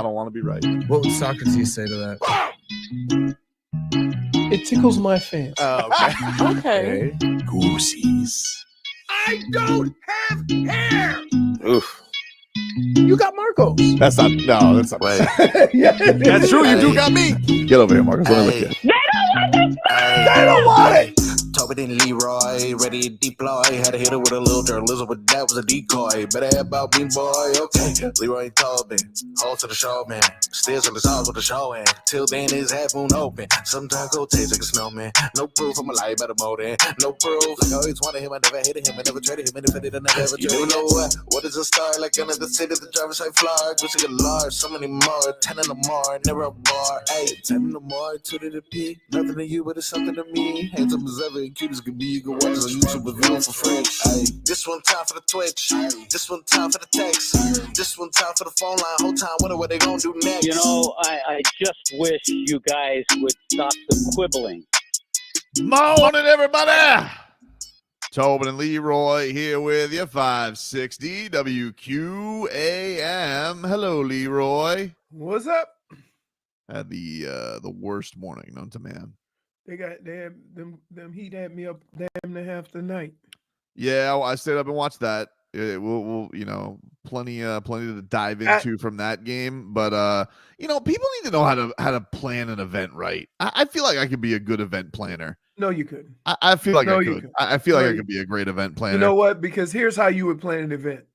don't want to be right. What would Socrates say to that? It tickles my fancy. Oh, okay. Okay. Goosies. I don't have hair. Oof. You got Marcos. That's not. No, that's not. Yeah, That's true. You do got me. Get over here, Marcos. Let me look at you. They don't want it. Tobin and Leroy, ready to deploy. Had to hit it with a little journalism, but that was a decoy. Better have about me, boy. Okay, Leroy and Tobin, hold to the show, man. Still on the sauce with the show, and till then it's half moon open. Sometimes go taste like a snowman. No proof I'm alive by the motor. No proof. Like I always wanted him, I never hated him, I never traded him, and if I did, I never ever traded him. You know what is a star? Like another city, the driver's side fly. Just get large, so many more. 10 in the more, never a bar. 8, 10 in the more, 2 to the P. Nothing to you, but it's something to me. Handsome as ever, and cute as can be. You can watch us on YouTube with view for free. Ay. This one time for the Twitch. This one time for the text. This one time for the phone line. Whole time wonder what they gonna do next. You know, I just wish you guys would stop the quibbling. Morning, everybody. Tobin and Leroy here with you. 560 WQAM. Hello, Leroy. What's up? Had the worst morning known to man. They had them heat had me up damn near half the night. Yeah, I stayed up and watched that. We'll plenty to dive into from that game. But people need to know how to plan an event right. I feel like I could be a good event planner. No, you couldn't. I feel like No, I you could. couldn't. I feel like No, I could be a great event planner. You know what? Because here's how you would plan an event.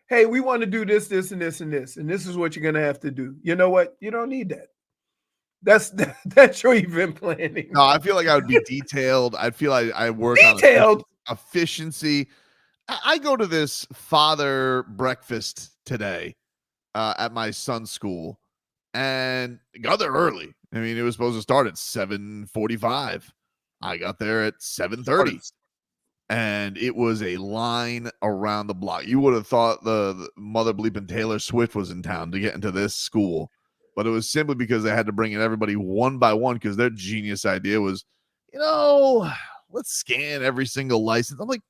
Hey, we want to do this, this, and this, and this, and this is what you're gonna have to do. You know what? You don't need that. That's your event planning. No, I feel like I would be detailed. I feel like I work Detailed? on efficiency. I go to this father breakfast today at my son's school and got there early. I mean, it was supposed to start at 7:45. I got there at 7:30. And it was a line around the block. You would have thought the mother bleeping Taylor Swift was in town to get into this school. But it was simply because they had to bring in everybody one by one because their genius idea was, let's scan every single license. I'm like,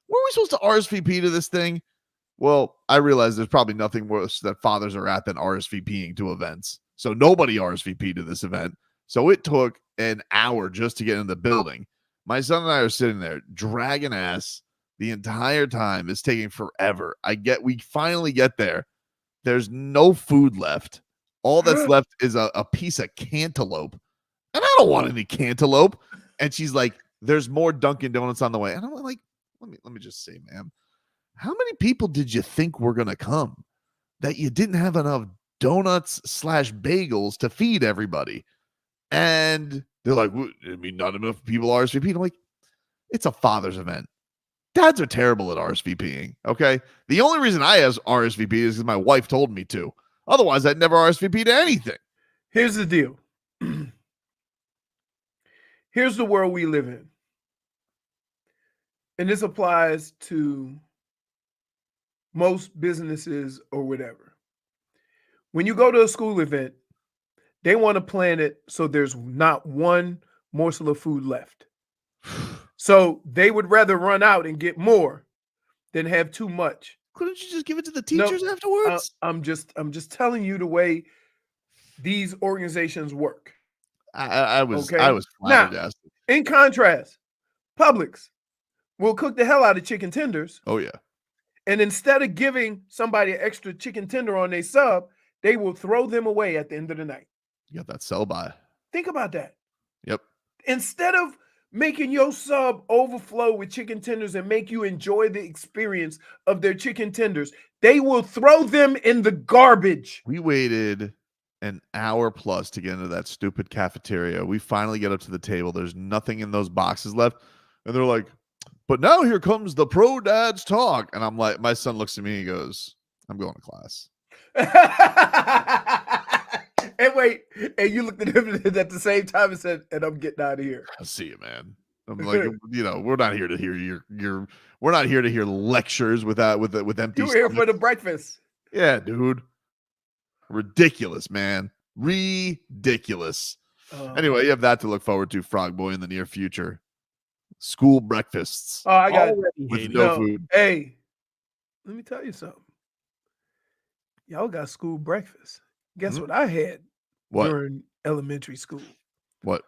were we supposed to RSVP to this thing? Well, I realized there's probably nothing worse that fathers are at than RSVPing to events. So nobody RSVP'd to this event. So it took an hour just to get in the building. My son and I are sitting there dragging ass the entire time. It's taking forever. We finally get there. There's no food left. All that's left is a piece of cantaloupe. And I don't want any cantaloupe. And she's like, there's more Dunkin' Donuts on the way. And I'm like, let me just say, ma'am, how many people did you think were going to come that you didn't have enough donuts / bagels to feed everybody? And they're like, not enough people RSVP. I'm like, it's a father's event. Dads are terrible at RSVPing, okay? The only reason I RSVP is because my wife told me to. Otherwise, I'd never RSVP to anything. Here's the deal. Here's the world we live in. And this applies to most businesses or whatever. When you go to a school event, they want to plan it so there's not one morsel of food left. So they would rather run out and get more than have too much. Couldn't you just give it to the teachers afterwards? I'm just telling you the way these organizations work. I was Now, flabbergasted. in contrast, Publix will cook the hell out of chicken tenders. Oh yeah. And instead of giving somebody an extra chicken tender on their sub, they will throw them away at the end of the night. You got that sell by. Think about that. Yep. Instead of making your sub overflow with chicken tenders and make you enjoy the experience of their chicken tenders, they will throw them in the garbage. We waited an hour plus to get into that stupid cafeteria. We finally get up to the table. There's nothing in those boxes left. And they're like, but now here comes the pro dads talk. And I'm like, my son looks at me and he goes, I'm going to class. And wait, and you looked at him at the same time and said, and I'm getting out of here. I'll see you, man. I'm like, we're not here to hear we're not here to hear lectures with empty. You were here for the breakfast. Yeah, dude. Ridiculous, man. Ridiculous. Anyway, you have that to look forward to, Frog Boy, in the near future. School breakfasts. Oh, I got with no food. Hey, let me tell you something. Y'all got school breakfast. Guess Mhm. what I had What? during elementary school? What?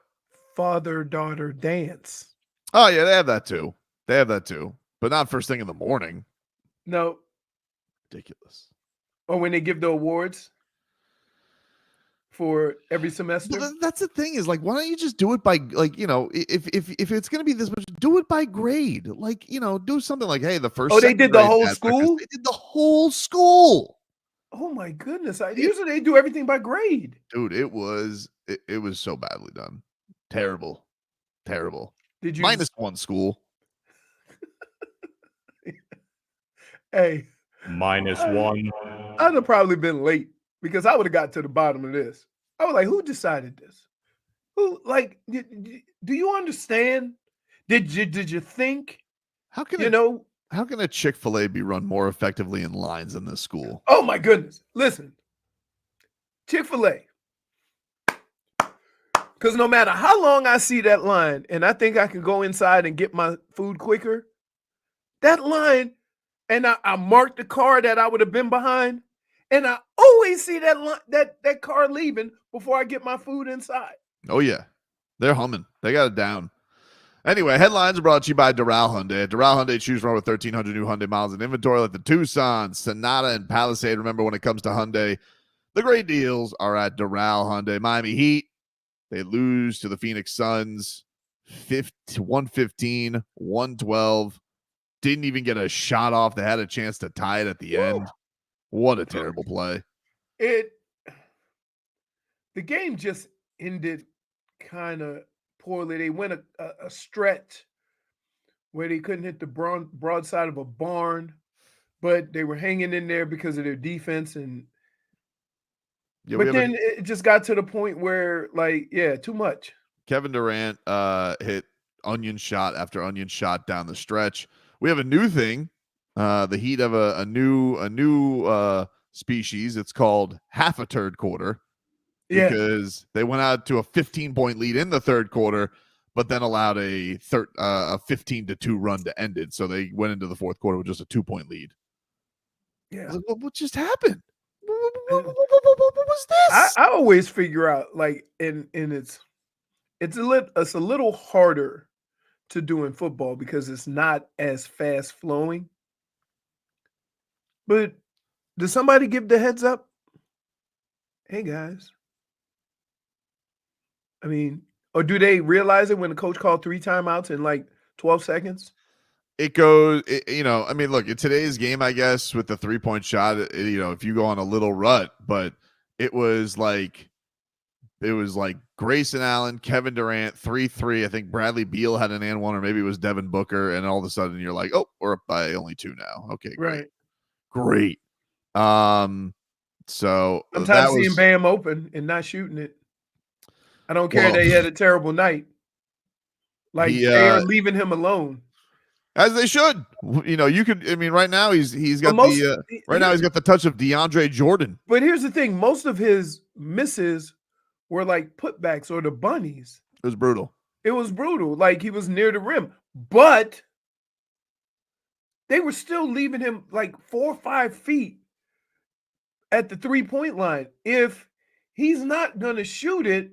Father-daughter dance. Oh, yeah, they have that too. But not first thing in the morning. No, Ridiculous. or when they give the awards for every semester. Well, that's the thing is like, why don't you just do it by like, if it's going to be this much, do it by grade. Like, do something like, hey, the first. Oh, they second did the grade whole had breakfast. school? They did the whole school. Oh my goodness! Usually they do everything by grade. Dude, it was so badly done. Terrible. Did you? Minus one school. Hey, -1. I'd have probably been late because I would have got to the bottom of this. I was like, who decided this? Who, like, do you understand? Did you think? How can how can a Chick-fil-A be run more effectively in lines than this school? Oh my goodness! Listen, Chick-fil-A. Because no matter how long I see that line, and I think I can go inside and get my food quicker, that line, and I marked the car that I would have been behind, and I always see that line, that car leaving before I get my food inside. Oh yeah, they're humming. They got it down. Anyway, headlines are brought to you by Doral Hyundai. Doral Hyundai, choose from over 1,300 new Hyundai miles in inventory like the Tucson, Sonata, and Palisade. Remember, when it comes to Hyundai, the great deals are at Doral Hyundai. Miami Heat, they lose to the Phoenix Suns 115, 112. Didn't even get a shot off. They had a chance to tie it at the end. What a terrible play. The game just ended kind of poorly. They went a stretch where they couldn't hit the broadside of a barn, but they were hanging in there because of their defense. And but then it just got to the point where, like, yeah, too much. Kevin Durant hit onion shot after onion shot down the stretch. We have a new thing. The Heat have a new species. It's called half a Turd Quarter. Because they went out to a 15-point lead in the third quarter, but then allowed a 15-2 run to end it. So they went into the fourth quarter with just a 2-point lead. Yeah. Like, what just happened? What was this? I always figure out, like, and it's a little harder to do in football because it's not as fast flowing. But does somebody give the heads up? Hey guys. I mean, or do they realize it when the coach called 3 timeouts in like 12 seconds? It goes, I mean, look, in today's game, I guess, with the 3-point shot, if you go on a little rut, but it was like Grayson Allen, Kevin Durant, 3-3. I think Bradley Beal had an and one, or maybe it was Devin Booker. And all of a sudden you're like, oh, we're up by only 2 now. Okay, great. Right. Great. So I'm tired of seeing Bam open and not shooting it. I don't care that he had a terrible night. Like, they are leaving him alone. As they should. Right now he's got he's got the touch of DeAndre Jordan. But here's the thing, most of his misses were like putbacks or the bunnies. It was brutal. Like, he was near the rim. But they were still leaving him like 4 or 5 feet at the 3-point line. If he's not gonna shoot it,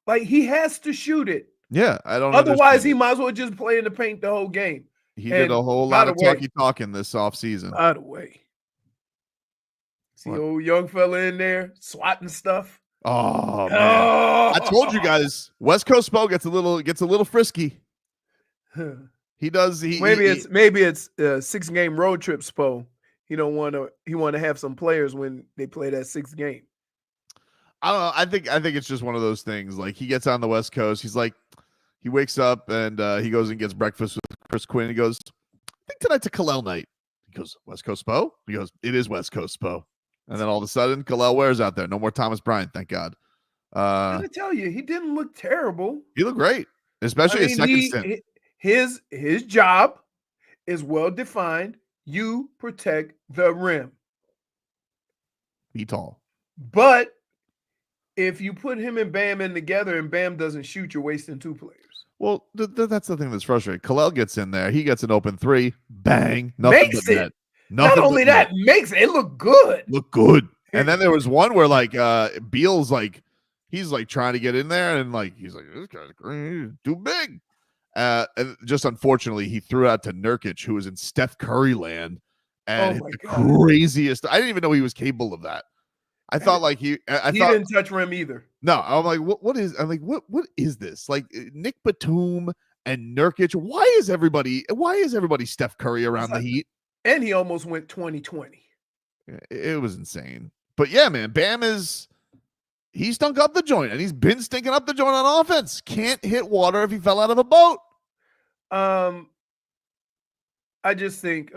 like, he has to shoot it. Yeah, I don't. Otherwise, he might as well just play in the paint the whole game. He did a whole lot of talking this offseason. By the way, see old young fella in there swatting stuff. Oh man! I told you guys, West Coast Spo gets a little frisky. He does. Maybe it's a 6-game road trip Spo. He want to have some players when they play that 6th game. I don't know. I think it's just one of those things. Like, he gets on the West Coast. He's like, he wakes up and he goes and gets breakfast with Chris Quinn. He goes, I think tonight's a Kel'el night. He goes, West Coast Spo? He goes, it is West Coast Spo. And then all of a sudden, Kel'el Ware's out there. No more Thomas Bryant, thank God. I gotta tell you, he didn't look terrible. He looked great, especially his second stint. His job is well defined. You protect the rim. Be tall. But if you put him and Bam in together and Bam doesn't shoot, you're wasting 2 players. Well, that's the thing that's frustrating. Kel'el gets in there. He gets an open 3. Bang. Nothing Makes but it. net. Not only that, makes it look good. Look good. And then there was one where like Beal's like he's like trying to get in there and like he's like this guy's green, too big. And just unfortunately he threw out to Nurkic, who was in Steph Curry land, and hit the craziest. I didn't even know he was capable of that. I thought like he thought, didn't touch rim either. No, I'm like, what is this? Like Nick Batum and Nurkic. Why is everybody Steph Curry around the Heat? And he almost went 20-20. It was insane. But yeah, man, Bam he stunk up the joint, and he's been stinking up the joint on offense. Can't hit water if he fell out of a boat. I just think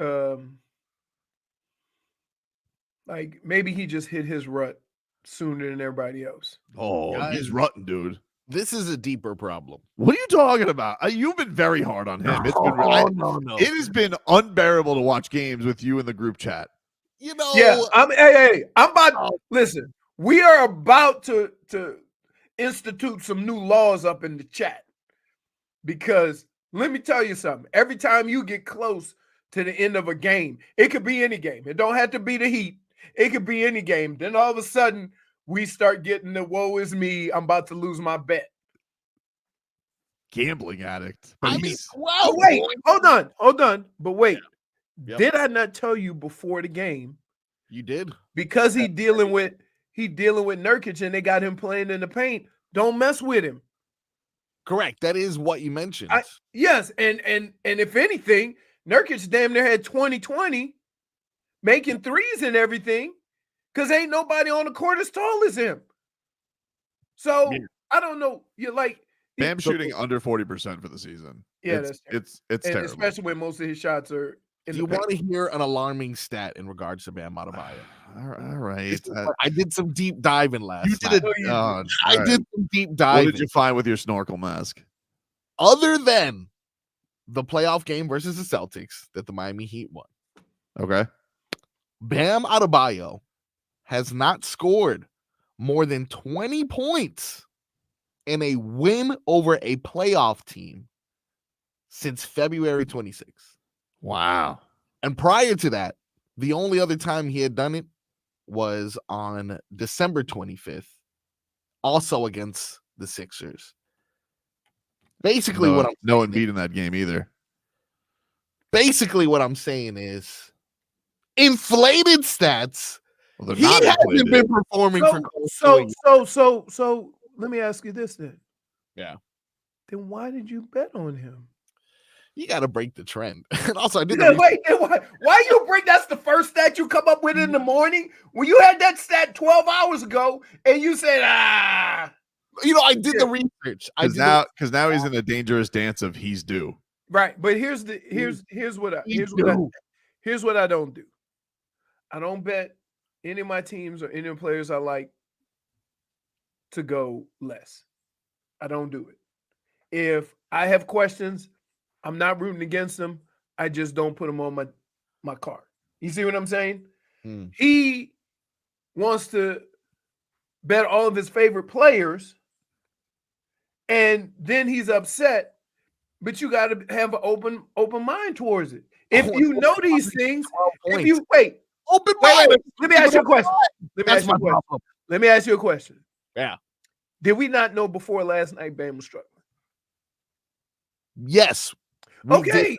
like maybe he just hit his rut sooner than everybody else. Oh, he's rutting, dude. This is a deeper problem. What are you talking about? You've been very hard on him. It's been no. It has been unbearable to watch games with you in the group chat. You know, Yeah, I'm about listen. We are about to institute some new laws up in the chat, because let me tell you something. Every time you get close to the end of a game, it could be any game. It don't have to be the Heat. It could be any game. Then all of a sudden we start getting the woe is me, I'm about to lose my bet. Gambling addict. I mean, Oh, wait, hold on. But wait, Yep. did I not tell you before the game? You did. Because he dealing with Nurkic and they got him playing in the paint. Don't mess with him. Correct. That is what you mentioned. Yes, and if anything, Nurkic damn near had 20-20, making threes and everything, because ain't nobody on the court as tall as him. So I don't know. You're like Bam shooting under 40% for the season. Yeah, it's terrible. especially when most of his shots are in Do you the paint. want to hear an alarming stat in regards to Bam Adebayo? All right. I did some deep diving last You night. did it. I did some deep What diving. did you find with your snorkel mask? Other than the playoff game versus the Celtics that the Miami Heat won, Okay. Bam Adebayo has not scored more than 20 points in a win over a playoff team since February 26th. Wow. And prior to that, the only other time he had done it was on December 25th, also against the Sixers. Basically, No, what I'm no one beat in that game either. basically what I'm saying is inflated stats. Well, they're He not hasn't inflated. been performing for So let me ask you this then. Yeah. Then why did you bet on him? You got to break the trend. And also, I did Yeah, the wait, why you bring that's the first stat you come up with in the morning? When you had that stat 12 hours ago and you said, I did the research. Because now he's in a dangerous dance of he's due. right. But here's what I don't do. I don't bet any of my teams or any of the players I like to go less. I don't do it. If I have questions, I'm not rooting against them. I just don't put them on my card. You see what I'm saying? He wants to bet all of his favorite players, and then he's upset. But you got to have an open mind towards it. If you know these things, if you wait, let me ask you a question. Let me ask you a question. Yeah. Did we not know before last night Bam was struggling? Yes. Okay.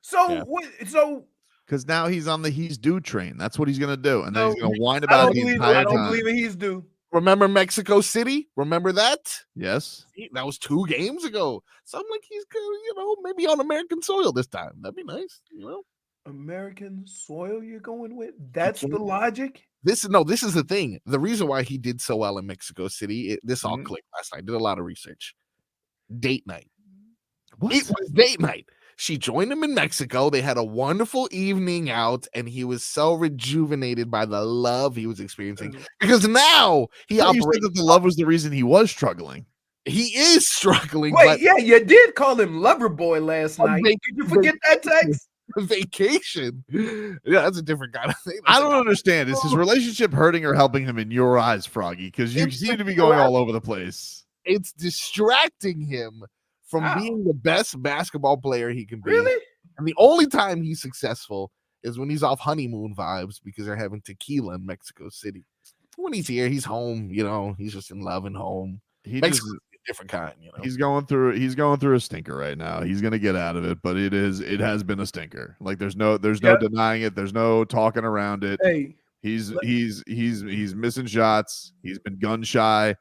So Yeah. So Because now he's on the he's due train. That's what he's going to do. And then No, he's going to whine I about don't it the believe entire I don't time. believe he's due. Remember Mexico City? Remember that? Yes. That was 2 games ago. So I'm like, he's gonna, maybe on American soil this time. That'd be nice, American soil you're going with? That's the logic? This is the thing. The reason why he did so well in Mexico City, this all clicked last night. I did a lot of research. Date night. What? It was date night. She joined him in Mexico. They had a wonderful evening out, and he was so rejuvenated by the love he was experiencing. Because now he You said operates. that the love was the reason he was struggling. He is struggling. Wait, but yeah, you did call him lover boy last On night. vac- Did you forget that text? vacation. Yeah, that's a different kind of thing. I don't understand. Is his relationship hurting or helping him in your eyes, Froggy? Because you It's seem to be going all over the place. It's distracting him from How? being the best basketball player he can be. Really? And the only time he's successful is when he's off honeymoon vibes because they're having tequila in Mexico City. When he's here, he's home. He's just in love and home. He Mexico's just a different kind. he's going through a stinker right now. He's gonna get out of it, but it has been a stinker. Like there's no denying it. There's no talking around it. Hey, He's missing shots. He's been gun shy.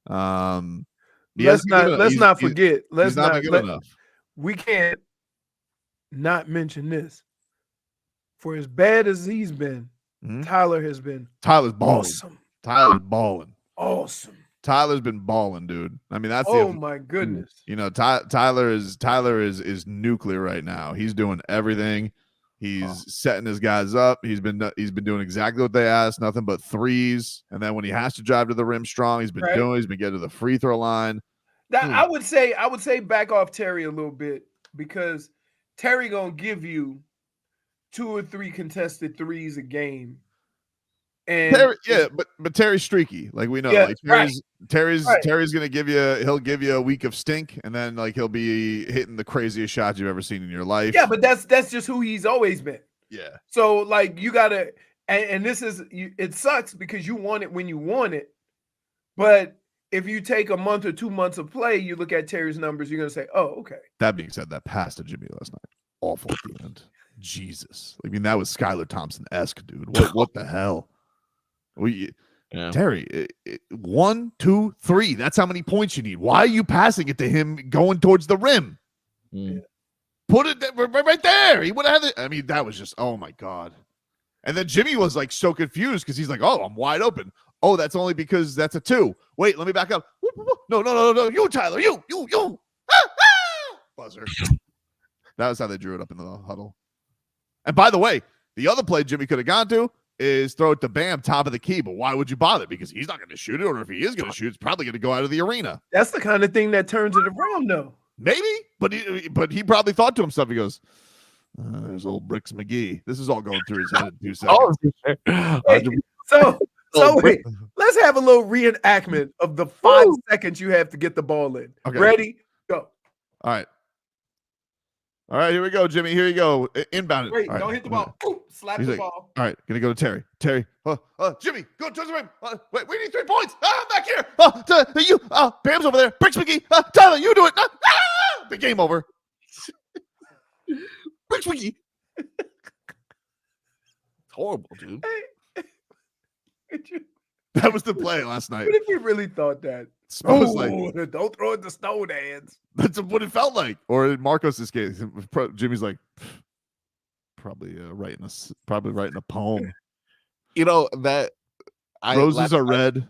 let's not forget. He's not been good enough. We can't not mention this. For as bad as he's been, Tyler has been Tyler's balling. awesome. Tyler's balling. Awesome. Tyler's been balling, dude. I mean, that's my goodness. Tyler is nuclear right now. He's doing everything. He's setting his guys up. He's been doing exactly what they asked, nothing but threes. And then when he has to drive to the rim strong, he's been getting to the free throw line. I would say back off Terry a little bit because Terry gonna give you 2 or 3 contested threes a game. And but Terry's streaky, like we know. Yeah, like Terry's gonna give you a week of stink, and then like he'll be hitting the craziest shots you've ever seen in your life. Yeah, but that's just who he's always been. Yeah. So like you gotta, and this is it sucks because you want it when you want it, but if you take a month or 2 months of play, you look at Terry's numbers, you're gonna say, oh, okay. That being said, that pass to Jimmy last night, awful at the end. Jesus, I mean that was Skylar Thompson-esque, dude. What the hell? Terry, 1, 2, 3. That's how many points you need. Why are you passing it to him going towards the rim? Put it right there. He would have had it. I mean, that was just, oh my God. And then Jimmy was like so confused because he's like, oh, I'm wide open. Oh, that's only because that's a 2. Wait, let me back up. No. You, Tyler. You. Buzzer. That was how they drew it up in the huddle. And by the way, the other play Jimmy could have gone to is throw it to Bam, top of the key. But why would you bother? Because he's not going to shoot it, or if he is going to shoot, it's probably going to go out of the arena. That's the kind of thing that turns it around, though. Maybe, but he probably thought to himself, he goes, there's old Bricks McGee. This is all going through his head in 2 seconds. Wait, let's have a little reenactment of the 5 seconds you have to get the ball in. Okay. Ready? Go. All right, here we go, Jimmy. Here you go. Inbound it. Wait, All right. don't hit the ball. Ooh, slap He's the like, ball. All right, gonna go to Terry. Jimmy, go towards the rim. Wait, we need 3 points. Back here. Bam's over there. Bricks McGee. Tyler, you do it. The game over. Bricks McGee. It's horrible, dude. That was the play last night. What if you really thought that? Don't throw it to Stone Hands. That's what it felt like. Or in Marcos' case, Jimmy's like, probably writing a poem. Roses are red,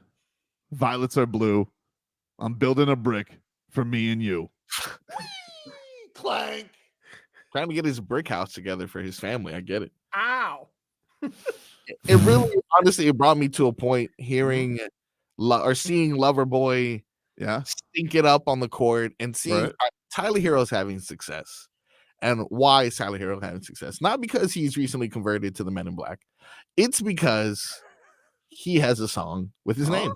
violets are blue. I'm building a brick for me and you. Clank. Trying to get his brick house together for his family. I get it. Ow. It really, honestly, it brought me to a point hearing or seeing Loverboy stink it up on the court and seeing Tyler Hero's having success. And why is Tyler Hero having success? Not because he's recently converted to the Men in Black. It's because he has a song with his name.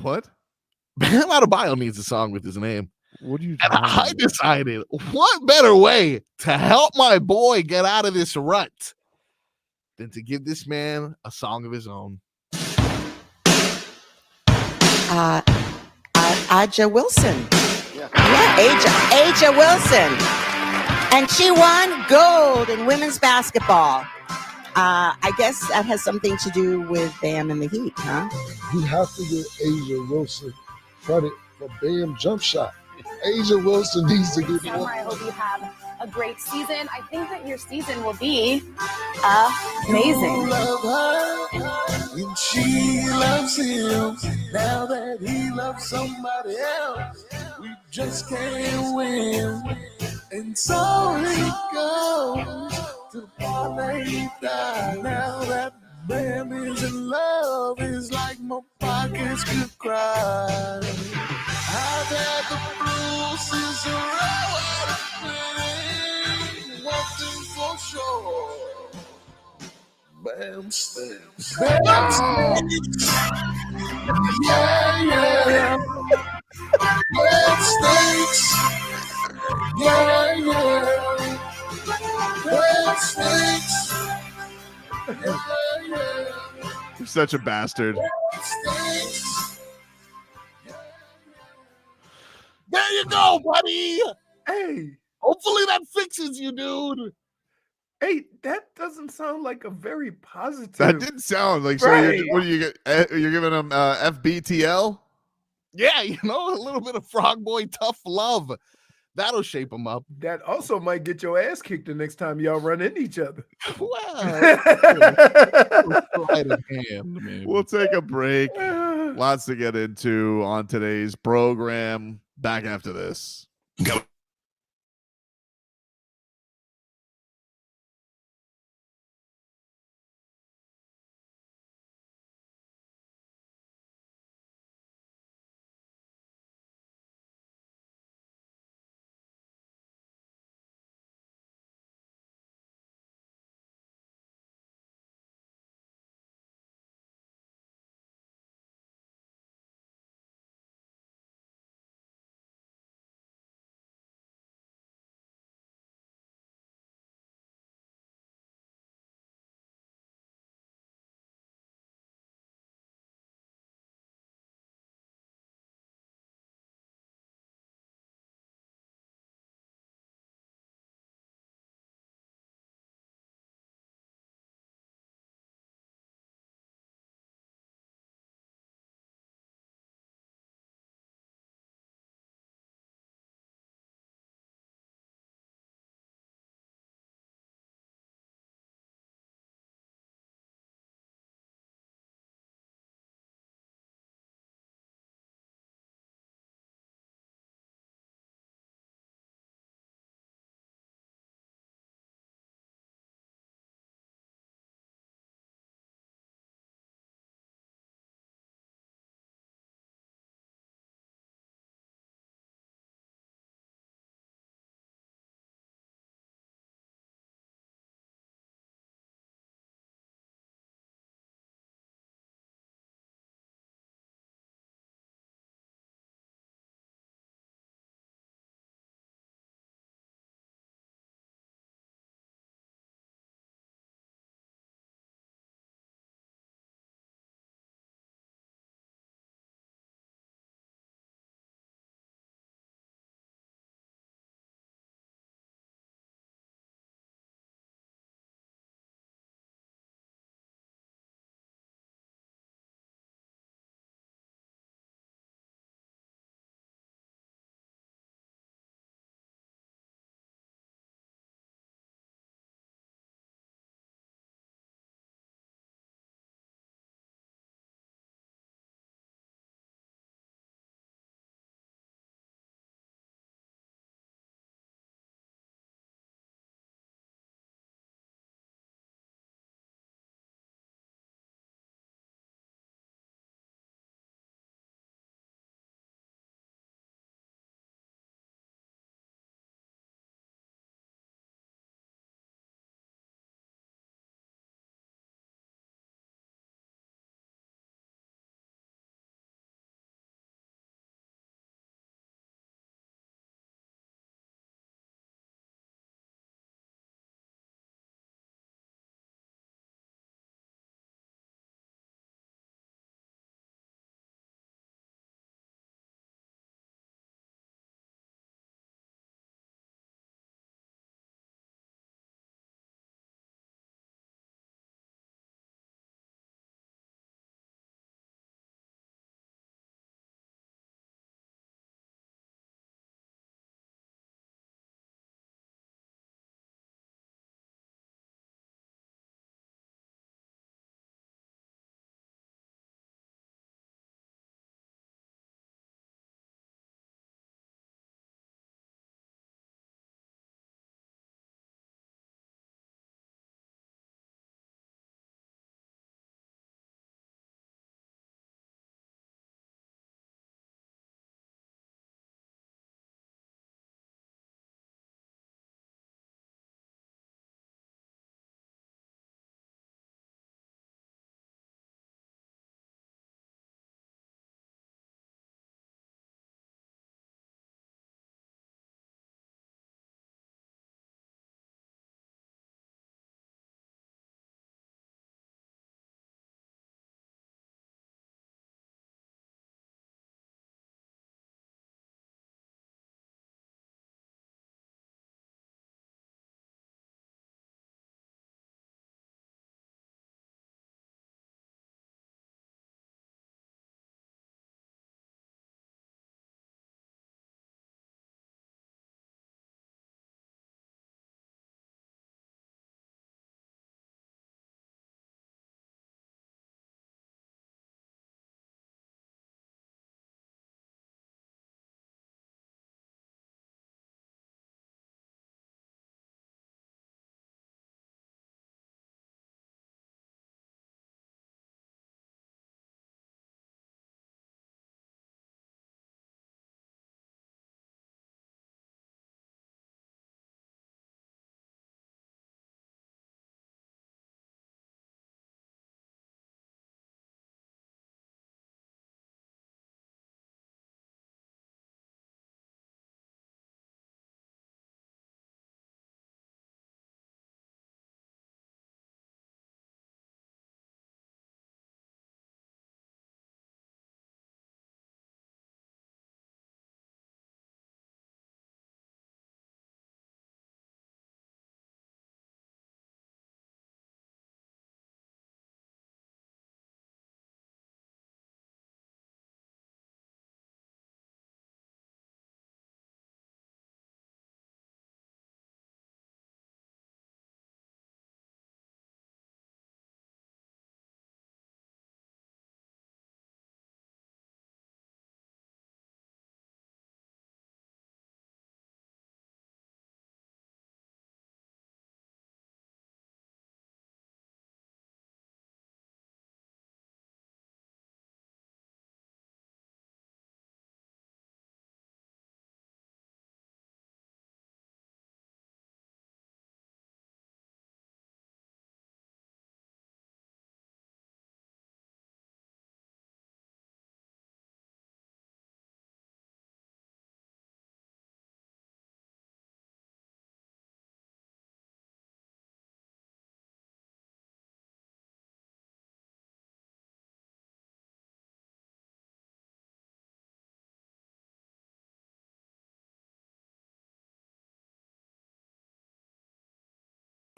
What? Bam Adebayo needs a song with his name. What do you? And I decided, what better way to help my boy get out of this rut than to give this man a song of his own. Aja Wilson. Aja Wilson. And she won gold in women's basketball. I guess that has something to do with Bam and the Heat, huh? You have to give Aja Wilson credit for Bam jump shot. Aja Wilson needs to get more. I hope you have a great season. I think that your season will be amazing. Love her, and she loves him. Now that he loves somebody else, we just can't win. And so it goes to parlay down. Now that Bam is in love, it's like my pockets could cry. I've had the blues since around one thing for sure. Bam stinks. Bam stinks. Yeah. Bam stinks. Yeah. Bam stinks. You're such a bastard. There you go, buddy. Hey, Hopefully that fixes you, dude. hey, that doesn't sound like a very positive. That didn't sound like so. Right. What do you get? You're giving him FBTL? Yeah, you know, a little bit of frog boy tough love. That'll shape him up. That also might get your ass kicked the next time y'all run into each other. Well, sleight of hand, maybe. We'll take a break. Lots to get into on today's program. Back after this. Go.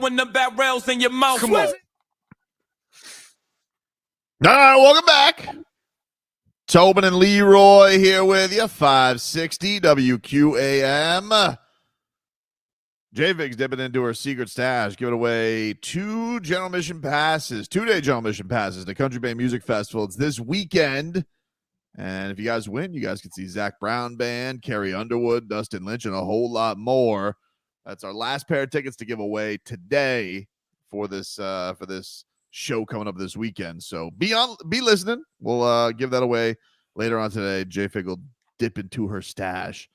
When the barrel's in your mouth. Come on. All right, welcome back. Tobin and Leroy here with you, 560 WQAM. JFig's dipping into her secret stash, giving away 2 general admission passes, 2-day general admission passes to Country Bay Music Festival. It's this weekend. And if you guys win, you guys can see Zach Brown Band, Carrie Underwood, Dustin Lynch, and a whole lot more. That's our last pair of tickets to give away today for this show coming up this weekend. So be listening. We'll give that away later on today. JFig will dip into her stash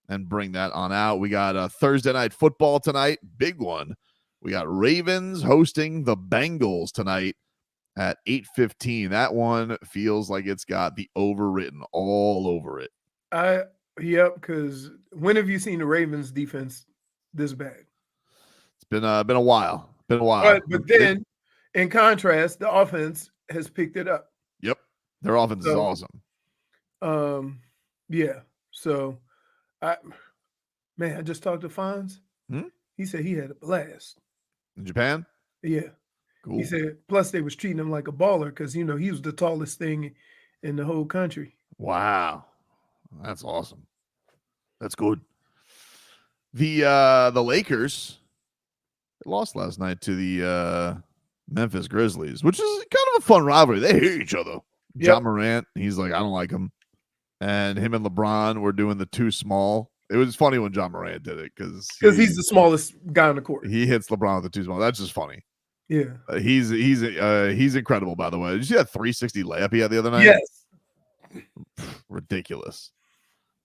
and bring that on out. We got Thursday night football tonight, big one. We got Ravens hosting the Bengals tonight at 8:15. That one feels like it's got the overwritten all over it. Yep, because when have you seen the Ravens defense this bad? It's been a while. But then, in contrast, the offense has picked it up. Yep, their offense is awesome. Yeah. So, I just talked to Fonz. He said he had a blast in Japan. Yeah, cool. He said plus they was treating him like a baller because he was the tallest thing in the whole country. Wow, that's awesome. That's good. The Lakers lost last night to the Memphis Grizzlies, which is kind of a fun rivalry. They hate each other. Yep. John Morant, he's like, I don't like him. And him and LeBron were doing the too small. It was funny when John Morant did it because he's the smallest guy on the court. He hits LeBron with the too small. That's just funny. Yeah. He's incredible, by the way. Did you see that 360 layup he had the other night? Yes. Ridiculous.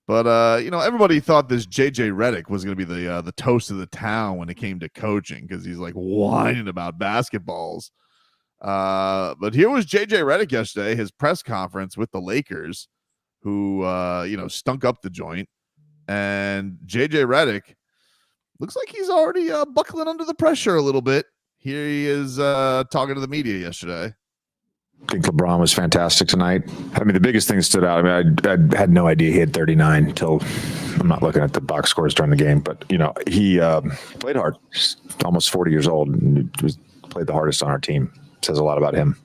But everybody thought this JJ Redick was going to be the toast of the town when it came to coaching because he's like whining about basketballs. But here was JJ Redick yesterday, his press conference with the Lakers, who stunk up the joint. And JJ Redick looks like he's already buckling under the pressure a little bit. Here he is talking to the media yesterday. I think LeBron was fantastic tonight. I mean, the biggest thing that stood out, I mean, I had no idea he had 39 until I'm not looking at the box scores during the game, but, he played hard. He's almost 40 years old and played the hardest on our team. Says a lot about him.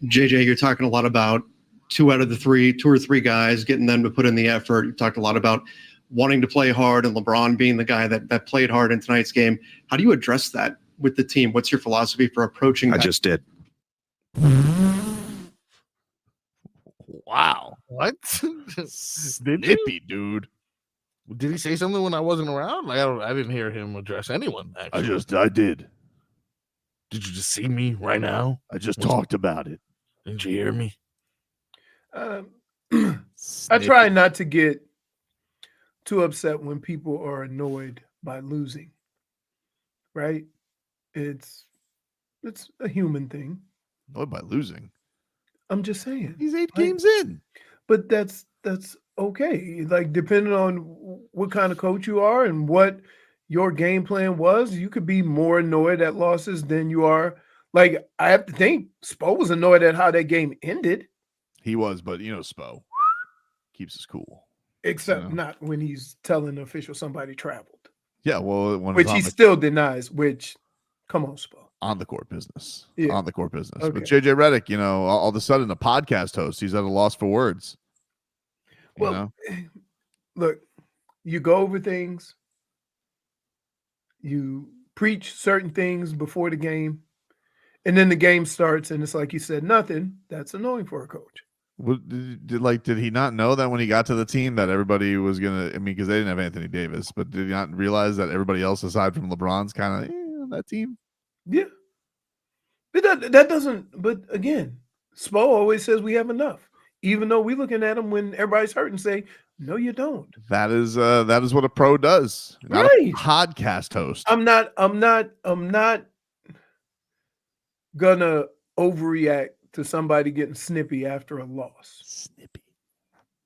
JJ, you're talking a lot about two or three guys, getting them to put in the effort. You talked a lot about wanting to play hard and LeBron being the guy that played hard in tonight's game. How do you address that with the team? What's your philosophy for approaching that? I just did. Wow. What? Snippy, dude. Did he say something when I wasn't around? I didn't hear him address anyone, actually. I did. Did you just see me right now? I just talked about it. Didn't you hear me? I try not to get too upset when people are annoyed by losing. Right? It's a human thing. Annoyed by losing. I'm just saying. He's 8 games in. But that's okay. Like, depending on what kind of coach you are and what your game plan was, you could be more annoyed at losses than you are. Like, I have to think Spo was annoyed at how that game ended. He was, but Spo keeps us cool. Except not when he's telling the official somebody traveled. Yeah, well, which he still denies, which, come on, Spo. On the court business. Yeah. On the court business. Okay. But JJ Redick, all of a sudden a podcast host, he's at a loss for words. Look, you go over things, you preach certain things before the game, and then the game starts and it's like you said nothing. That's annoying for a coach. Did he not know that when he got to the team that everybody was gonna? I mean, because they didn't have Anthony Davis, but did he not realize that everybody else aside from LeBron's kind of on that team? Yeah, but that doesn't. But again, Spo always says we have enough, even though we're looking at him when everybody's hurt and say, "No, you don't." That is what a pro does. Not right. A podcast host. I'm not gonna overreact to somebody getting snippy after a loss. Snippy.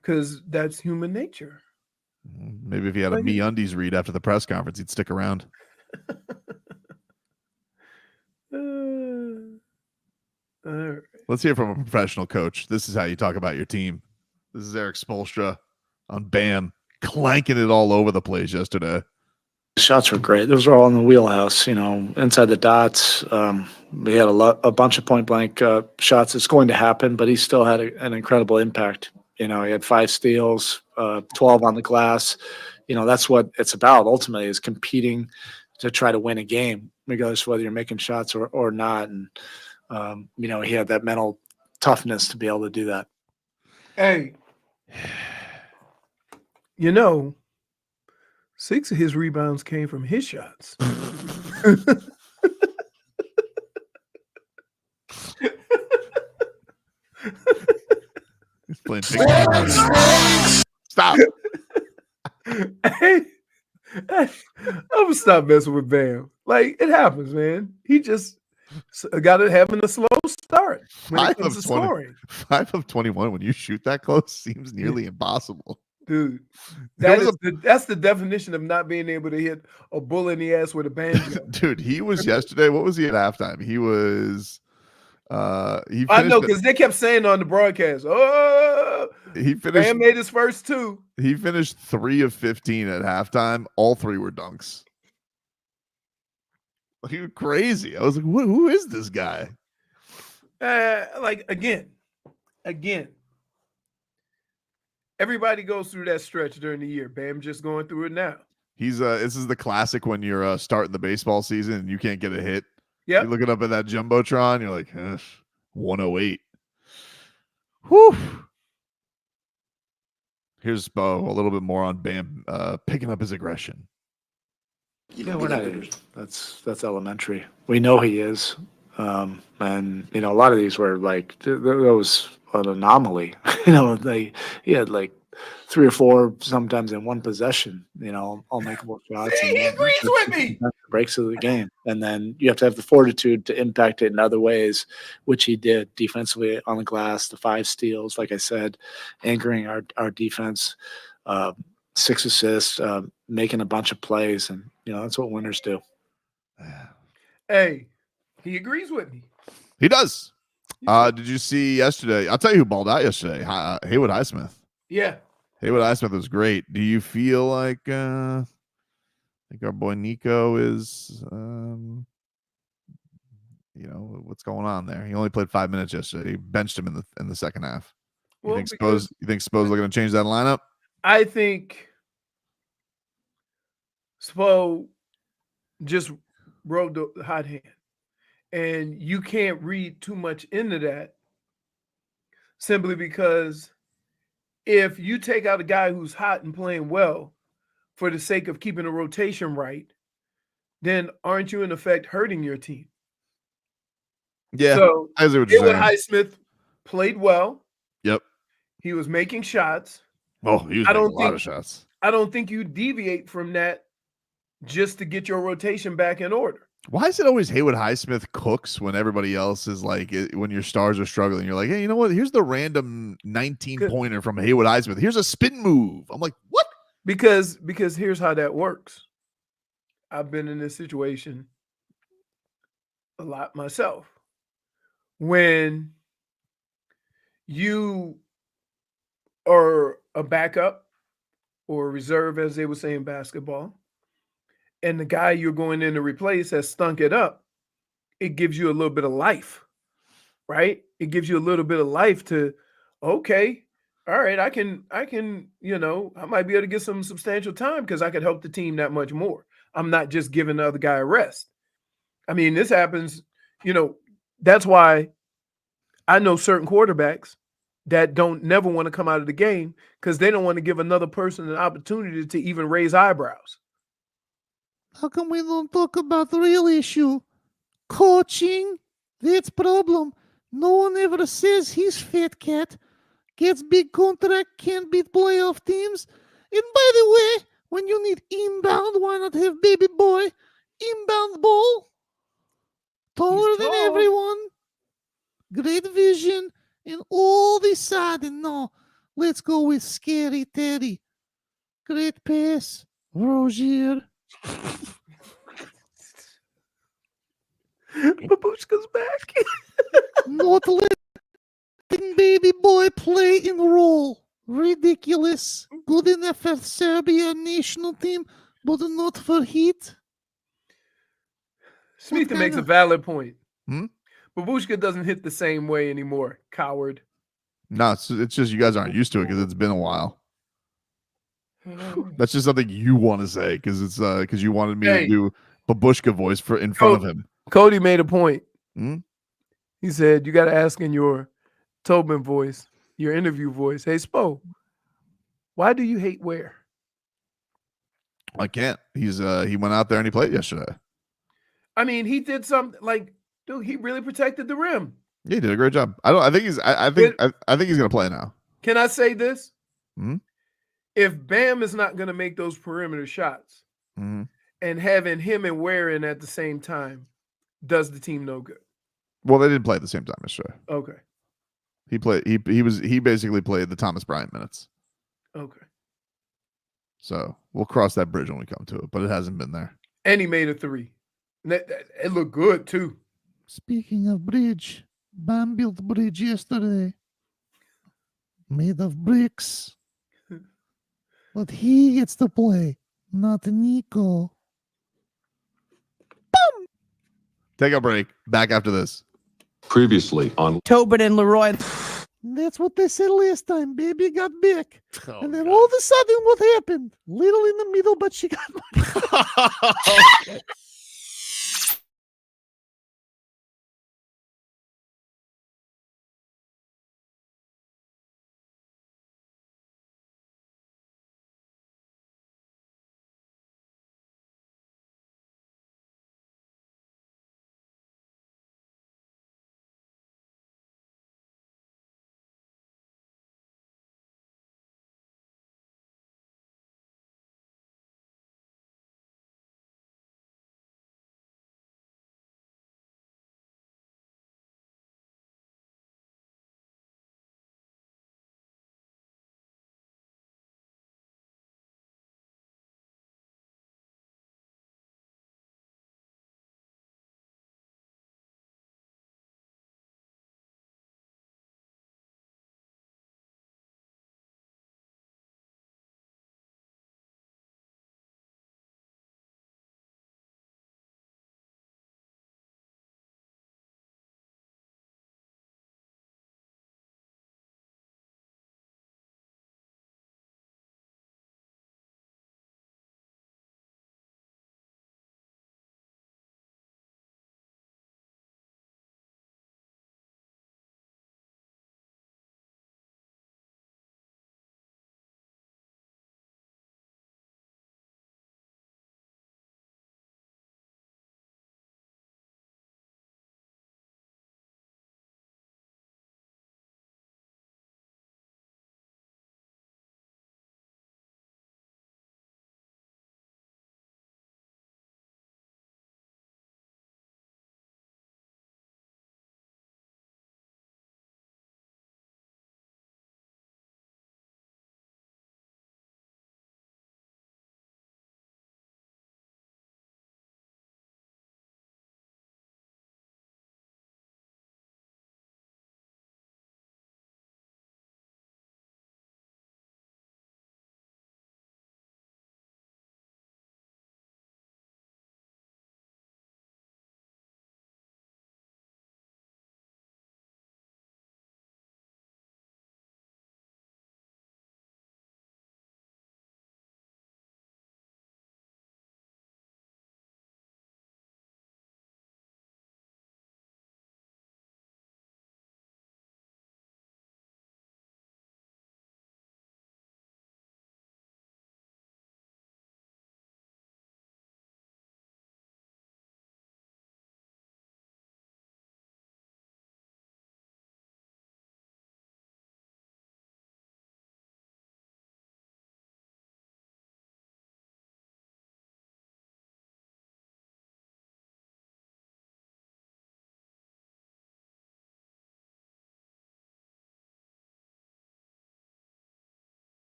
Because that's human nature. Maybe if he had a MeUndies read after the press conference, he'd stick around. All right. Let's hear from a professional coach. This is how you talk about your team. This is Erik Spoelstra on BAM, clanking it all over the place yesterday. Shots were great. Those were all in the wheelhouse, inside the dots. We had a bunch of point blank shots. It's going to happen, but he still had an incredible impact. He had 5 steals, 12 on the glass. That's what it's about ultimately, is competing to try to win a game, regardless of whether you're making shots or not. And, he had that mental toughness to be able to do that. Hey, 6 of his rebounds came from his shots. He's playing big. Stop. Hey, I'm gonna stop messing with Bam. Like, it happens, man. He just got it having a slow start when it comes to scoring. 5 of 21 when you shoot that close seems nearly impossible. Dude, that's the definition of not being able to hit a bull in the ass with a banjo. Dude, he was yesterday. What was he at halftime? He was I know, because they kept saying on the broadcast, he finished. Bam made his first 2. He finished 3 of 15 at halftime. All 3 were dunks. He was crazy. I was like, who is this guy? Again, everybody goes through that stretch during the year. Bam just going through it now. He's this is the classic when you're starting the baseball season and you can't get a hit. Yeah, you're looking up at that jumbotron. You're like, 108. Whew. Here's Bo a little bit more on Bam picking up his aggression. We're not. That's elementary. We know he is, and a lot of these were like that was an anomaly. He had like 3 or 4 sometimes in one possession. All makeable shots. See, he agrees with me. Breaks of the game, and then you have to have the fortitude to impact it in other ways, which he did defensively on the glass. The 5 steals, like I said, anchoring our defense. 6 assists, making a bunch of plays, and that's what winners do. Hey, he agrees with me. He does. Did you see yesterday? I'll tell you who balled out yesterday. Haywood Highsmith. Yeah. Haywood Highsmith was great. Do you feel like I think our boy Nico is what's going on there? He only played 5 minutes yesterday. He benched him in the second half. You think Spo's looking to change that lineup? I think Spo just rode the hot hand. And you can't read too much into that simply because if you take out a guy who's hot and playing well for the sake of keeping the rotation right, then aren't you in effect hurting your team? Yeah. So I see what you're saying. Highsmith played well. Yep. He was making shots. Oh, he was making a lot of shots. I don't think you deviate from that just to get your rotation back in order. Why is it always Haywood Highsmith cooks when everybody else is like, when your stars are struggling? You're like, hey, you know what? Here's the random 19-pointer from Haywood Highsmith. Here's a spin move. I'm like, what? Because here's how that works. I've been in this situation a lot myself. When you are a backup or a reserve, as they would say in basketball, and the guy you're going in to replace has stunk it up, it gives you a little bit of life, right? It gives you a little bit of life to, okay, all right, I might be able to get some substantial time because I could help the team that much more. I'm not just giving the other guy a rest. I mean, this happens, that's why I know certain quarterbacks that don't never want to come out of the game because they don't want to give another person an opportunity to even raise eyebrows. How come we don't talk about the real issue? Coaching. That's problem. No one ever says he's fat cat. Gets big contract, can't beat playoff teams. And by the way, when you need inbound, why not have baby boy? Inbound ball. Taller than everyone. Great vision. And all of a sudden, no. Let's go with Scary Teddy. Great pass. Rozier. Babushka's back. Not letting baby boy play in role. Ridiculous. Good enough for Serbia national team. but not for heat. Smitha makes a of- valid point. Hmm? Babushka doesn't hit the same way anymore. Coward. No, it's just you guys aren't used to it because it's been a while. That's just something you want to say because it's because you wanted me to do Babushka voice in front of him. Cody made a point. Hmm? He said you got to ask in your Tobin voice, your interview voice. Hey, Spo, why do you hate Ware? I can't. He went out there and he played yesterday. I mean, he did something like, dude, he really protected the rim. Yeah, he did a great job. I think he's gonna play now. Can I say this? Hmm? If Bam is not going to make those perimeter shots Mhm. and having him and Ware in at the same time does the team no good. Well, they didn't play at the same time yesterday. Okay. He basically played the Thomas Bryant minutes. Okay. So we'll cross that bridge when we come to it, but it hasn't been there. And he made a 3. It looked good too. Speaking of bridge, Bam built bridge yesterday. Made of bricks. But he gets to play, not Nico. Take a break. Back after this. Previously on Tobin and Leroy. That's what they said last time. Baby got big. And then all of a sudden, what happened? Little in the middle, but she got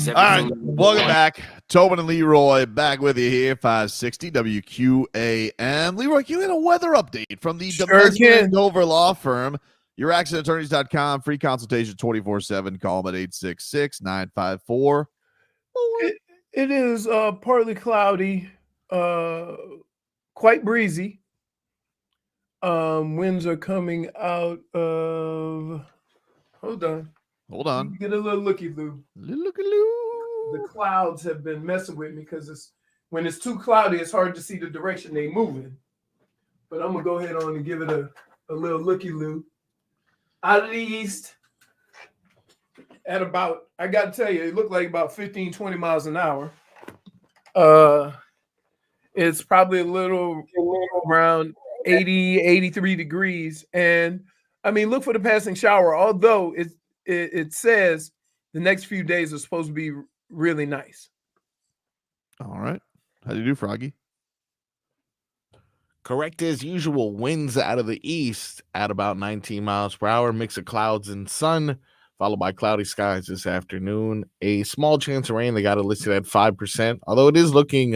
All right, welcome back. Tobin and Leroy back with you here, 560 WQAM. Leroy, can you get a weather update from the Domestic and Dover Law Firm? YourAccidentAttorneys.com, free consultation 24/7. Call them at 866-954. It is partly cloudy, quite breezy. Winds are coming out of. Hold on. Get a little looky-loo. The clouds have been messing with me because when it's too cloudy, it's hard to see the direction they're moving. But I'm gonna go ahead on and give it a little looky-loo. Out of the east, at about, I gotta tell you, it looked like about 15, 20 miles an hour. It's probably a little around 80, 83 degrees. And I mean, look for the passing shower, although it says the next few days are supposed to be really nice. All right. How do you do, Froggy? Correct as usual. Winds out of the east at about 19 miles per hour. Mix of clouds and sun, followed by cloudy skies this afternoon. A small chance of rain. They got it listed at 5%. Although it is looking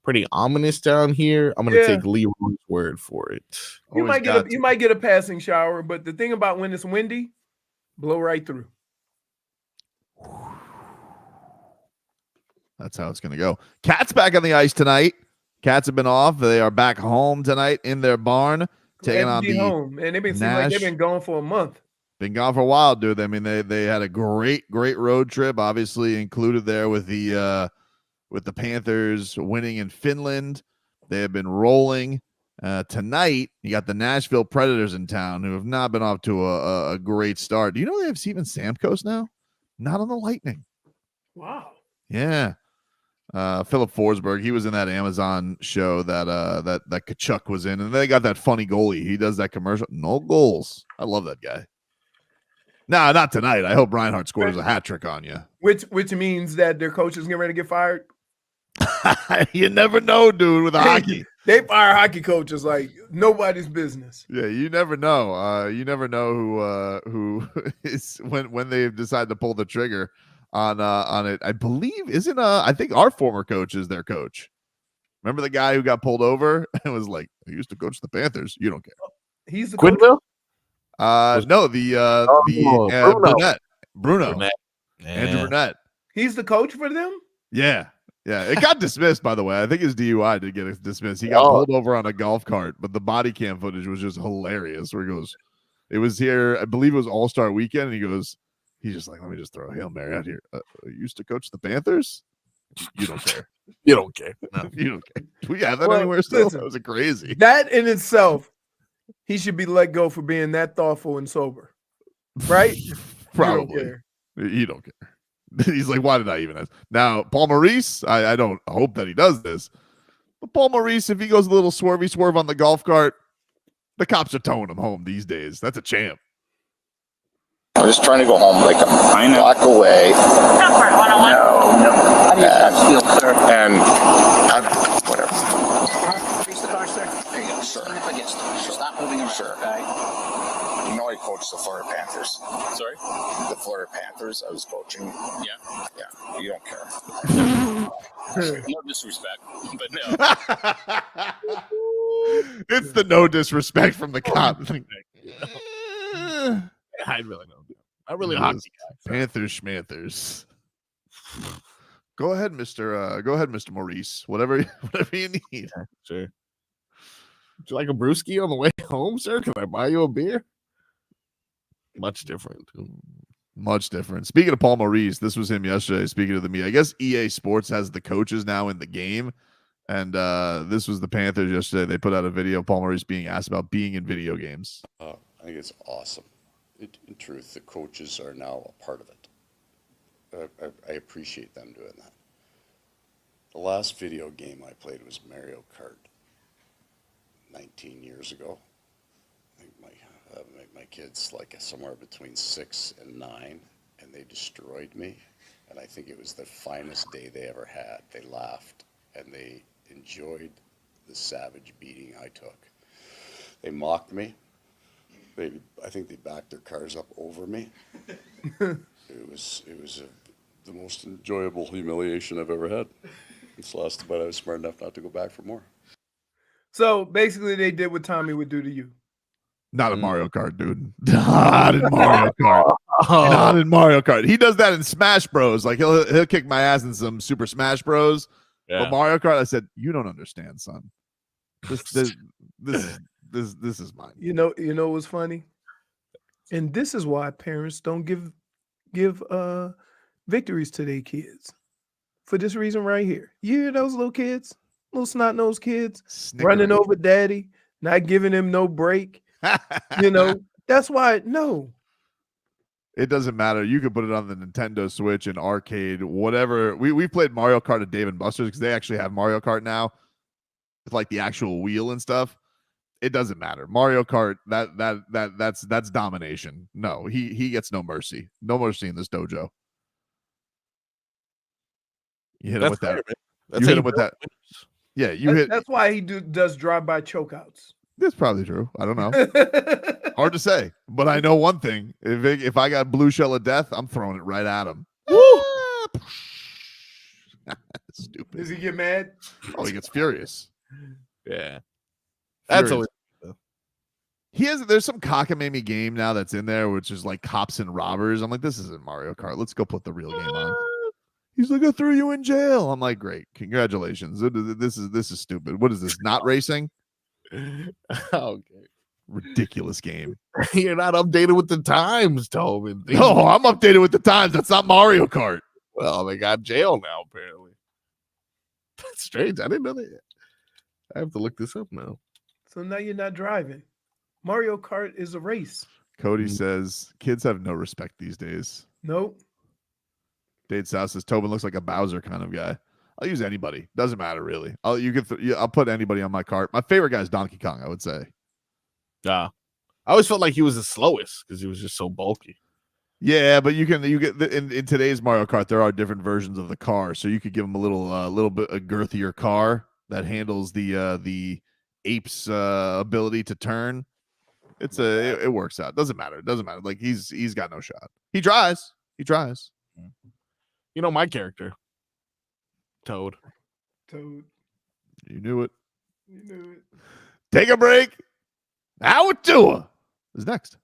pretty ominous down here. I'm going to take Leroy's word for it. You might get a passing shower, but the thing about when it's windy, blow right through. That's how it's going to go. Cats back on the ice tonight. Cats have been off. They are back home tonight in their barn, taking on the home. And they've been seeming like they've been gone for a month. Been gone for a while, dude. I mean, they had a great road trip, obviously included there with the Panthers winning in Finland. They have been rolling. Tonight, you got the Nashville Predators in town, who have not been off to a great start. Do you know they have Steven Stamkos now? Not on the Lightning. Wow. Yeah. Philip Forsberg, he was in that Amazon show that Kachuk was in, and they got that funny goalie. He does that commercial. No goals. I love that guy. No, not tonight. I hope Reinhart scores a hat trick on you. Which means that their coach is getting ready to get fired. You never know, dude, with hockey. They fire hockey coaches like nobody's business. Yeah, you never know. You never know who is when they decide to pull the trigger on it. I believe I think our former coach is their coach. Remember the guy who got pulled over and was like, he used to coach the Panthers. You don't care. He's the Quinville? No, Bruno. Brunette. Andrew Brunette. He's the coach for them? Yeah. Yeah. It got dismissed, by the way. I think his DUI did get dismissed. He got pulled over on a golf cart, but the body cam footage was just hilarious where he goes, it was here, I believe it was All-Star weekend, and he goes, he's just like, let me just throw a Hail Mary out here. You used to coach the Panthers? You don't care. You don't care. No, you don't care. Do we have that anywhere still? Listen, that was crazy. That in itself, he should be let go for being that thoughtful and sober. Right? Probably. You don't care. He's like, why did I even ask? Now, Paul Maurice, I don't hope that he does this. But Paul Maurice, if he goes a little swerve on the golf cart, the cops are towing him home these days. That's a champ. I'm just trying to go home like a block away. No. How do you feel, sir? And whatever. Face the car, sir. There you go, sir. Stop moving around, okay? You know I coached the Florida Panthers. Sorry? The Florida Panthers I was coaching. Yeah. Yeah. You don't care. No disrespect, but no. It's the no disrespect from the cop. I really don't. I'm really a hockey guy. So. Panthers schmanthers. Go ahead, Mr. Maurice. Whatever you need. Yeah, sure. Would you like a brewski on the way home, sir? Can I buy you a beer? Much different. Much different. Speaking of Paul Maurice, this was him yesterday speaking to the media. I guess EA Sports has the coaches now in the game. And this was the Panthers yesterday. They put out a video of Paul Maurice being asked about being in video games. I think it's awesome. In truth, the coaches are now a part of it. I appreciate them doing that. The last video game I played was Mario Kart 19 years ago. I think my kids like somewhere between 6 and 9, and they destroyed me. And I think it was the finest day they ever had. They laughed and they enjoyed the savage beating I took. They mocked me. I think they backed their cars up over me. It was the most enjoyable humiliation I've ever had. It's last, but I was smart enough not to go back for more. So basically, they did what Tommy would do to you. Not in Mario Kart, dude. Not in Mario Kart. Not in Mario Kart. He does that in Smash Bros. Like he'll kick my ass in some Super Smash Bros. Yeah. But Mario Kart, I said, you don't understand, son. This is mine. You know what's funny? And this is why parents don't give victories to their kids. For this reason right here. You hear those little kids, little snot-nosed kids running over daddy, not giving him no break. That's why no. It doesn't matter. You could put it on the Nintendo Switch and arcade, whatever. We've played Mario Kart at Dave and Buster's because they actually have Mario Kart now with like the actual wheel and stuff. It doesn't matter. Mario Kart, that's domination. No, he gets no mercy. No mercy in this dojo. You hit him with that. You hit him with that. Yeah, That's why he does drive-by chokeouts. That's probably true. I don't know. Hard to say. But I know one thing. If I got blue shell of death, I'm throwing it right at him. Woo! Stupid. Does he get mad? Oh, he gets furious. Yeah. That's always there's some cockamamie game now that's in there, which is like cops and robbers. I'm like, this isn't Mario Kart. Let's go put the real game on. He's like, I threw you in jail. I'm like, great. Congratulations. This is stupid. What is this? Not racing? Okay. Ridiculous game. You're not updated with the times, Tobin. No, I'm updated with the times. That's not Mario Kart. Well, they got jail now, apparently. That's strange. I didn't know that. I have to look this up now. So now you're not driving. Mario Kart is a race. Cody says kids have no respect these days. Nope. Dade South says Tobin looks like a Bowser kind of guy. I'll use anybody. Doesn't matter really. I'll put anybody on my cart. My favorite guy is Donkey Kong, I would say. Yeah. I always felt like he was the slowest because he was just so bulky. Yeah, but you get in today's Mario Kart, there are different versions of the car, so you could give him a little bit a girthier car that handles the ape's ability to turn. It works out. Doesn't matter. Like he's got no shot. He tries. You know my character, Toad. Toad. You knew it. You knew it. Take a break. Howard Tua is next.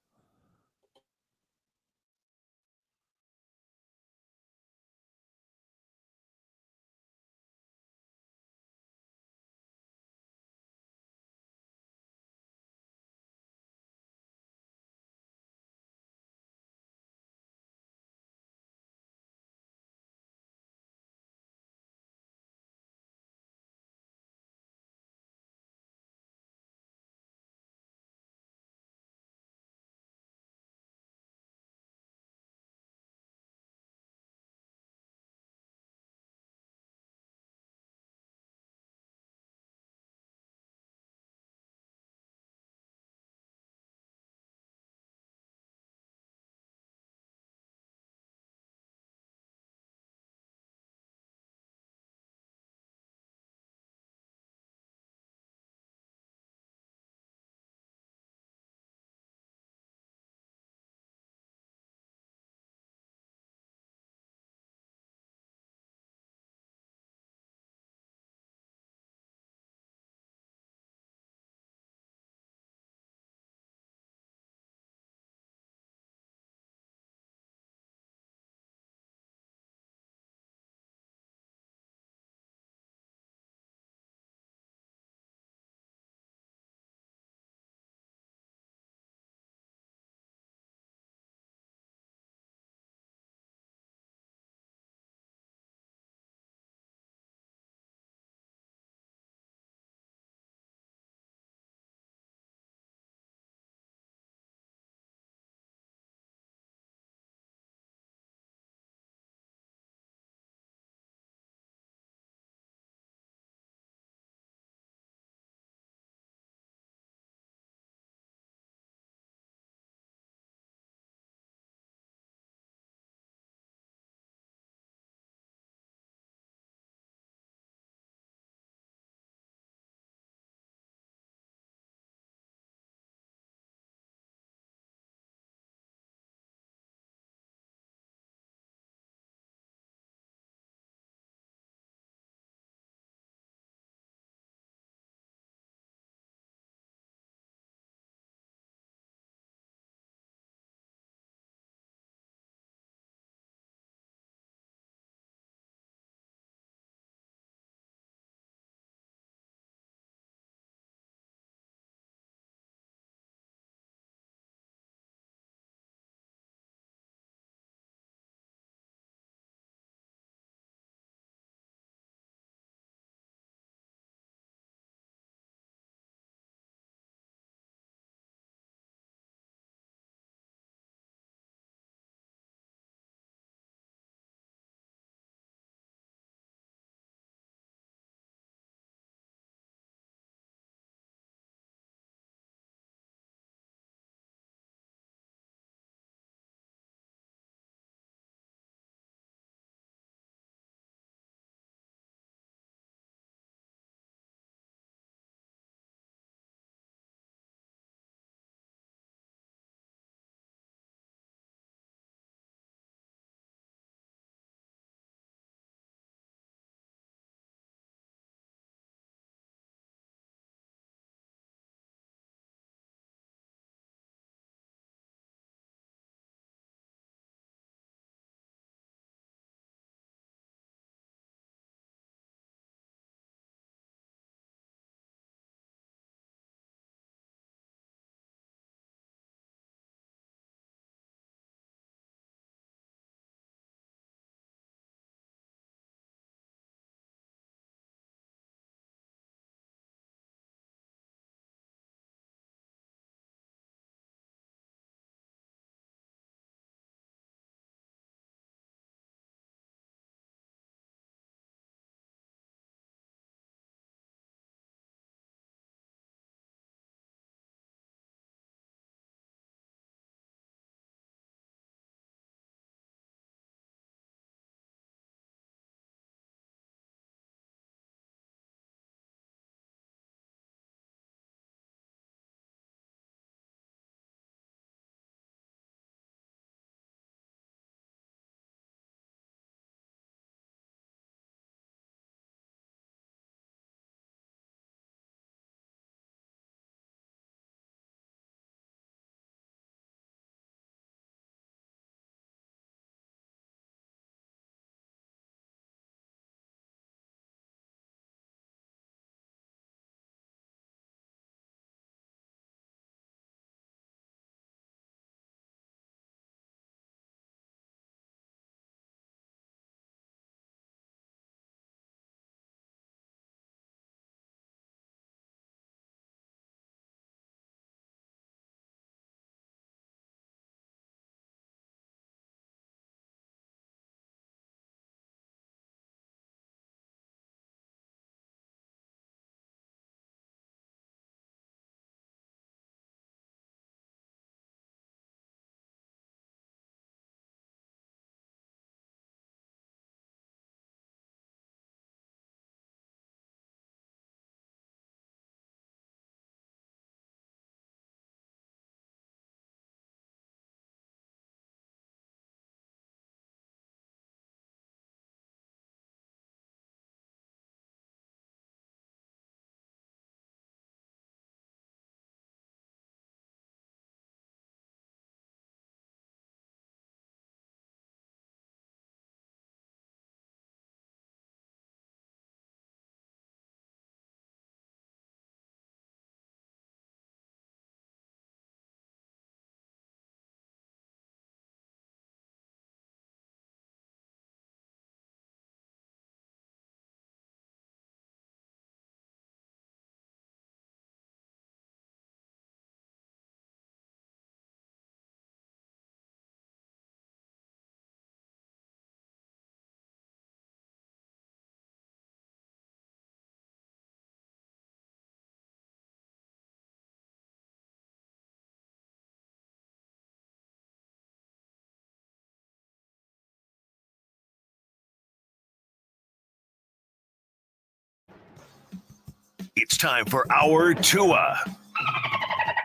It's time for our Tua.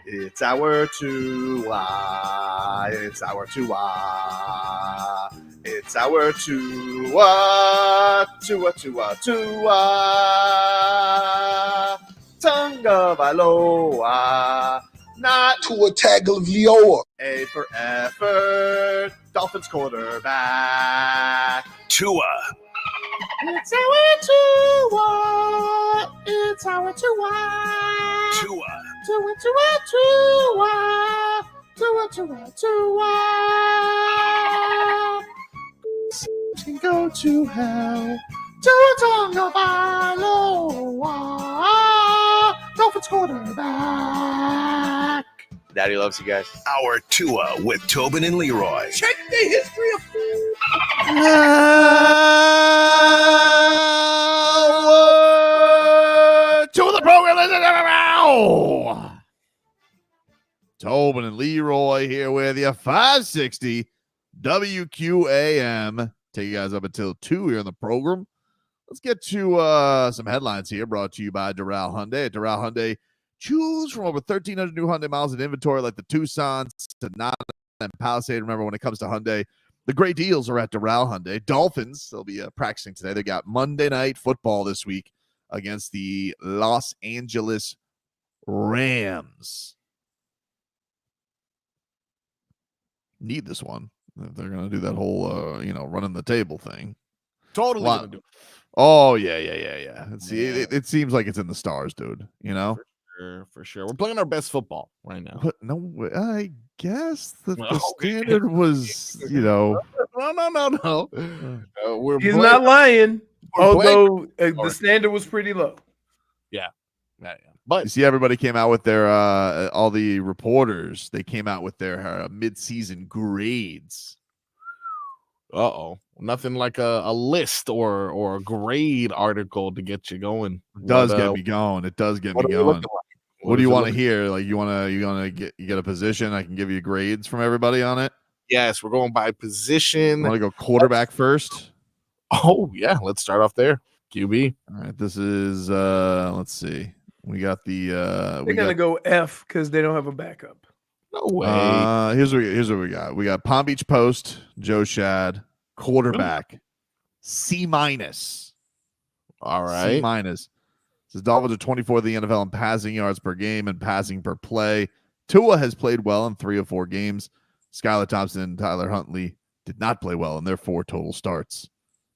It's our Tua. It's our Tua. It's our Tua. Tua, Tua, Tua. Tonga Valoa. Not Tua Tagovailoa. A for effort. Dolphins quarterback. Tua. It's our Tua. It's our Tua. Tua. Tua, Tua, Tua. Tua, Tua, Tua. Can go to hell. Tua Tagovailoa. Dolphins quarterback. Daddy loves you guys. Our Tua with Tobin and Leroy. Check the history of food. To the program. Tobin and Leroy here with you. 560 WQAM. Take you guys up until 2 here on the program. Let's get to some headlines here, brought to you by Doral Hyundai. At Doral Hyundai, choose from over 1,300 new Hyundai miles in inventory, like the Tucson, Sonata, and Palisade. Remember, when it comes to Hyundai, the great deals are at Doral Hyundai. Dolphins, they'll be practicing today. They got Monday Night Football this week against the Los Angeles Rams. Need this one if they're going to do that whole, running the table thing. Totally going to do it. Oh, yeah. It seems like it's in the stars, dude. You know? For sure. We're playing our best football right now. But no, I guess the standard was, No. He's not lying, although the standard was pretty low. Yeah. But you see, everybody came out with their, all the reporters, they came out with their mid-season grades. Nothing like a list or a grade article to get you going. It does get me going. It does get me going. What do you want to hear? Like you want to get a position? I can give you grades from everybody on it. Yes, we're going by position. Want to go quarterback first? Oh yeah, let's start off there. QB. All right, this is let's see. We got the They're gonna go F because they don't have a backup. No way. Here's what we got. We got Palm Beach Post, Joe Shad, quarterback, C-. All right. C-. Says Dolphins are 24th in the NFL in passing yards per game and passing per play. Tua has played well in 3 of 4 games. Skylar Thompson and Tyler Huntley did not play well in their 4 total starts.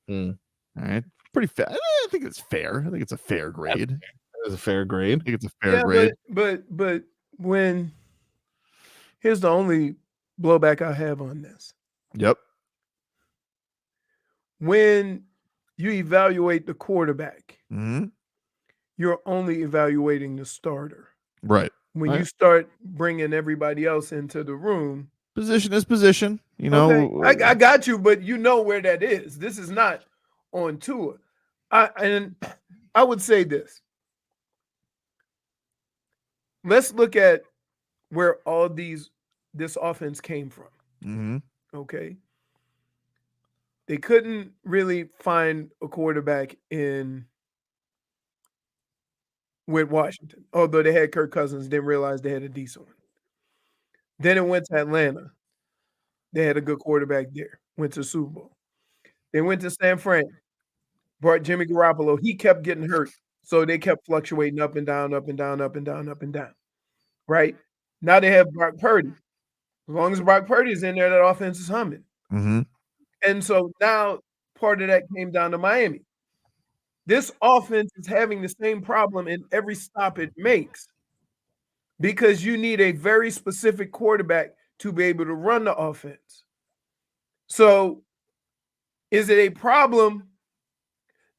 All right. Pretty fair. I think it's fair. I think it's a fair grade. That is a fair grade. I think it's a fair grade. But when here's the only blowback I have on this. Yep. When you evaluate the quarterback, you're only evaluating the starter. Right. When you start bringing everybody else into the room, position is position. You know, okay, I got you, but you know where that is. This is not on Tua. I would say this. Let's look at where all this offense came from. Okay. They couldn't really find a quarterback with Washington, although they had Kirk Cousins, didn't realize they had a decent one. Then it went to Atlanta. They had a good quarterback there, went to Super Bowl. They went to San Fran, brought Jimmy Garoppolo. He kept getting hurt, so they kept fluctuating up and down, up and down, up and down, up and down. Right? Now they have Brock Purdy. As long as Brock Purdy is in there, that offense is humming. And so now part of that came down to Miami. This offense is having the same problem in every stop it makes because you need a very specific quarterback to be able to run the offense. So is it a problem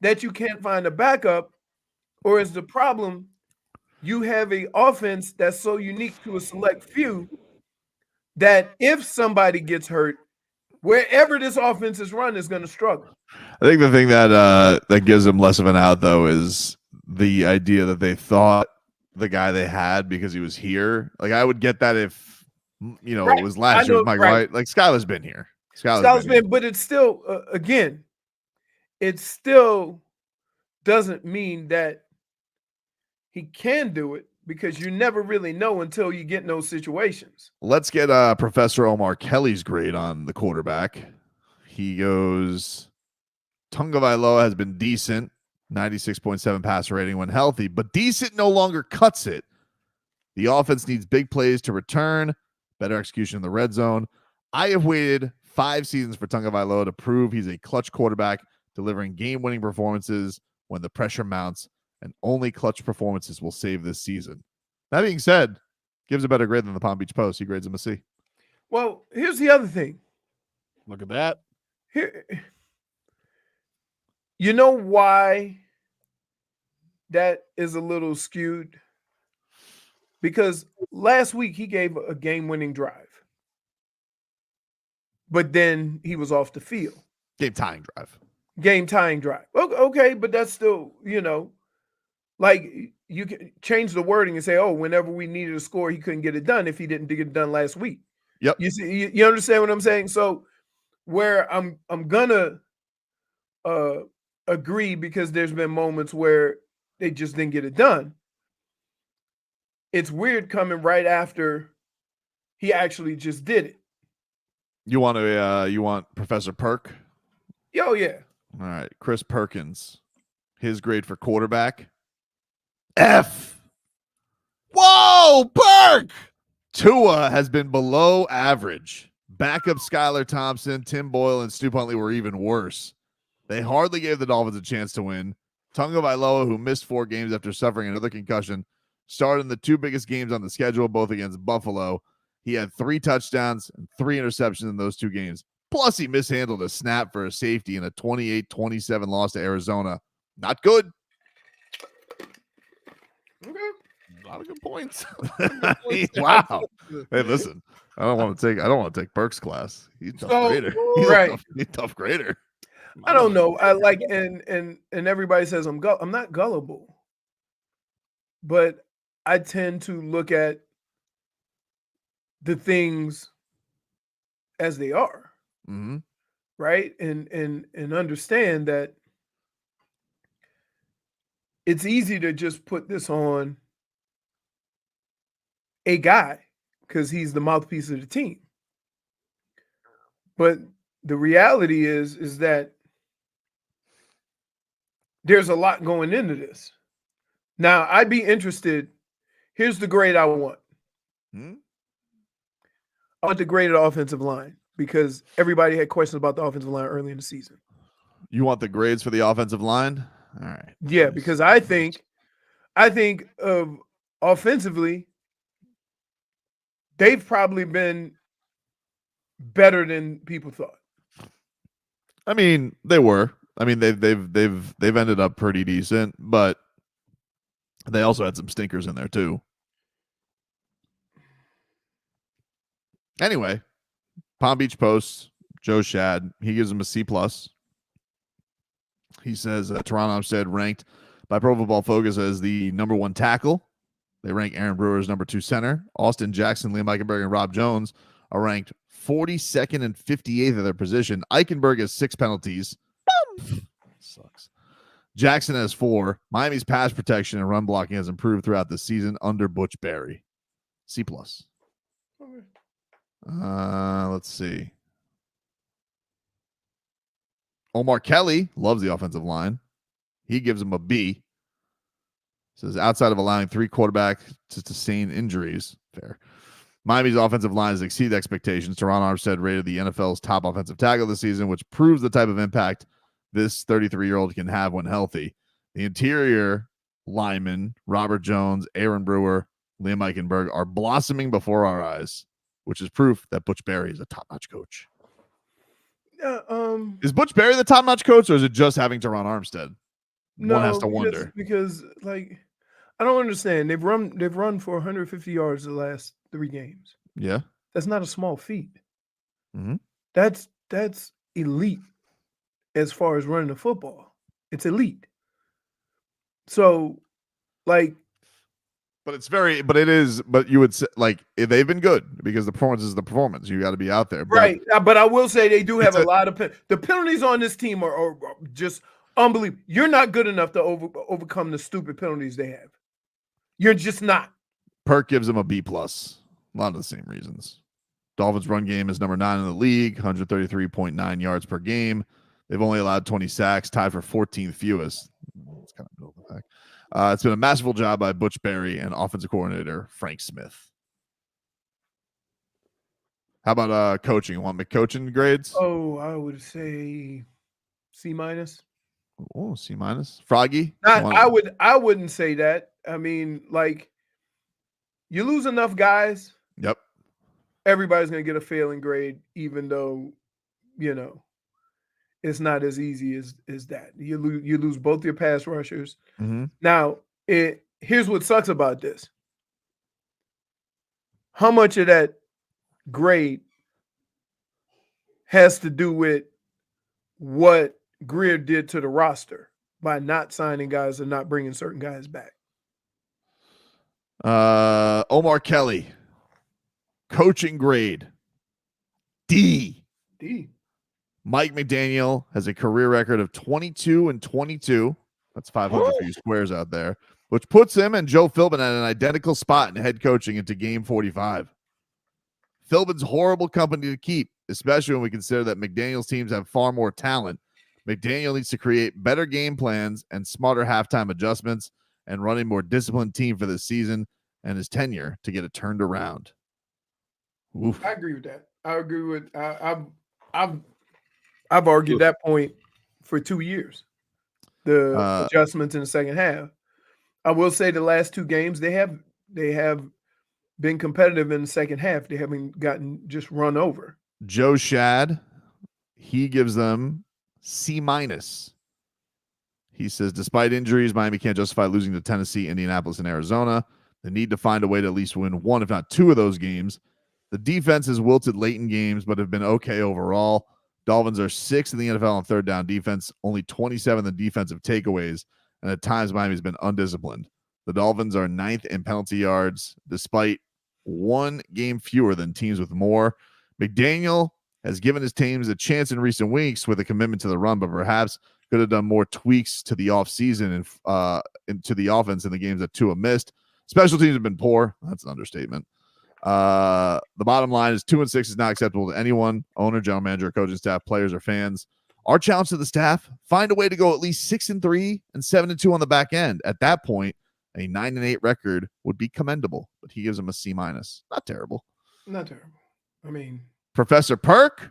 that you can't find a backup, or is the problem you have an offense that's so unique to a select few that if somebody gets hurt, wherever this offense is run is going to struggle? I think the thing that gives them less of an out, though, is the idea that they thought the guy they had because he was here. Like, I would get that if, it was last year with Mike White. Like, Skylar's been here. Skylar's been, but it's still, again, it still doesn't mean that he can do it because you never really know until you get in those situations. Let's get Professor Omar Kelly's grade on the quarterback. He goes, Tagovailoa has been decent, 96.7 passer rating when healthy, but decent no longer cuts it. The offense needs big plays to return, better execution in the red zone. I have waited 5 seasons for Tagovailoa to prove he's a clutch quarterback, delivering game-winning performances when the pressure mounts, and only clutch performances will save this season. That being said, gives a better grade than the Palm Beach Post. He grades him a C. Well, here's the other thing. Look at that. Here, you know why that is a little skewed? Because last week he gave a game-winning drive, but then he was off the field. Game-tying drive. Game-tying drive. Okay, but that's still, like you can change the wording and say, oh, whenever we needed a score, he couldn't get it done if he didn't get it done last week. Yep. You see, you understand what I'm saying? So where I'm gonna agree, because there's been moments where they just didn't get it done. It's weird coming right after he actually just did it. You want Professor Perk? Oh, yeah. All right. Chris Perkins. His grade for quarterback. F. Whoa, Perk! Tua has been below average. Backup Skylar Thompson, Tim Boyle, and Stu Huntley were even worse. They hardly gave the Dolphins a chance to win. Tagovailoa, who missed 4 games after suffering another concussion, started in the 2 biggest games on the schedule, both against Buffalo. He had 3 touchdowns and 3 interceptions in those 2 games. Plus, he mishandled a snap for a safety in a 28-27 loss to Arizona. Not good. Okay. A lot of good points. Wow. Hey, listen. I don't want to take Burke's class. He's a tough grader. He's a tough grader. I don't know. I like and everybody says I'm not gullible, but I tend to look at the things as they are, right? And understand that it's easy to just put this on a guy because he's the mouthpiece of the team. But the reality is that there's a lot going into this. Now, I'd be interested. Here's the grade I want. I want the grade of the offensive line because everybody had questions about the offensive line early in the season. You want the grades for the offensive line? All right. Yeah, because I think of offensively, they've probably been better than people thought. I mean, they were. I mean, they've ended up pretty decent, but they also had some stinkers in there too. Anyway, Palm Beach Post, Joe Shad, he gives him a C+. He says Toronto Armstead ranked by Pro Football Focus as the #1 tackle. They rank Aaron Brewer as #2 center. Austin Jackson, Liam Eichenberg, and Rob Jones are ranked 42nd and 58th of their position. Eichenberg has 6 penalties. Sucks. Jackson has 4. Miami's pass protection and run blocking has improved throughout the season under Butch Barry. C+. Okay. Let's see. Omar Kelly loves the offensive line. He gives him a B. Says outside of allowing 3 quarterbacks to sustain injuries, fair. Miami's offensive line has exceeded expectations. Teron Armstead rated the NFL's top offensive tackle this season, which proves the type of impact this 33-year-old can have when healthy. The interior linemen, Robert Jones, Aaron Brewer, Liam Eichenberg, are blossoming before our eyes, which is proof that Butch Barry is a top-notch coach. Is Butch Barry the top-notch coach, or is it just having Teron Armstead? No, One has to wonder. Because like I don't understand. They've run for 150 yards the last 3 games. Yeah. That's not a small feat. Mm-hmm. That's elite as far as running the football. It's elite. So, like, but you would say, like, they've been good because the performance is the performance. You got to be out there. Right. But I will say they do have a lot of the penalties on this team are just unbelievable. You're not good enough to overcome the stupid penalties they have. You're just not. Perk gives him a B+. A lot of the same reasons. Dolphins' run game is number 9 in the league, 133.9 yards per game. They've only allowed 20 sacks, tied for 14th fewest. It's kind of middle of the pack. It's been a masterful job by Butch Berry and offensive coordinator Frank Smith. How about coaching? You want McCoaching grades? Oh, I would say C-. Oh, C-. Froggy? I wouldn't say that. I mean, like, you lose enough guys. Yep. Everybody's going to get a failing grade, even though, it's not as easy as that. You lose both your pass rushers. Mm-hmm. Now, here's what sucks about this. How much of that grade has to do with what Greer did to the roster by not signing guys and not bringing certain guys back? Omar Kelly, coaching grade D. Mike McDaniel has a career record of 22-22. That's 500 for you squares out there, which puts him and Joe Philbin at an identical spot in head coaching into game 45. Philbin's horrible company to keep, especially when we consider that McDaniel's teams have far more talent. McDaniel needs to create better game plans and smarter halftime adjustments and run a more disciplined team for this season and his tenure to get it turned around. Oof. I agree with that. I agree with I've argued that point for 2 years. The adjustments in the second half. I will say the last 2 games they have been competitive in the second half. They haven't gotten just run over. Joe Shad, he gives them C-. He says, despite injuries, Miami can't justify losing to Tennessee, Indianapolis, and Arizona. They need to find a way to at least win 1, if not 2 of those games. The defense has wilted late in games, but have been okay overall. Dolphins are 6th in the NFL on third down defense, only 27 in defensive takeaways, and at times Miami's been undisciplined. The Dolphins are 9th in penalty yards, despite 1 game fewer than teams with more. McDaniel has given his teams a chance in recent weeks with a commitment to the run, but perhaps could have done more tweaks to the offseason and into the offense in the games that Tua missed. Special teams have been poor. That's an understatement. The bottom line is 2-6 is not acceptable to anyone, owner, general manager, coaching staff, players, or fans. Our challenge to the staff, find a way to go at least 6-3 and 7-2 on the back end. At that point, a 9-8 record would be commendable, but he gives him a C-. Not terrible. Not terrible. I mean, Professor Perk?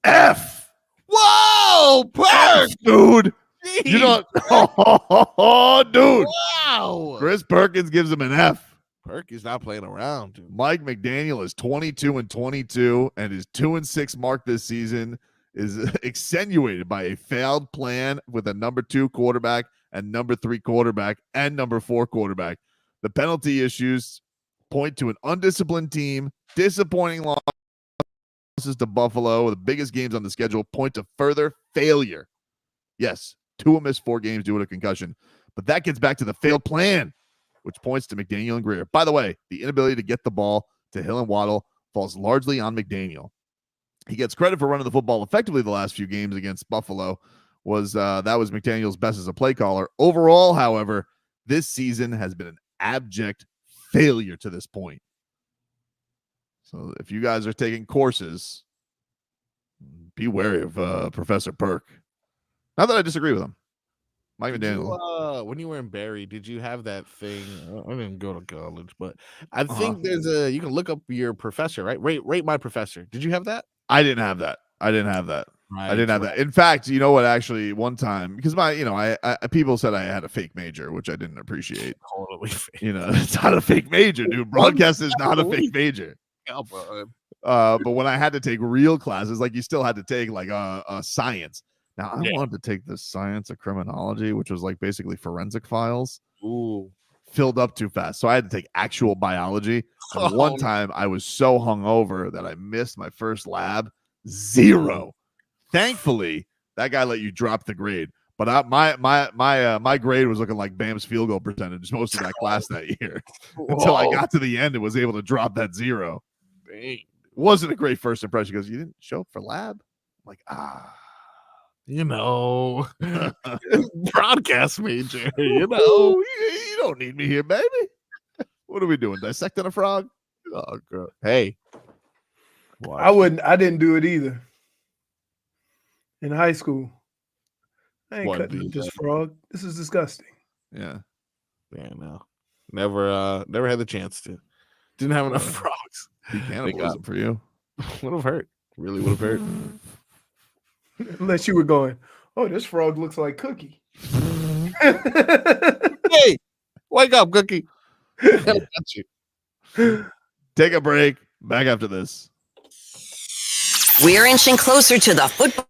F. Whoa, Perk, dude. Jeez. You know, oh, dude. Wow. Chris Perkins gives him an F. Perk is not playing around, dude. Mike McDaniel is 22-22, and his 2-6 mark this season is extenuated by a failed plan with a number 2 quarterback and number 3 quarterback and number 4 quarterback. The penalty issues point to an undisciplined team, disappointing losses to Buffalo, the biggest games on the schedule point to further failure. Yes, Tua missed 4 games due to a concussion, but that gets back to the failed plan, which points to McDaniel and Greer. By the way, the inability to get the ball to Hill and Waddle falls largely on McDaniel. He gets credit for running the football effectively the last few games against Buffalo. That was McDaniel's best as a play caller. Overall, however, this season has been an abject failure to this point. So if you guys are taking courses, be wary of Professor Perk. Not that I disagree with him. Mike McDaniel. When you were in Barry, did you have that thing? I didn't go to college, but I think you can look up your professor, right? Rate my professor. Did you have that? I didn't have that. Right, I didn't have that. In fact, you know what? Actually, one time, because I people said I had a fake major, which I didn't appreciate. Totally fake. It's not a fake major, dude. Broadcast is not a fake major. But when I had to take real classes, like you still had to take like a science. Now, I wanted to take this science of criminology, which was like basically forensic files. Ooh. Filled up too fast. So I had to take actual biology. And one time I was so hungover that I missed my first lab. 0. Thankfully, that guy let you drop the grade. But my grade was looking like Bam's field goal percentage most of that class that year. Until I got to the end and was able to drop that 0. Dang. Wasn't a great first impression because you didn't show up for lab. I'm like, You know, broadcast major. You know, Ooh, you don't need me here, baby. What are we doing? Dissecting a frog? oh, girl. Hey, I didn't do it either. In high school, I ain't What, cutting up this frog. This is disgusting. Yeah. Yeah, no. Never had the chance to. Didn't have enough frogs. Be cannibalism for you. Would have hurt. Really would have hurt. Unless you were going, oh, this frog looks like Cookie. Hey, wake up, Cookie. Got you. Take a break. Back after this. We're inching closer to the football.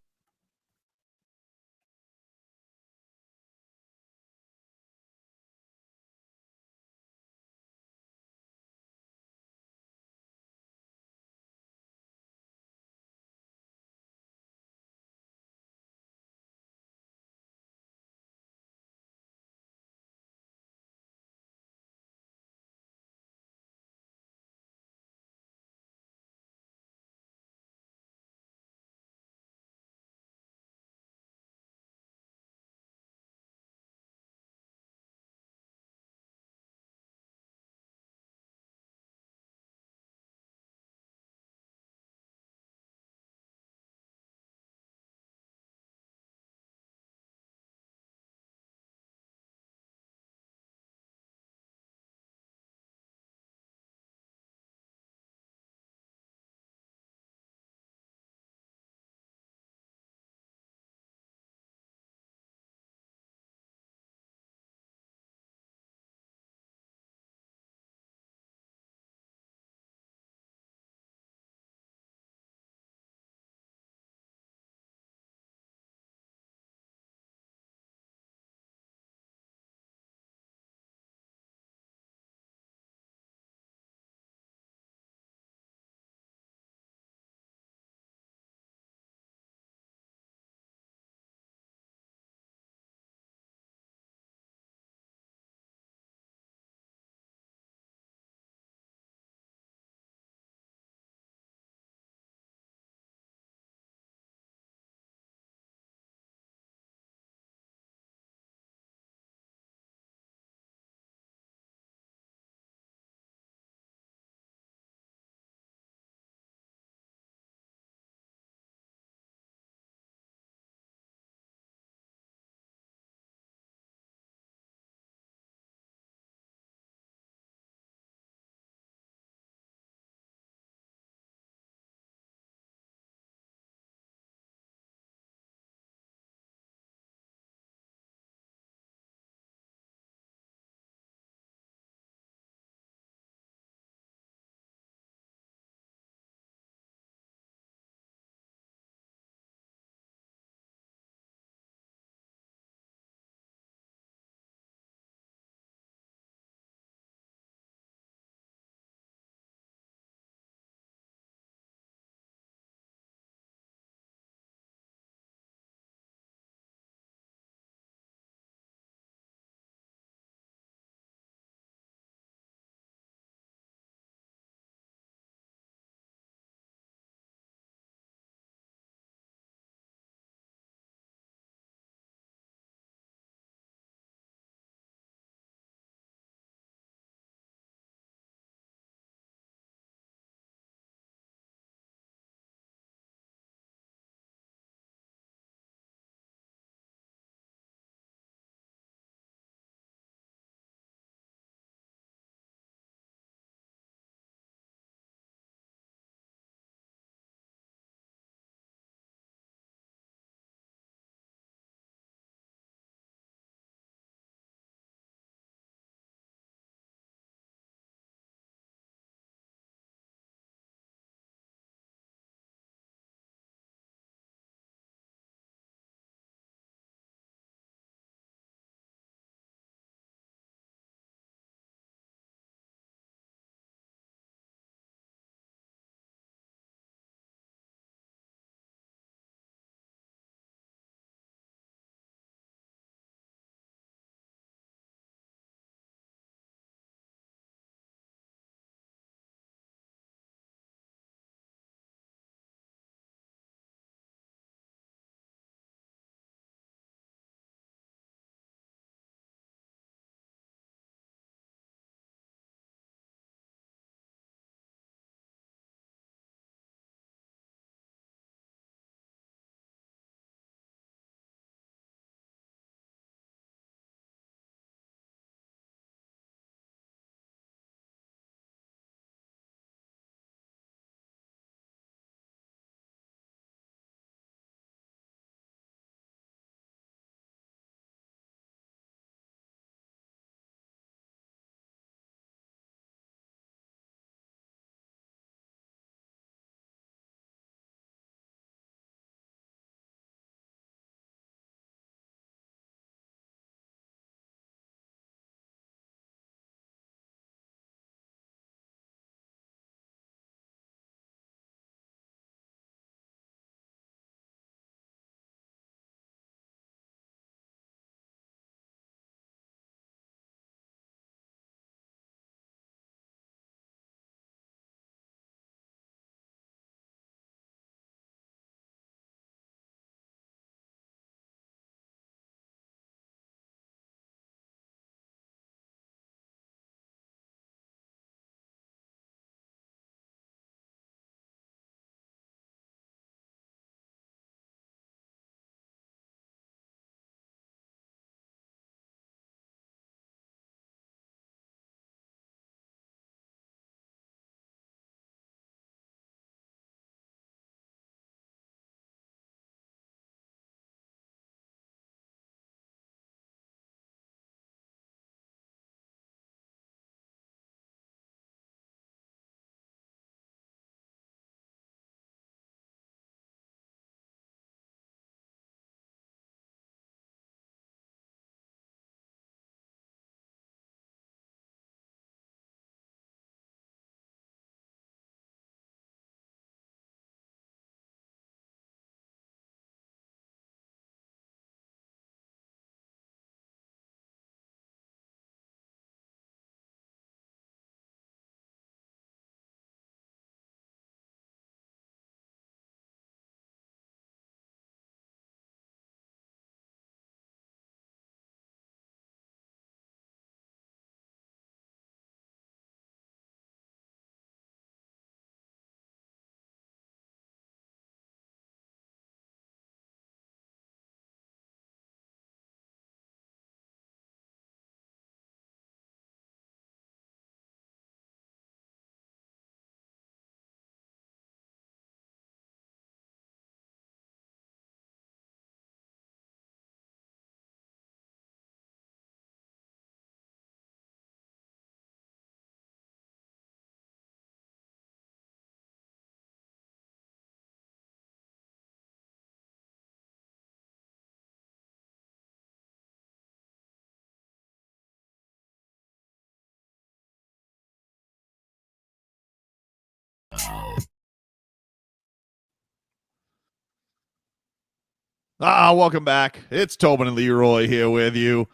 Welcome back. It's Tobin and Leroy here with you.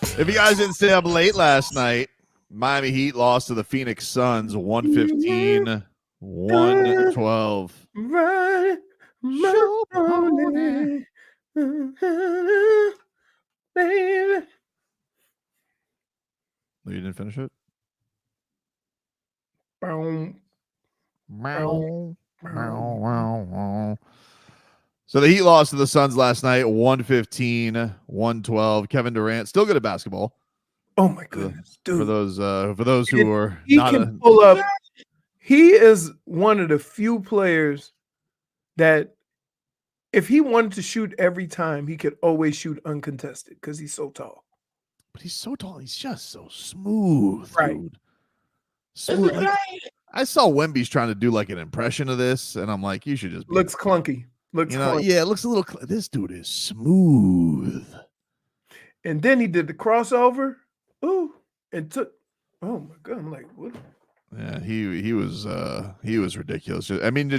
If you guys didn't stay up late last night, Miami Heat lost to the Phoenix Suns 115, 112. Right, baby. You didn't finish it? So the Heat lost to the Suns last night, 115, 112. Kevin Durant, still good at basketball. Oh my goodness, dude! For those who are he not can pull up. He is one of the few players that, if he wanted to shoot every time, he could always shoot uncontested because he's so tall. But he's so tall. He's just so smooth, right? Dude. Smooth. Like, I saw Wemby's trying to do like an impression of this, and I'm like, you should just looks clunky. Looks clunky. Yeah, it looks a little. This dude is smooth. And then he did the crossover. Ooh, and took. Oh my god! I'm like, what? Yeah, he was ridiculous. I mean,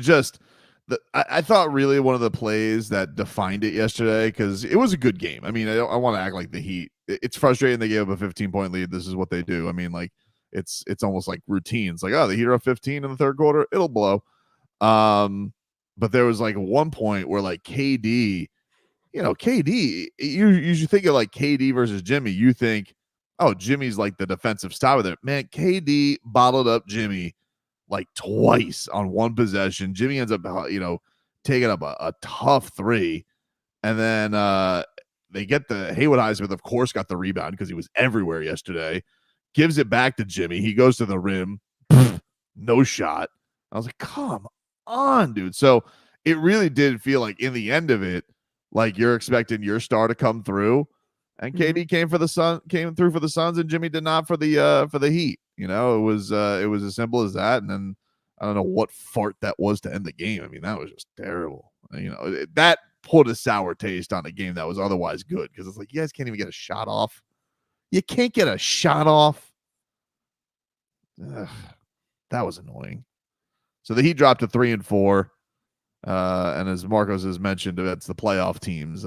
I thought really one of the plays that defined it yesterday, because it was a good game. I mean, I want to act like the Heat. It's frustrating they gave up a 15-point lead. This is what they do. I mean, like it's almost like routine. It's like, oh, the Heat are up 15 in the third quarter. It'll blow. But there was like one point where like KD, KD, you should think of like KD versus Jimmy. You think, oh, Jimmy's like the defensive star there. Man, KD bottled up Jimmy like twice on one possession. Jimmy ends up, taking up a tough three. And then they get the Haywood Highsmith, of course, got the rebound because he was everywhere yesterday. Gives it back to Jimmy. He goes to the rim. No shot. I was like, come on, dude. So it really did feel like in the end of it, like you're expecting your star to come through. And KD came through for the Suns, and Jimmy did not for the Heat. It was as simple as that. And then I don't know what fart that was to end the game. I mean, that was just terrible. That put a sour taste on a game that was otherwise good, because it's like, you guys can't even get a shot off. You can't get a shot off. Ugh, that was annoying. So the Heat dropped to 3-4. And as Marcos has mentioned, it's the playoff teams.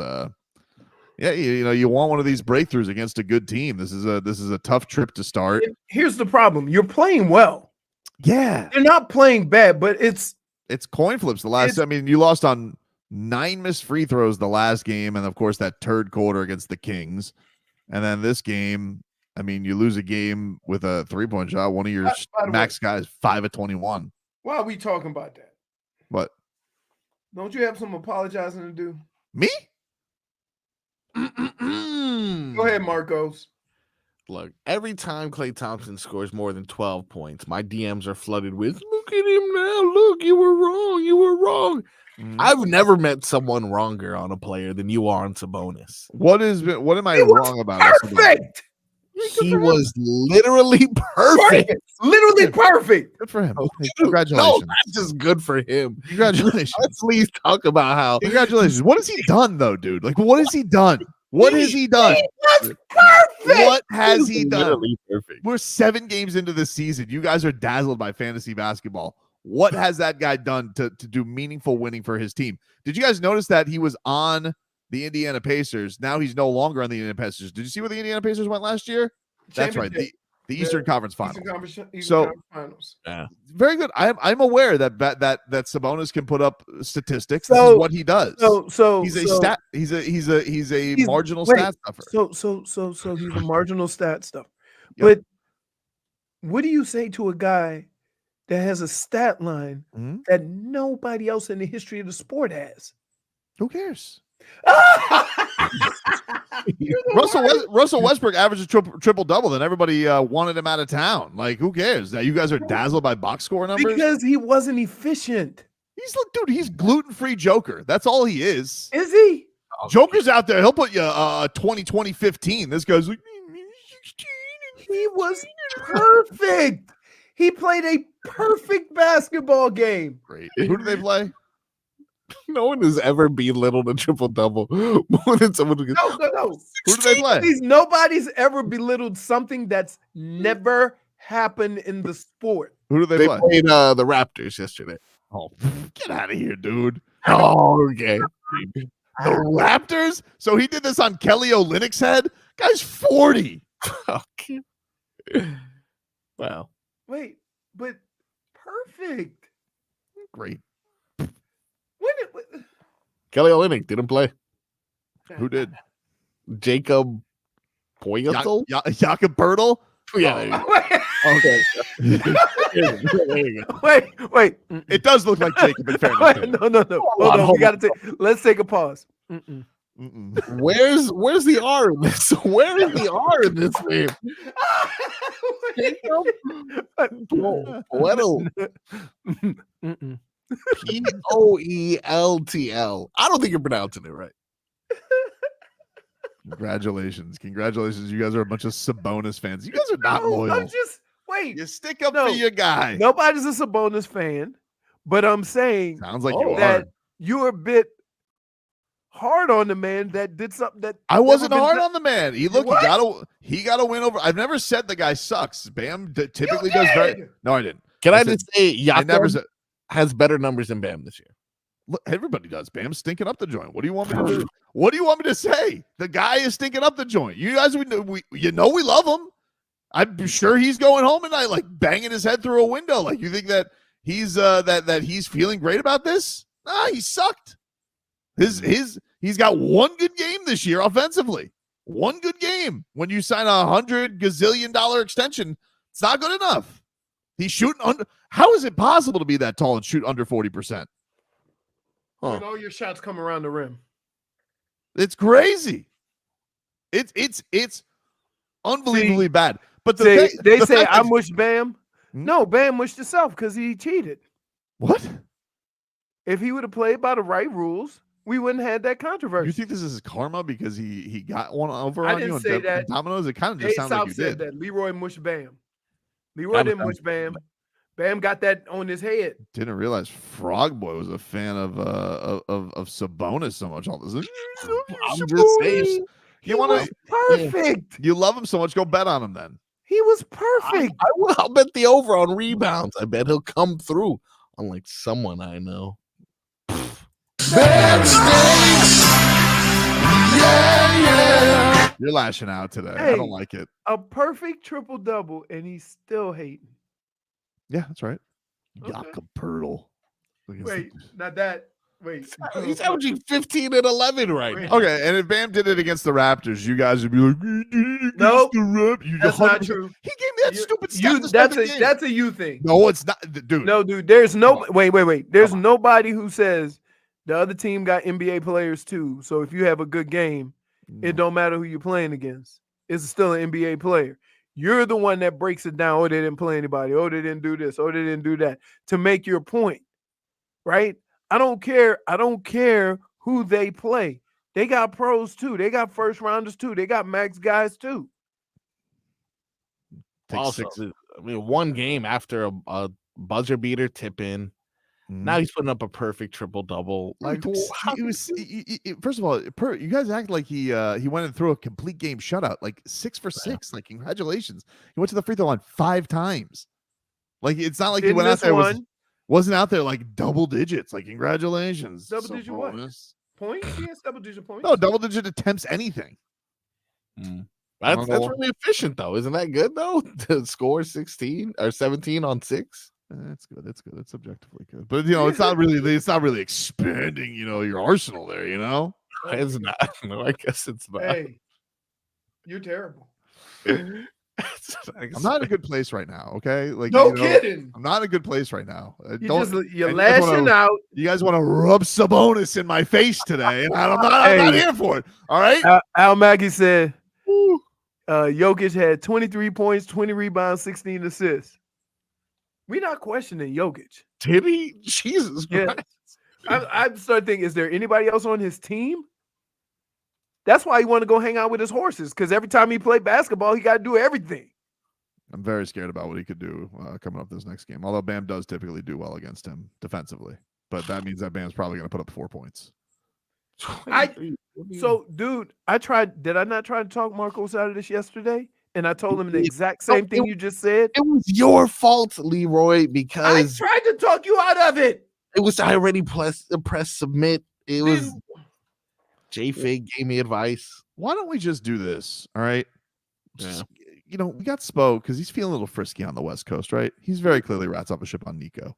You want one of these breakthroughs against a good team. This is a tough trip to start. Here's the problem: you're playing well. Yeah, you're not playing bad, but it's coin flips. You lost on 9 missed free throws the last game, and of course that Turd Quarter against the Kings, and then this game. I mean, you lose a game with a 3-point shot. One of your max guys 5 of 21. Why are we talking about that? What? Don't you have some apologizing to do? Me? Go ahead, Marcos. Look, every time Klay Thompson scores more than 12 points, my DMs are flooded with, look at him now. Look, you were wrong. You were wrong. I've never met someone wronger on a player than you are on Sabonis. What am I wrong about? Perfect. He was literally perfect. Literally perfect. Good for him. Congratulations. No, not just good for him. Congratulations. Let's at least talk about how. Congratulations. What has he done, though, dude? Like, what has he done? What has he done? That's perfect. What has he done? Literally perfect. We're 7 games into the season. You guys are dazzled by fantasy basketball. What has that guy done to do meaningful winning for his team? Did you guys notice that he was on the Indiana Pacers? Now he's no longer on the Indiana Pacers. Did you see where the Indiana Pacers went last year? That's right. The Eastern Conference Finals. Conference Finals. Yeah, very good. I'm aware that Sabonis can put up statistics. This is what he does. He's a marginal stat stuffer. So he's a marginal stat stuffer. Yep. But what do you say to a guy that has a stat line that nobody else in the history of the sport has? Who cares? Russell Westbrook averages triple double, then everybody wanted him out of town. Like, who cares? Now you guys are dazzled by box score numbers because he wasn't efficient. He's gluten-free Joker. That's all he is. Is he? Joker's out there. He'll put you 20-15. This guy's like, he was perfect. He played a perfect basketball game. Great. Who do they play? No one has ever belittled a triple-double more than someone who gets... No. Who do they play? Nobody's ever belittled something that's never happened in the sport. Who do they play? They played the Raptors yesterday. Oh, get out of here, dude. Oh, okay. The Raptors? So he did this on Kelly Olynyk's head? Guy's 40. Okay. Wow. Wait, but perfect. Great. What? Kelly Olynyk didn't play. Who did? Jacob Poyetl? Jakob Pertl? Yeah. There you go. Okay. There you go. Wait. It does look like Jacob in fairness. Wait, no. Hold on. We got to let's take a pause. Where's the R in this? Where is the R in this name? Poeltl. Poeltl. I don't think you're pronouncing it right. Congratulations. You guys are a bunch of Sabonis fans. You guys are not loyal. I'm just wait. You stick up for your guy. Nobody's a Sabonis fan, but I'm saying sounds like you that are. You're a bit hard on the man that did something that I wasn't hard on the man. He got to win over. I've never said the guy sucks. Bam typically does very. No, I didn't. Can I just say I never said has better numbers than Bam this year? Look, everybody does. Bam's stinking up the joint. What do you want me to do? What do you want me to say? The guy is stinking up the joint. You guys, we love him. I'm sure he's going home and like banging his head through a window. Like you think that he's that he's feeling great about this? Nah, he sucked. He's got one good game this year offensively. One good game. When you sign $100 gazillion extension, it's not good enough. He's shooting under. How is it possible to be that tall and shoot under 40%? When all your shots come around the rim. It's crazy. It's unbelievably bad. But they say I mushed Bam. No, Bam mushed himself because he cheated. What? If he would have played by the right rules, we wouldn't have had that controversy. You think this is karma because he got one over I on you didn't and say that. dominoes? It kind of just sounds like you said did. that. Leroy mushed Bam. Leroy didn't mush Bam. Bam got that on his head. Didn't realize Frog Boy was a fan of Sabonis so much. All this. I'm just saying. He was perfect. You love him so much. Go bet on him then. He was perfect. I'll bet the over on rebounds. I bet he'll come through. Unlike someone I know. You're lashing out today. Hey, I don't like it. A perfect triple double, and he's still hating. Yeah, that's right. Okay. Jakob Pertl. Wait, not that. Wait. He's averaging 15 and 11 right now. Okay, and if Bam did it against the Raptors, you guys would be like, nope, that's not true. He gave me that stupid stat. That's a you thing. No, it's not, dude. No, dude. There's no wait. There's nobody who says the other team got NBA players too. So if you have a good game, it don't matter who you're playing against. It's still an NBA player. You're the one that breaks it down. Oh, they didn't play anybody. Oh, they didn't do this. Oh, they didn't do that. To make your point, right? I don't care who they play. They got pros too. They got first rounders too. They got max guys too. Also, one game after a buzzer beater tip in. Now he's putting up a perfect triple double. Like, first of all, you guys act like he went and threw a complete game shutout, like 6 for 6. Like, congratulations, he went to the free throw line 5 times. Like, it's not like he went out there wasn't out there like double digits. Like, congratulations, double digit what points? Yes, double digit points. No, double digit attempts anything. That's really efficient though. Isn't that good though? To score 16 or 17 on 6. That's good. That's good. That's objectively good. But it's not really expanding, your arsenal there, It's not. No, I guess it's not. Hey, you're terrible. I'm not in a good place right now, okay? Like no kidding. I'm not in a good place right now. You're lashing out. You guys want to rub Sabonis in my face today, and I'm not here for it. All right. Al Mackey said Jokic had 23 points, 20 rebounds, 16 assists. We're not questioning Jokic. Did he? Jesus Christ. I'm starting thinking, is there anybody else on his team? That's why he want to go hang out with his horses, because every time he play basketball, he got to do everything. I'm very scared about what he could do coming up this next game. Although Bam does typically do well against him defensively, but that means that Bam's probably going to put up 4 points. Dude, did I not try to talk Marcos out of this yesterday? And I told him the exact same thing you just said. It was your fault, Leroy, because I tried to talk you out of it. It was already press submit. It was JFig gave me advice. Why don't we just do this? All right. Yeah. We got Spo because he's feeling a little frisky on the West Coast, right? He's very clearly rats off a ship on Nico.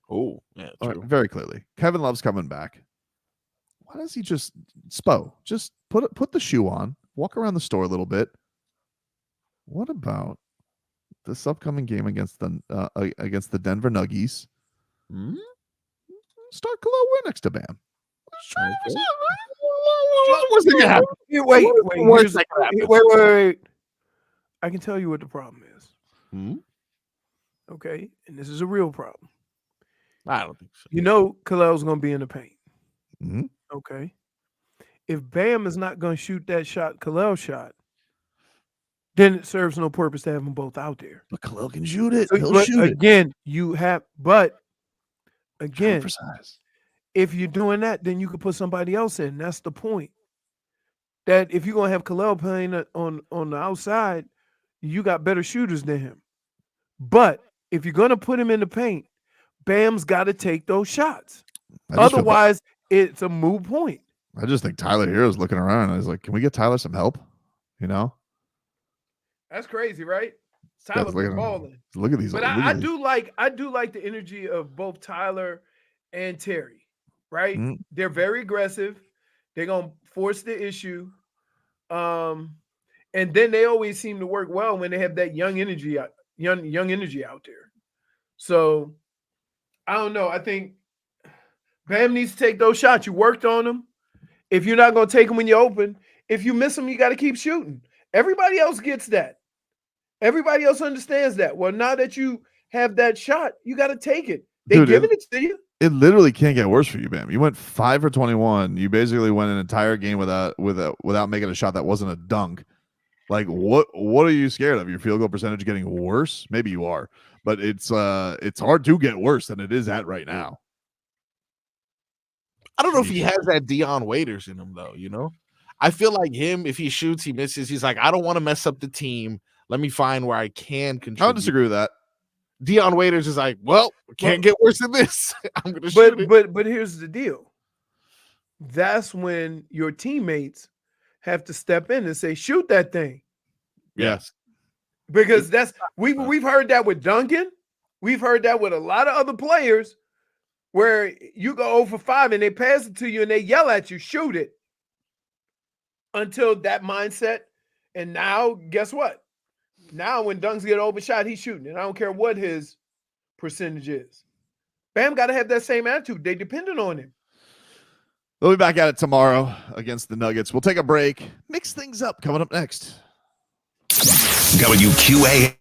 Oh, yeah, true. Very clearly. Kevin Love's coming back. Why does he just Spo? Just put the shoe on, walk around the store a little bit. What about this upcoming game against the Denver Nuggies? Start Kel'el Ware next to Bam. What's going to happen? Wait. I can tell you what the problem is. Okay, and this is a real problem. I don't think so. You know Kel'el's going to be in the paint. Mm-hmm. Okay. If Bam is not going to shoot that shot Kel'el shot, then it serves no purpose to have them both out there. But Kel'el can shoot it. But again, emphasize. If you're doing that, then you could put somebody else in. That's the point. That if you're going to have Kel'el playing on the outside, you got better shooters than him. But if you're going to put him in the paint, Bam's got to take those shots. Otherwise, it's a moot point. I just think Tyler Hero's looking around and he's like, can we get Tyler some help? You know? That's crazy, right? Tyler's balling. Look at these. But I do like the energy of both Tyler and Terry, right? They're very aggressive. They're gonna force the issue. And then they always seem to work well when they have that young energy out there. So I don't know. I think Bam needs to take those shots. You worked on them. If you're not going to take them when you're open, if you miss them, you got to keep shooting. Everybody else gets that. Everybody else understands that. Well, now that you have that shot, you got to take it. They're giving it to you. It literally can't get worse for you, Bam. You went 5 for 21. You basically went an entire game without making a shot that wasn't a dunk. Like, what are you scared of? Your field goal percentage getting worse? Maybe you are, but it's hard to get worse than it is at right now. I don't know if he has that Dion Waiters in him, though, you know? I feel like him, if he shoots, he misses. He's like, I don't want to mess up the team. Let me find where I can contribute. I don't disagree with that. Dion Waiters is like, well, can't get worse than this. I'm going to shoot it. But here's the deal. That's when your teammates have to step in and say, shoot that thing. Yes. Because we've heard that with Duncan. We've heard that with a lot of other players where you go 0 for 5 and they pass it to you and they yell at you, shoot it. Until that mindset. And now, guess what? Now when Dunks get overshot, he's shooting. And I don't care what his percentage is. Bam got to have that same attitude. They dependent on him. We'll be back at it tomorrow against the Nuggets. We'll take a break. Mix things up coming up next. WQA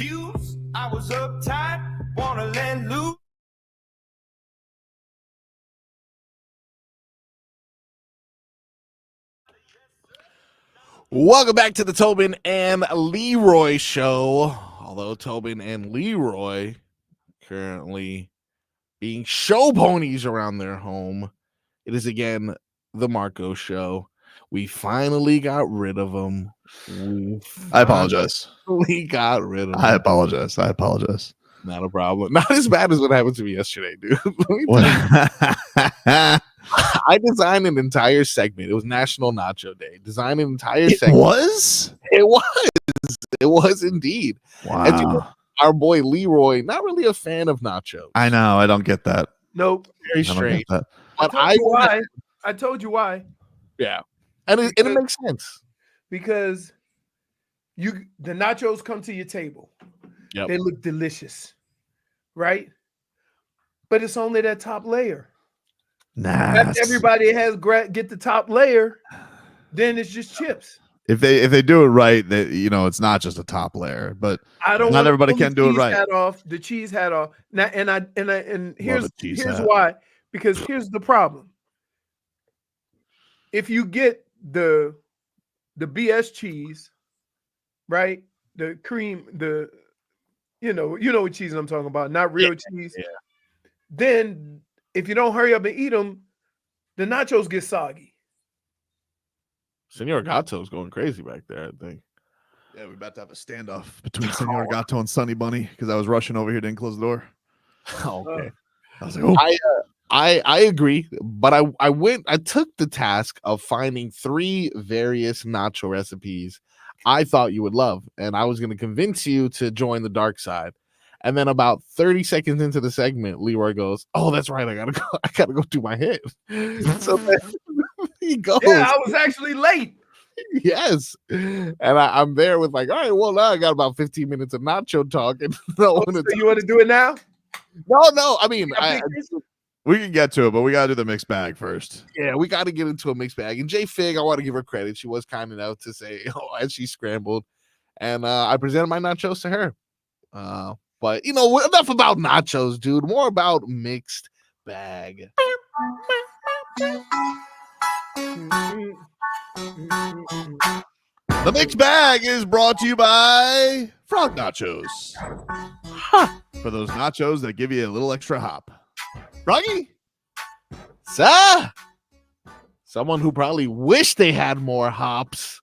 confused. I was uptight, wanna let loose. Welcome back to the Tobin and Leroy show. Although Tobin and Leroy currently being show ponies around their home, it is again the Marcos show. We finally got rid of him. I apologize. We got rid of him. I apologize. Not a problem. Not as bad as what happened to me yesterday, dude. I designed an entire segment. It was National Nacho Day. Designed an entire segment. It was indeed. Wow. And you know, our boy Leroy, not really a fan of nachos. I know. I don't get that. Nope. Very strange. But I told you why. Yeah. And it makes sense. Because the nachos come to your table. Yep. They look delicious. Right? But it's only that top layer. After everybody has get the top layer, then it's just chips. If they do it right, it's not just a top layer, but not everybody can do it right. The cheese hat off. Now, and here's why. Because here's the problem. If you get the BS cheese, right? The cream, you know what cheese I'm talking about, not real cheese. Yeah. Then if you don't hurry up and eat them, the nachos get soggy. Senor Gato's going crazy back there, I think. Yeah, we're about to have a standoff between Senor Gato and Sunny Bunny because I was rushing over here, didn't close the door. Okay. I was like, oh. I agree, but I took the task of finding 3 various nacho recipes I thought you would love, and I was going to convince you to join the dark side. And then about 30 seconds into the segment, Leroy goes, "Oh, that's right. I gotta go do my hit." So then he goes. Yeah, I was actually late. Yes. And I'm there with all right, well, now I got about 15 minutes of nacho talk. And so you want to do it now? No. I mean, we can get to it, but we got to do the mixed bag first. Yeah, we got to get into a mixed bag. And JFig, I want to give her credit. She was kind enough to say, as she scrambled. And I presented my nachos to her. But, enough about nachos, dude. More about mixed bag. The mixed bag is brought to you by Frog Nachos. For those nachos that give you a little extra hop. Froggy? Sir? Someone who probably wished they had more hops.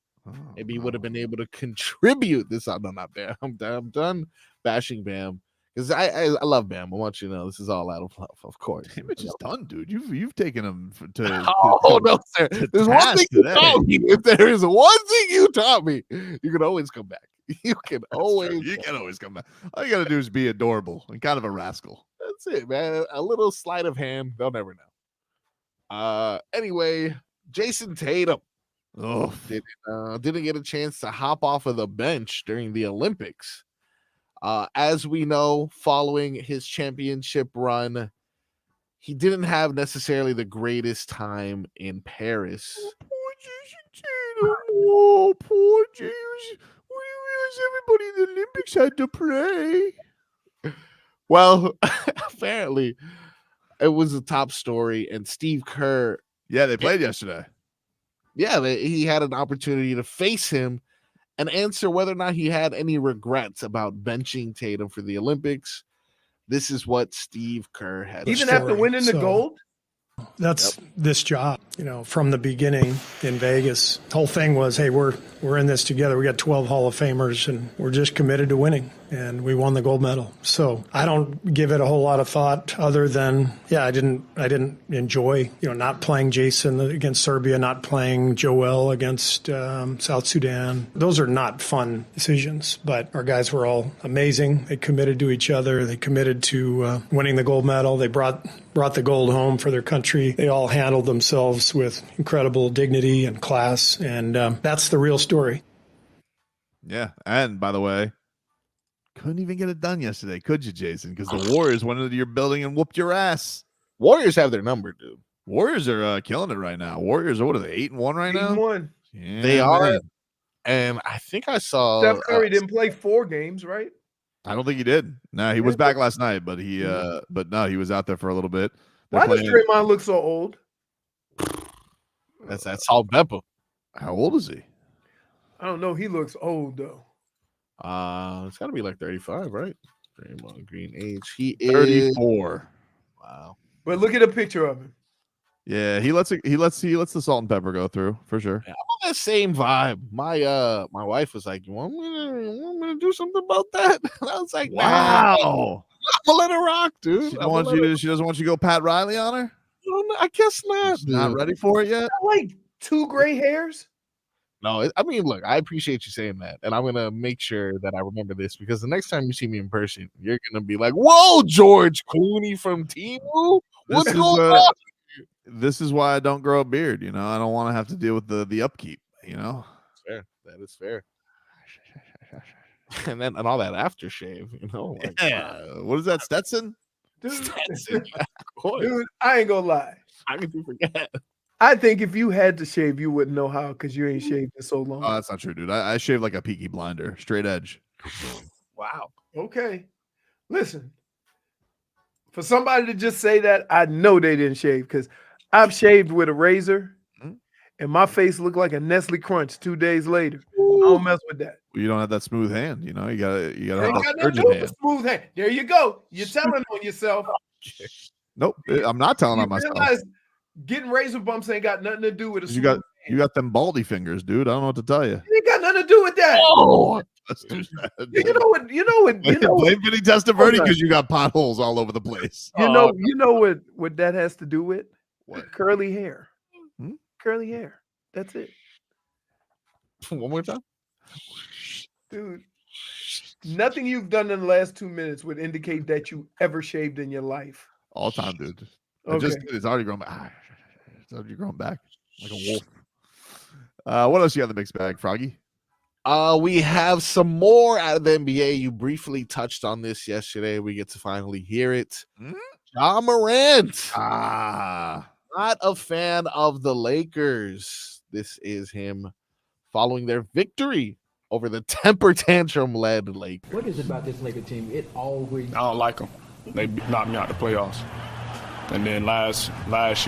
Maybe would have been able to contribute this. No, not Bam. I'm done bashing Bam. Because I love Bam. I want you to know this is all out of love, of course. Damage is done, dude. You've taken him to no, sir. There's one thing you taught me. If there is one thing you taught me, you can always come back. You can always come back. All you gotta do is be adorable and kind of a rascal. That's it, man. A little sleight of hand. They'll never know. Anyway, Jason Tatum didn't get a chance to hop off of the bench during the Olympics. As we know, following his championship run, he didn't have necessarily the greatest time in Paris. Poor Jason Tatum. Oh, poor Jason. We realized everybody in the Olympics had to play. Well, apparently it was a top story, and Steve Kerr. Yeah, they played yesterday. Yeah, he had an opportunity to face him and answer whether or not he had any regrets about benching Tatum for the Olympics. This is what Steve Kerr had. Even after winning the gold? That's this job, from the beginning in Vegas. The whole thing was, hey, we're in this together. We got 12 Hall of Famers, and we're just committed to winning. And we won the gold medal. So I don't give it a whole lot of thought other than, I didn't enjoy, not playing Jason against Serbia, not playing Joel against South Sudan. Those are not fun decisions, but our guys were all amazing. They committed to each other. They committed to winning the gold medal. They brought the gold home for their country. They all handled themselves with incredible dignity and class. And that's the real story. Yeah. And by the way, couldn't even get it done yesterday, could you, Jason? Because the Warriors went into your building and whooped your ass. Warriors have their number, dude. Warriors are killing it right now. Warriors, what are they, 8-1 right now? 8-1. Yeah, they are. And I think I saw Steph Curry didn't play 4 games, right? I don't think he did. No, he was back last night, but he was out there for a little bit. Why does Draymond look so old? That's that salt and pepper. How old is he? I don't know. He looks old though. It's got to be like 35, right? Draymond Green age. He is 34. Wow. But look at a picture of him. Yeah, he lets the salt and pepper go through for sure. Yeah, I'm on that same vibe. My wife was like, "You want me to do something about that?" And I was like, Wow. "I'm gonna let her rock, dude." She doesn't want you to go Pat Riley on her? I guess not. She's not ready for it yet? Like 2 gray hairs? No, I mean, look, I appreciate you saying that, and I'm gonna make sure that I remember this because the next time you see me in person, you're gonna be like, "Whoa, George Clooney from Temu, what's going on?" This is why I don't grow a beard. You know, I don't want to have to deal with the upkeep. You know, fair. That is fair. And all that aftershave. You know, like, what is that, Stetson? Dude, Stetson. dude, I ain't gonna lie. How could you forget? I think if you had to shave, you wouldn't know how because you ain't shaved in so long. Oh, that's not true, dude. I shave like a Peaky Blinder, straight edge. Wow. Okay. Listen, for somebody to just say that, I know they didn't shave because I've shaved with a razor and my face looked like a Nestle Crunch 2 days later. I don't mess with that. Well, you don't have that smooth hand. You know, you gotta have that Got urgent hand. smooth hand. There you go. You're telling on yourself. Nope, I'm not telling on myself. Realize getting razor bumps ain't got nothing to do with a You got them baldy fingers, dude. I don't know what to tell you. It ain't got nothing to do with that. Oh, you know what? Blame Vinny Testaverde because you got potholes all over the place. You know what that has to do with? What? Curly hair. Curly hair. That's it. One more time. Dude, nothing you've done in the last 2 minutes would indicate that you ever shaved in your life. All time, dude. Okay. It's already grown back. It's already grown back like a wolf. What else you got in the mixed bag, Froggy? We have some more out of the NBA. You briefly touched on this yesterday. We get to finally hear it. Ja Morant. Not a fan of the Lakers. This is him following their victory over the temper tantrum led Lakers. What is it about this Laker team? It always. I don't like them. They knocked me out the playoffs. And then last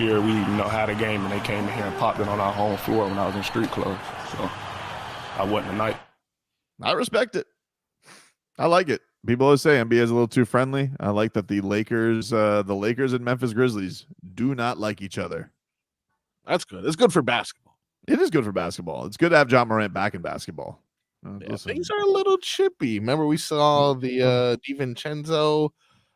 year we had a game and they came in here and popped it on our home floor when I was in street clothes. So I wasn't a night. I respect it. I like it. People always say NBA is a little too friendly. I like that the Lakers and Memphis Grizzlies do not like each other. That's good. It's good for basketball. It is good for basketball. It's good to have Ja Morant back in basketball. Things are a little chippy. Remember we saw the DiVincenzo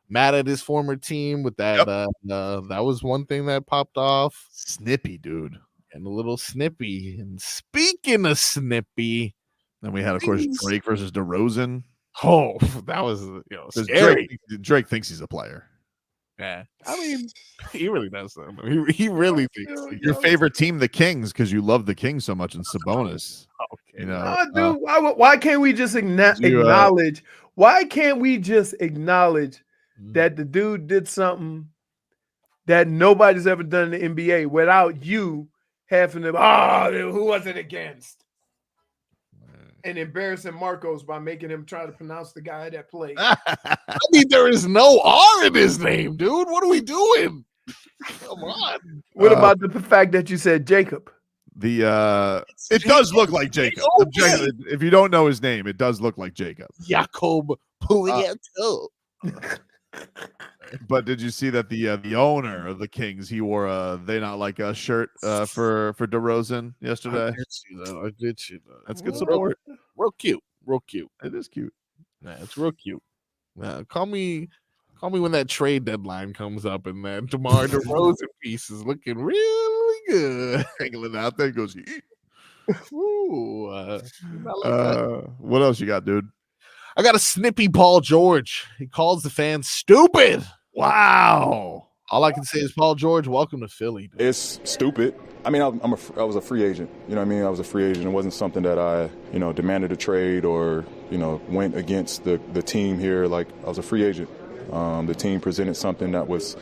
mad at his former team with that. That was one thing that popped off. Snippy, dude. And a little snippy. And speaking of snippy, then we had, of course, Drake versus DeRozan. Oh, that was scary. Drake thinks he's a player. Yeah, I mean, he really does. He really thinks your favorite team, the Kings, because you love the Kings so much, and Sabonis. Okay, you know, dude, why can't we just acknowledge? Why can't we just acknowledge that the dude did something that nobody's ever done in the NBA without you having to? Who was it against? And embarrassing Marcos by making him try to pronounce the guy that played. I mean, there is no R in his name, dude. What are we doing? Come on. What about the fact that you said Jacob? It does look like Jacob. If you don't know his name, it does look like Jacob. Jacob Pugliato. But did you see that the owner of the Kings, he wore a "They Not Like Us" shirt for DeRozan yesterday? I did see that. That's good support. Real cute. It is cute. Yeah, it's real cute. Call me when that trade deadline comes up and that DeMar DeRozan piece is looking really good. Hanging out there goes. Ooh, What else you got, dude? I got a snippy Paul George. He calls the fans stupid. Wow. All I can say is, Paul George, welcome to Philly. Dude. It's stupid. I mean, I was a free agent. You know what I mean? I was a free agent. It wasn't something that I, demanded a trade or, went against the team here. Like, I was a free agent. The team presented something that was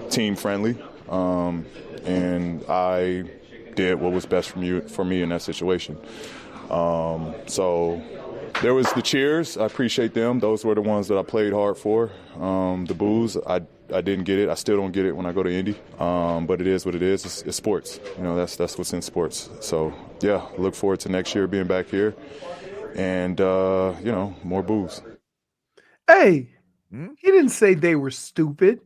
team friendly. And I did what was best for me in that situation. So there was the cheers. I appreciate them. Those were the ones that I played hard for. The boos, I didn't get it. I still don't get it when I go to Indy. But it is what it is. It's sports. That's what's in sports. So, yeah, look forward to next year being back here. And, more boos. Hey, he didn't say they were stupid.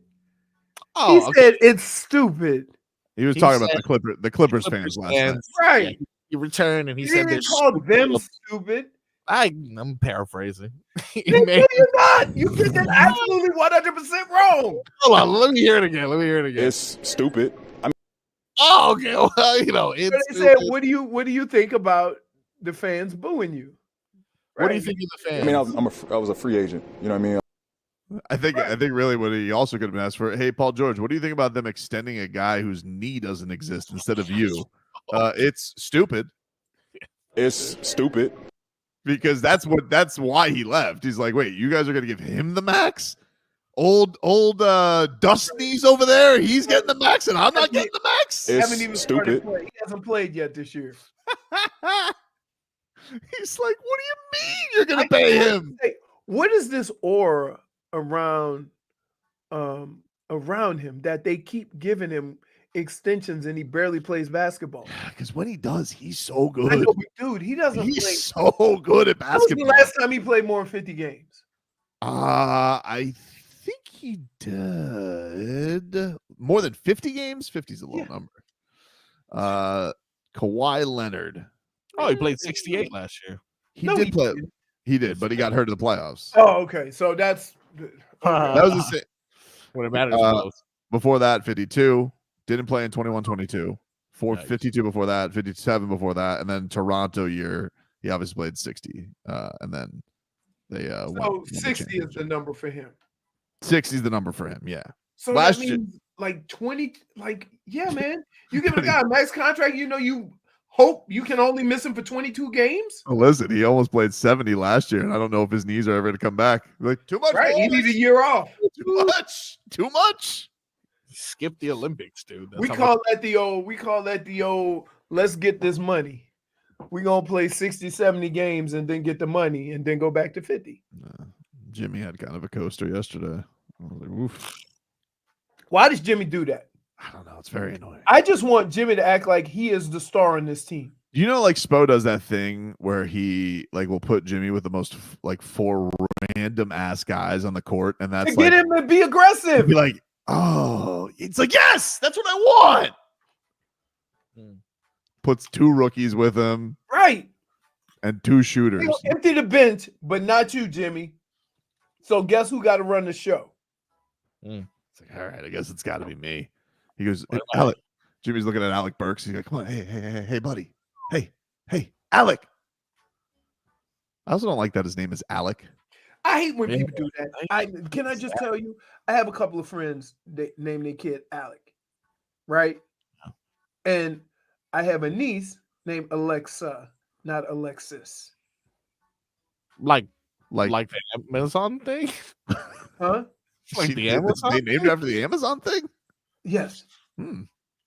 Oh, he said it's stupid. He was talking about the Clippers fans last night. Right. He returned and he He said didn't they're call them stupid. I'm paraphrasing. No, you're not. You get that absolutely 100% wrong. Hold on, let me hear it again. It's stupid. Oh, okay. Well, it's But they said, what do you think about the fans booing you? What do you think of the fans? I mean, I was a free agent. You know what I mean? I think really what he also could have been asked for. Hey, Paul George, what do you think about them extending a guy whose knee doesn't exist instead of you? It's stupid. It's stupid because that's why he left. He's like, wait, you guys are gonna give him the max? Old Dust knees over there. He's getting the max, and I'm not getting the max. It's haven't even stupid. He hasn't played yet this year. He's like, what do you mean you're gonna pay him? What is this aura around him that they keep giving him extensions and he barely plays basketball? Because when he does, he's so good. I know, but dude, he doesn't He's play. so good at basketball. When was the last time he played more than 50 games? I think he did more than 50 games. 50 is a low number. Kawhi Leonard. Oh, he played 68 last year. He did play. He did, but he got hurt in the playoffs. Oh, okay. So that's That was the same. When it matters most. Before that, 52. Didn't play in 21-22. 52 before that, 57 before that, and then Toronto year, he obviously played 60. And then they so 60 is the number for him. 60 is the number for him, yeah. So that means like 20, yeah, man. You give a guy a max contract, you hope you can only miss him for 22 games. Oh, listen, he almost played 70 last year, and I don't know if his knees are ever going to come back. Like, too much. Right, he needs a year off. Too much. Skip the Olympics, dude. We call that the old, let's get this money. We're going to play 60, 70 games and then get the money and then go back to 50. Jimmy had kind of a coaster yesterday. I was like, oof. Why does Jimmy do that? I don't know. It's very annoying. I just want Jimmy to act like he is the star in this team. Like Spo does that thing where he will put Jimmy with the most 4 random ass guys on the court, and that's to get him to be aggressive. Be like, oh, it's like, yes, that's what I want. Puts 2 rookies with him, right, and 2 shooters. He'll empty the bench, but not you, Jimmy. So guess who got to run the show? It's like, all right, I guess it's got to be me. He goes, Alec. Jimmy's looking at Alec Burks. He's like, come on, hey, buddy. Hey, Alec. I also don't like that his name is Alec. I hate when people do that. Can I just tell you, I have a couple of friends that name their kid Alec, right? And I have a niece named Alexa, not Alexis. Like the Amazon thing? Huh? Like the Amazon? They named after the Amazon thing? Yes.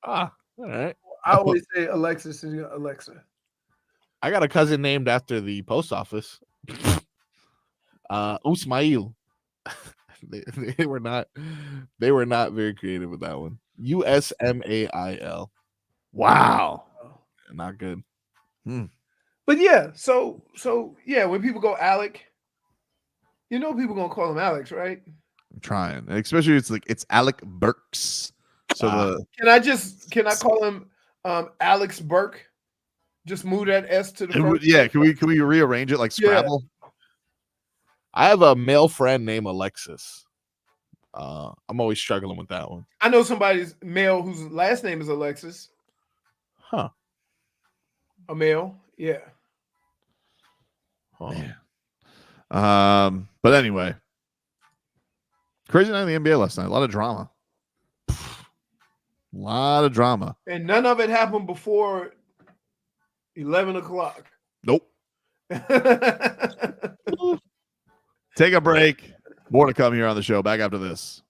All right. I always say Alexis and Alexa. I got a cousin named after the post office. Usmail. they were not very creative with that one. USMAIL. Wow. Not good. But yeah, so yeah, when people go Alec, people gonna call him Alex, right? I'm trying. Especially it's Alec Burks. So can I call him Alex Burke? Just move that S to the front. Yeah, can we rearrange it like Scrabble? Yeah. I have a male friend named Alexis. I'm always struggling with that one. I know somebody's male whose last name is Alexis. Huh. A male, yeah. Oh. But anyway. Crazy night in the NBA last night. A lot of drama. And none of it happened before 11 o'clock. Nope. Take a break. More to come here on the show. Back after this.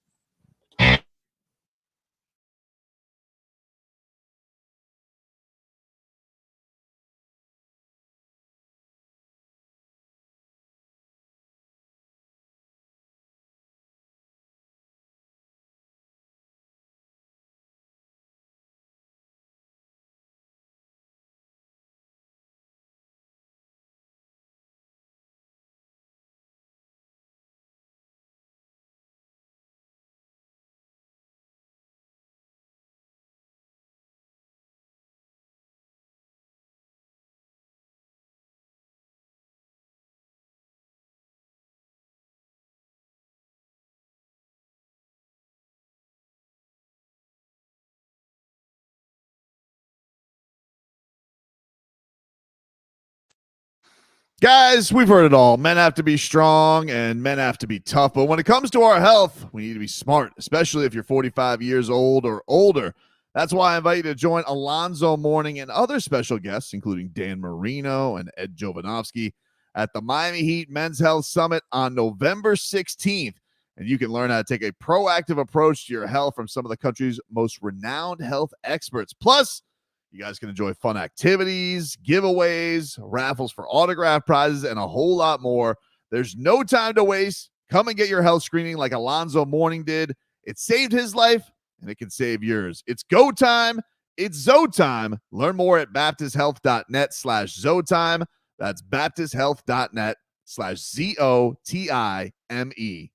Guys, we've heard it all. Men have to be strong and men have to be tough. But when it comes to our health, we need to be smart, especially if you're 45 years old or older. That's why I invite you to join Alonzo Mourning and other special guests, including Dan Marino and Ed Jovanovski, at the Miami Heat Men's Health Summit on November 16th. And you can learn how to take a proactive approach to your health from some of the country's most renowned health experts. Plus, you guys can enjoy fun activities, giveaways, raffles for autograph prizes, and a whole lot more. There's no time to waste. Come and get your health screening like Alonzo Mourning did. It saved his life, and it can save yours. It's go time. It's Zo time. Learn more at baptisthealth.net/Zotime. That's baptisthealth.net/ZOTIME.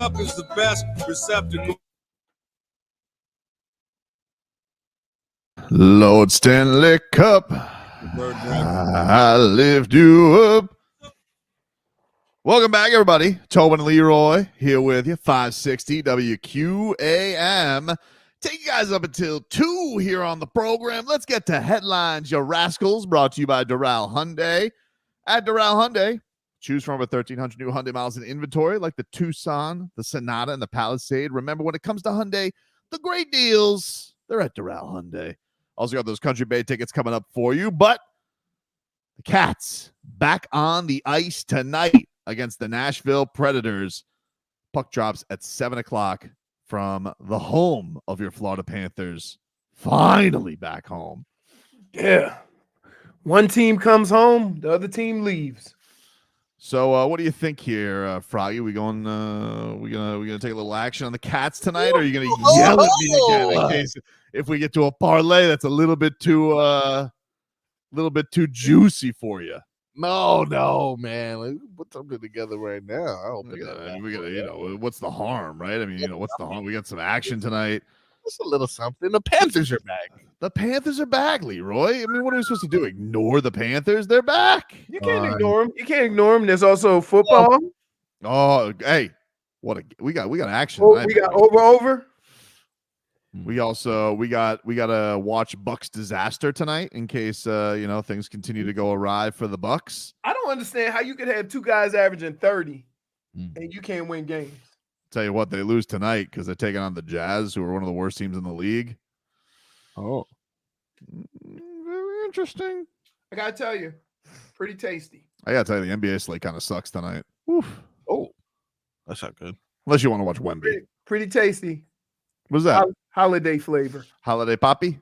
Cup is the best receptacle. Lord Stanley Cup, I lift you up. Welcome back, everybody. Tobin and Leroy here with you, 560 WQAM. Take you guys up until 2 here on the program. Let's get to headlines, you rascals, brought to you by Doral Hyundai. At Doral Hyundai, choose from over 1,300 new Hyundai miles in inventory, like the Tucson, the Sonata, and the Palisade. Remember, when it comes to Hyundai, the great deals, they're at Doral Hyundai. Also got those Country Bay tickets coming up for you. But the Cats back on the ice tonight against the Nashville Predators. Puck drops at 7 o'clock from the home of your Florida Panthers. Finally back home. Yeah. One team comes home, the other team leaves. So what do you think here, Froggy? We going we gonna take a little action on the Cats tonight, or are you gonna yell at me again in case if we get to a parlay that's a little bit too juicy for you? No, man. Let's put something together right now. I hope we gotta, what's the harm, right? I mean, what's the harm? We got some action tonight. Just a little something. The Panthers are back. The Panthers are back, Leroy. I mean, what are we supposed to do? Ignore the Panthers? They're back. You can't ignore them. You can't ignore them. There's also football. Oh, hey, we got action. Oh, we got over. We gotta watch Bucks disaster tonight in case things continue to go awry for the Bucks. I don't understand how you could have 2 guys averaging 30 and you can't win games. Tell you what, they lose tonight because they're taking on the Jazz, who are one of the worst teams in the league. Oh, very interesting. I gotta tell you, pretty tasty. I gotta tell you, the NBA slate kind of sucks tonight. Oof. Oh, that's not good. Unless you want to watch Wemby. Pretty tasty. What's that? Holiday flavor. Holiday poppy?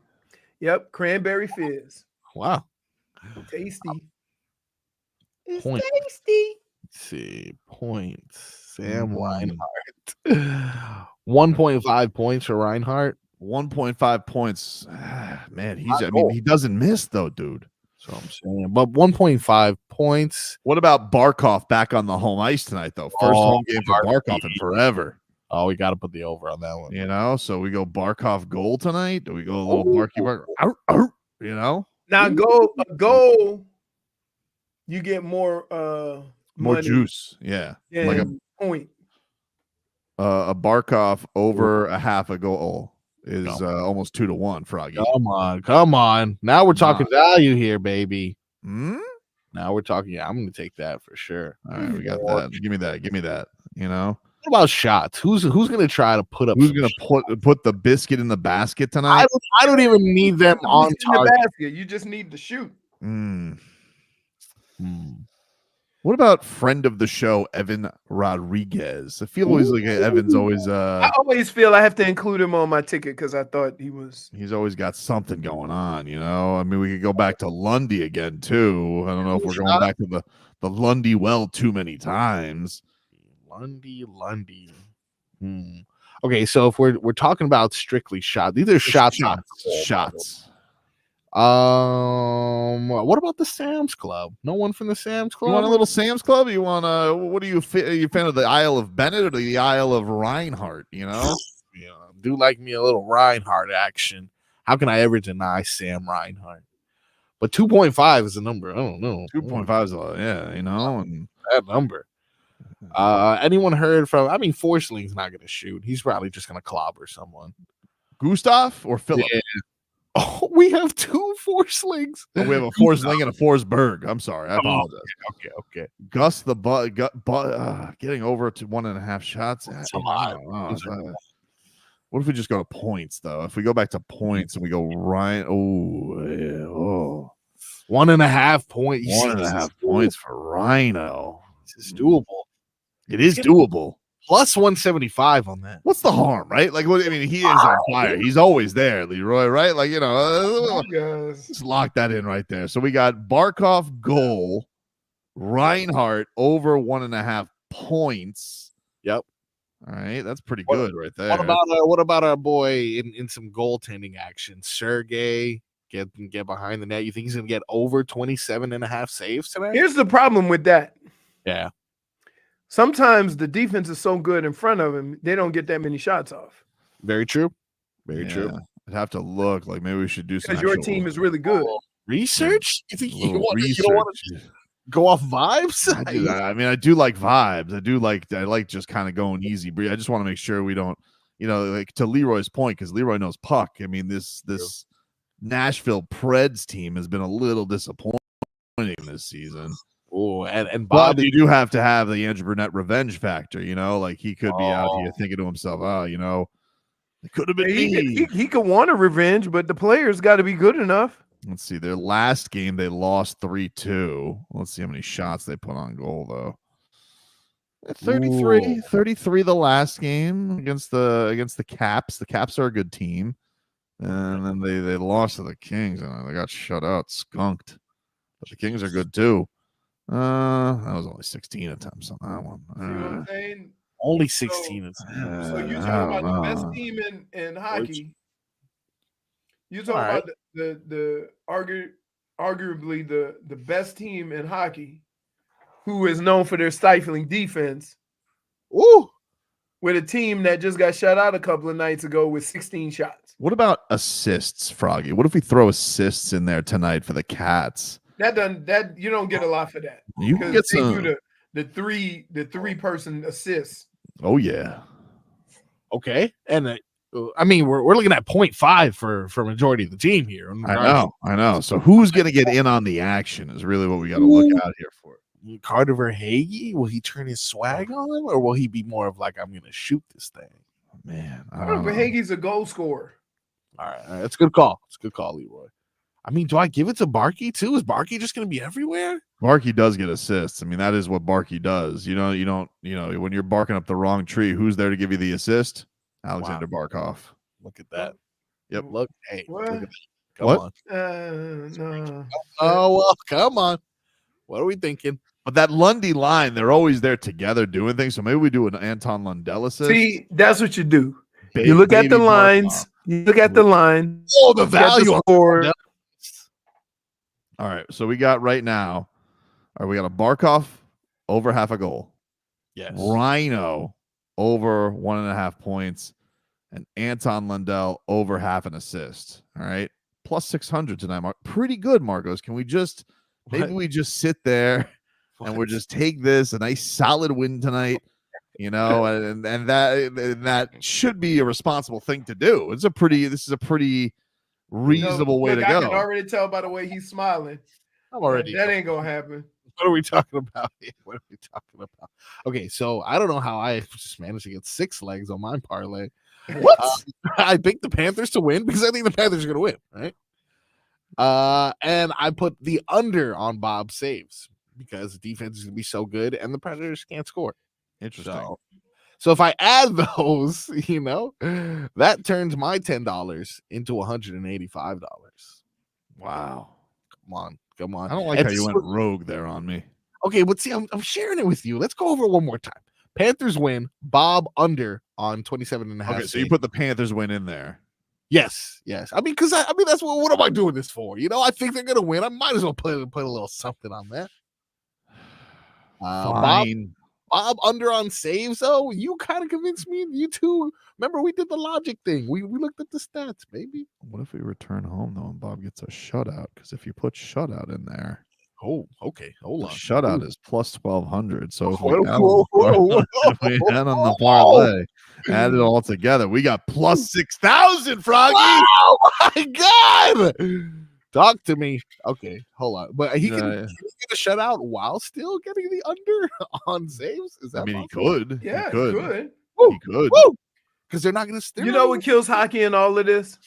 Yep, cranberry fizz. Wow. Tasty. It's tasty. Let's see. Points. Sam Reinhart. 1.5 points for Reinhart. 1.5 points. Man, he doesn't miss though, dude. So I'm saying, but 1.5 points. What about Barkov back on the home ice tonight, though? First home game for Barkov in forever. Oh, we got to put the over on that one. So we go Barkov goal tonight. Do we go a little Barky Bark? Now goal. You get more money juice. Yeah, like a point. A Barkov over a half a goal is almost 2-1. Froggy, come on. Now we're talking value here, baby. Now we're talking. Yeah, I'm going to take that for sure. All right, we got that. Give me that. What about shots? Who's going to try to put up? Who's going to put the biscuit in the basket tonight? I don't even need them on target. The basket. You just need to shoot. What about friend of the show, Evan Rodriguez? I feel always like Evan's always. I always feel I have to include him on my ticket because I thought he was. He's always got something going on, I mean, we could go back to Lundy again too. I don't know if we're going back to the Lundy well too many times. Lundy. Okay, so if we're talking about strictly shot, these are shots. What about the Sam's Club? No one from the Sam's Club? You want a little Sam's Club? You want what are you a fan of, the Isle of Bennett or the Isle of Reinhardt, Do like me a little Reinhardt action. How can I ever deny Sam Reinhardt? But 2.5 is a number. I don't know. 2.5 is a lot, and that number. Anyone heard from? I mean, Forsling's not going to shoot. He's probably just going to clobber someone. Gustav or Philip? Yeah. Oh, we have 2 Forslings. Oh, we have a Forsling and a Forsberg. I'm sorry. I apologize. Okay. Gus the getting over to 1.5 shots. That's a lot. What if we just go to points, though? If we go back to points and we go Ryan. 1.5 points. 1.5 points for Rhino. This is doable. It is doable. Plus 175 on that. What's the harm, right? Like, he is on fire. He's always there, Leroy, right? Like, just lock that in right there. So we got Barkov goal, Reinhardt over 1.5 points. Yep. All right, that's pretty good right there. What about our boy in some goaltending action? Sergey get behind the net. You think he's gonna get over 27.5 saves tonight? Here's the problem with that. Yeah. sometimes the defense is so good in front of him, they don't get that many shots off. Very true. Very true. I'd have to look. Like maybe we should do some Because your team is really good. Research? You think you research. don't want to go off vibes? I do. I mean, I do like vibes. I like just kind of going easy. I just want to make sure we don't, like to Leroy's point, because Leroy knows puck. I mean, this Nashville Preds team has been a little disappointing this season. Oh, and Bob, you do have to have the Andrew Burnett revenge factor. Like he could be out here thinking to himself, it could have been me. He could want a revenge, but the players got to be good enough. Let's see. Their last game, they lost 3-2. Let's see how many shots they put on goal, though. 33 the last game against the Caps. The Caps are a good team. And then they lost to the Kings, and they got shut out, skunked. But the Kings are good, too. That was only 16 attempts on that one. See what I'm saying? Only 16 attempts. So you're talking about the best team in hockey. You're talking about the arguably the best team in hockey, who is known for their stifling defense. Ooh. With a team that just got shut out a couple of nights ago with 16 shots. What about assists, Froggy? What if we throw assists in there tonight for the Cats? That you don't get a lot for that. You can get some. The three person assists. Oh yeah. Okay, and I mean we're looking at 0.5 for majority of the team here. I know. So who's gonna get in on the action is really what we got to look out here for. Carter Verhaeghe, will he turn his swag on, or will he be more of like, I'm gonna shoot this thing? Man, Carter Verhaeghe's a goal scorer. All right, that's a good call. It's a good call, Leroy. I mean, do I give it to Barkey too? Is Barkey just going to be everywhere? Barkey does get assists. I mean, that is what Barkey does. You don't, when you're barking up the wrong tree, who's there to give you the assist? Alexander Barkov. Look at that. Yep. Look, hey, what? Look at that. Come on. No. Oh, well, come on. What are we thinking? But that Lundy line, they're always there together doing things. So maybe we do an Anton Lundell assist. See, that's what you do. You look at the lines. You look at the line. Oh, the value of score. All right, so we got right now. All right, we got a Barkov over half a goal. Yes. Rhino over 1.5 points, and Anton Lundell over half an assist. All right, plus 600 tonight. Pretty good, Marcos. Can we just maybe we just sit there and we'll just take this a nice solid win tonight? And that should be a responsible thing to do. This is a pretty reasonable way to go. I can already tell by the way he's smiling. That ain't gonna happen. What are we talking about? Okay, so I don't know how I just managed to get 6 legs on my parlay. What? I picked the Panthers to win because I think the Panthers are gonna win, right? And I put the under on Bob saves because the defense is gonna be so good and the Predators can't score. Interesting. So if I add those, that turns my $10 into $185. Wow. Come on. I don't like how you went rogue there on me. Okay, but see, I'm sharing it with you. Let's go over it one more time. Panthers win. Bob under on 27.5. Okay, so you put the Panthers win in there. Yes. I mean, because that's what am I doing this for? I think they're gonna win. I might as well put a little something on that. Fine. Bob under on saves, though. You kind of convinced me. You too. Remember, we did the logic thing. We looked at the stats, baby. What if we return home though and Bob gets a shutout? Because if you put shutout in there, okay, hold on. Shutout is plus 1,200. So if we add on the parlay, add it all together, we got plus 6,000. Froggy. Oh my God! Talk to me. Okay, hold on. But he can get a shutout while still getting the under on saves? Is that possible? He could. Yeah, he could. Woo, he could. Because they're not going to. You know what kills hockey in all of this?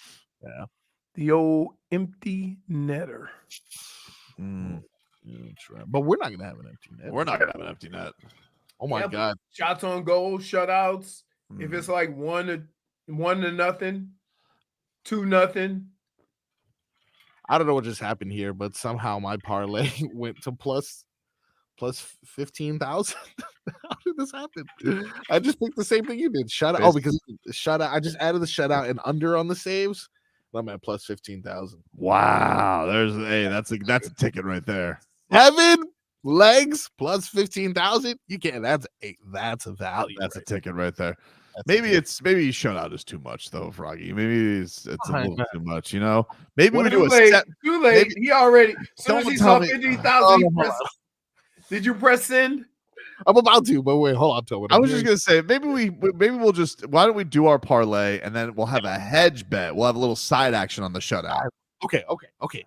Yeah. The old empty netter. But we're not going to have an empty net. We're not going to have an empty net. Oh my God. Shots on goal, shutouts. If it's like 1-0, 2-0. I don't know what just happened here, but somehow my parlay went to plus 15,000. How did this happen? I just picked the same thing you did. Shutout. Oh, because shutout. I just added the shutout and under on the saves. I'm at plus 15,000. Wow, that's a ticket right there. legs plus 15,000. You can't. That's a value. That's a ticket right there. That's Maybe shutout is too much though, Froggy. Maybe it's a I little know. too much. Maybe we do Too a late. set. Too late. maybe- He already. As soon as Don't he tell saw me- 50,000, Oh, did you press send? I'm about to, but wait, hold on, Tobin. I was just gonna say maybe we'll just why don't we do our parlay and then we'll have a hedge bet. We'll have a little side action on the shutout. Okay.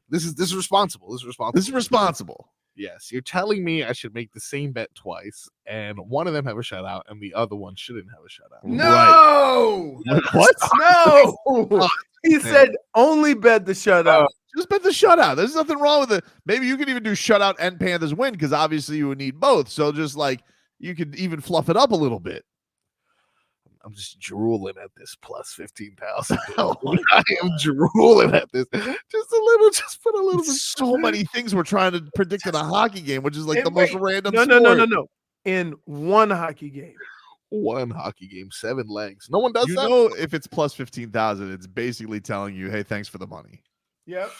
This is responsible. This is responsible. Yes, you're telling me I should make the same bet twice, and one of them have a shutout, and the other one shouldn't have a shutout. No. What? No. He said only bet the shutout. Just bet the shutout. There's nothing wrong with it. Maybe you could even do shutout and Panthers win because obviously you would need both. So just like you could even fluff it up a little bit. I'm just drooling at this plus 15,000. I am drooling at this. Just put a little bit. So many things we're trying to predict in a hockey game, which is like And the most wait, random No. sport. In one hockey game. One hockey game, 7 legs. No one does You that. know, if it's plus 15,000, it's basically telling you, hey, thanks for the money. Yep.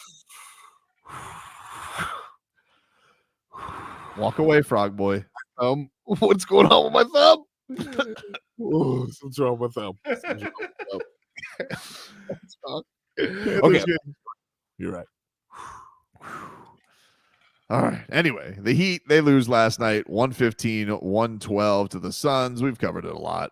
Walk away, frog boy. What's going on with my thumb? What's wrong with them? Okay, you're right. All right. Anyway, the Heat, they lose last night 115-112 to the Suns. We've covered it a lot.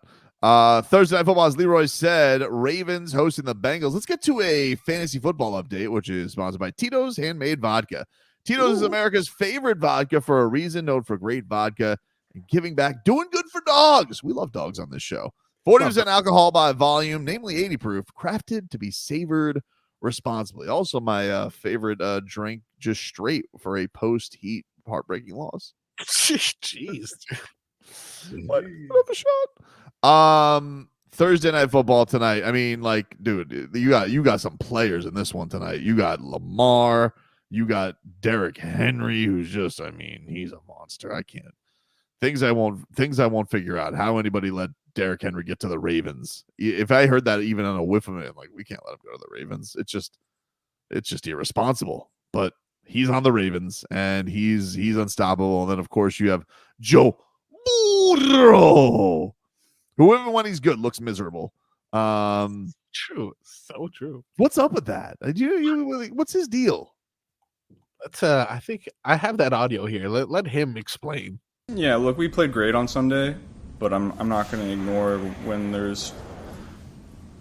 Thursday Night Football, as Leroy said, Ravens hosting the Bengals. Let's get to a fantasy football update, which is sponsored by Tito's Handmade Vodka. Tito's is America's favorite vodka for a reason, known for great vodka and giving back, doing good for dogs. We love dogs on this show. 40% alcohol by volume, namely 80 proof, crafted to be savored responsibly. Also, my favorite drink, just straight for a post-Heat heartbreaking loss. Jeez. What a shot. Thursday Night Football tonight. I mean, like, dude, you got some players in this one tonight. You got Lamar. You got Derrick Henry, who's just, I mean, he's a monster. I can't. Things I won't figure out. How anybody let Derrick Henry get to the Ravens. If I heard that even on a whiff of it, I'm like, we can't let him go to the Ravens. It's just irresponsible. But he's on the Ravens and he's unstoppable. And then of course you have Joe Burrow, who even when he's good looks miserable. True, so true. What's up with that? What's his deal? Let's I think I have that audio here. Let him explain. Yeah, look, we played great on Sunday, but I'm not going to ignore when there's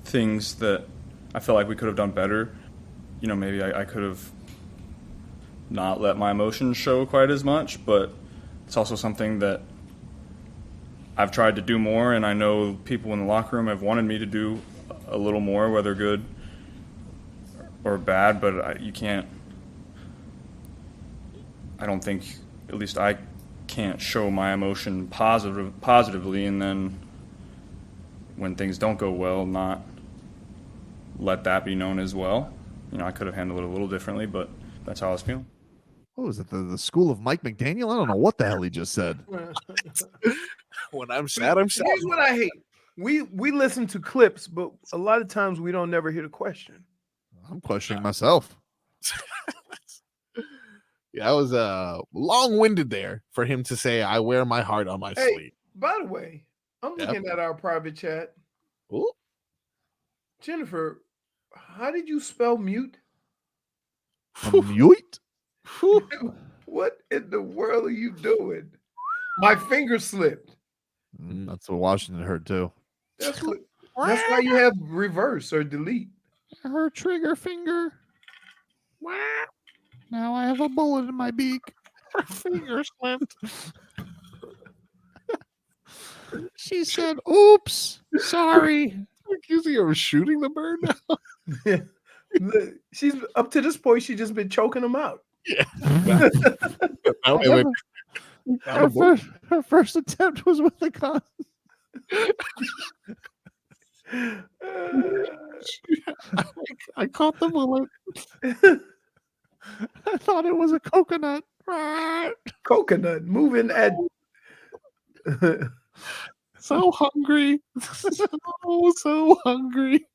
things that I feel like we could have done better. You know, maybe I could have not let my emotions show quite as much, but it's also something that I've tried to do more, and I know people in the locker room have wanted me to do a little more, whether good or bad, but you can't. I don't think, at least I can't show my emotion positively, and then when things don't go well, not let that be known as well. You know, I could have handled it a little differently, but that's how I was feeling. What was it? The school of Mike McDaniel? I don't know what the hell he just said. When I'm sad, I'm sad. Here's what I hate. We listen to clips, but a lot of times we don't never hear the question. I'm questioning myself. Yeah, I was long-winded there for him to say, I wear my heart on my sleeve. By the way, I'm looking at our private chat. Ooh. Jennifer, how did you spell mute? Mute? What in the world are you doing? My finger slipped. That's what Washington heard too. That's why you have reverse or delete. Her trigger finger. Now I have a bullet in my beak. Her finger slipped. She said, oops, sorry. Accusing her of shooting the bird now? She's up to this point, she's just been choking them out. Yeah. Her first attempt was with the gun. I caught the bullet. I thought it was a coconut. Coconut moving at so hungry. So hungry.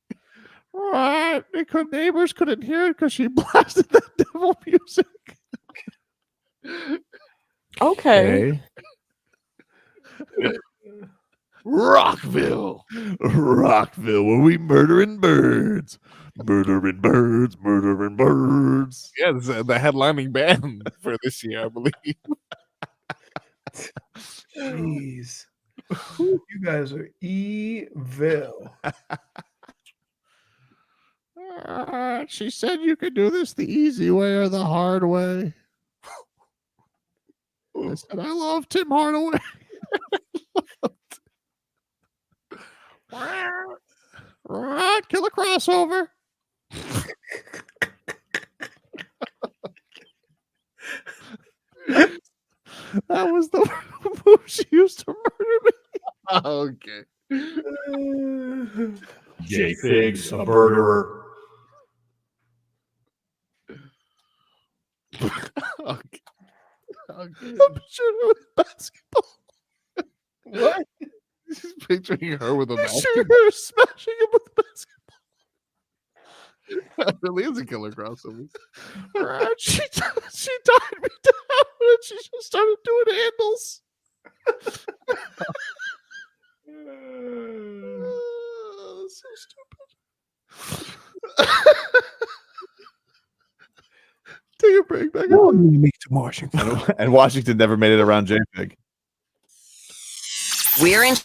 Right. Neighbors couldn't hear it because she blasted that devil music. Okay. Rockville, where we murdering birds, murdering birds. Yeah, this is the headlining band for this year, I believe. Jeez. You guys are evil. She said you could do this the easy way or the hard way. I said, I love Tim Hardaway. Right, kill a crossover. That was the move she used to murder me. Okay. JFig's a murderer. Okay. I'm picturing her with basketball. What? She's picturing her with a Picture basketball. her smashing him with the basketball. That really is a killer crossover. Right, she tied me down and she just started doing handles. So stupid. Take a break back. To Washington. And Washington never made it around JFig. We're in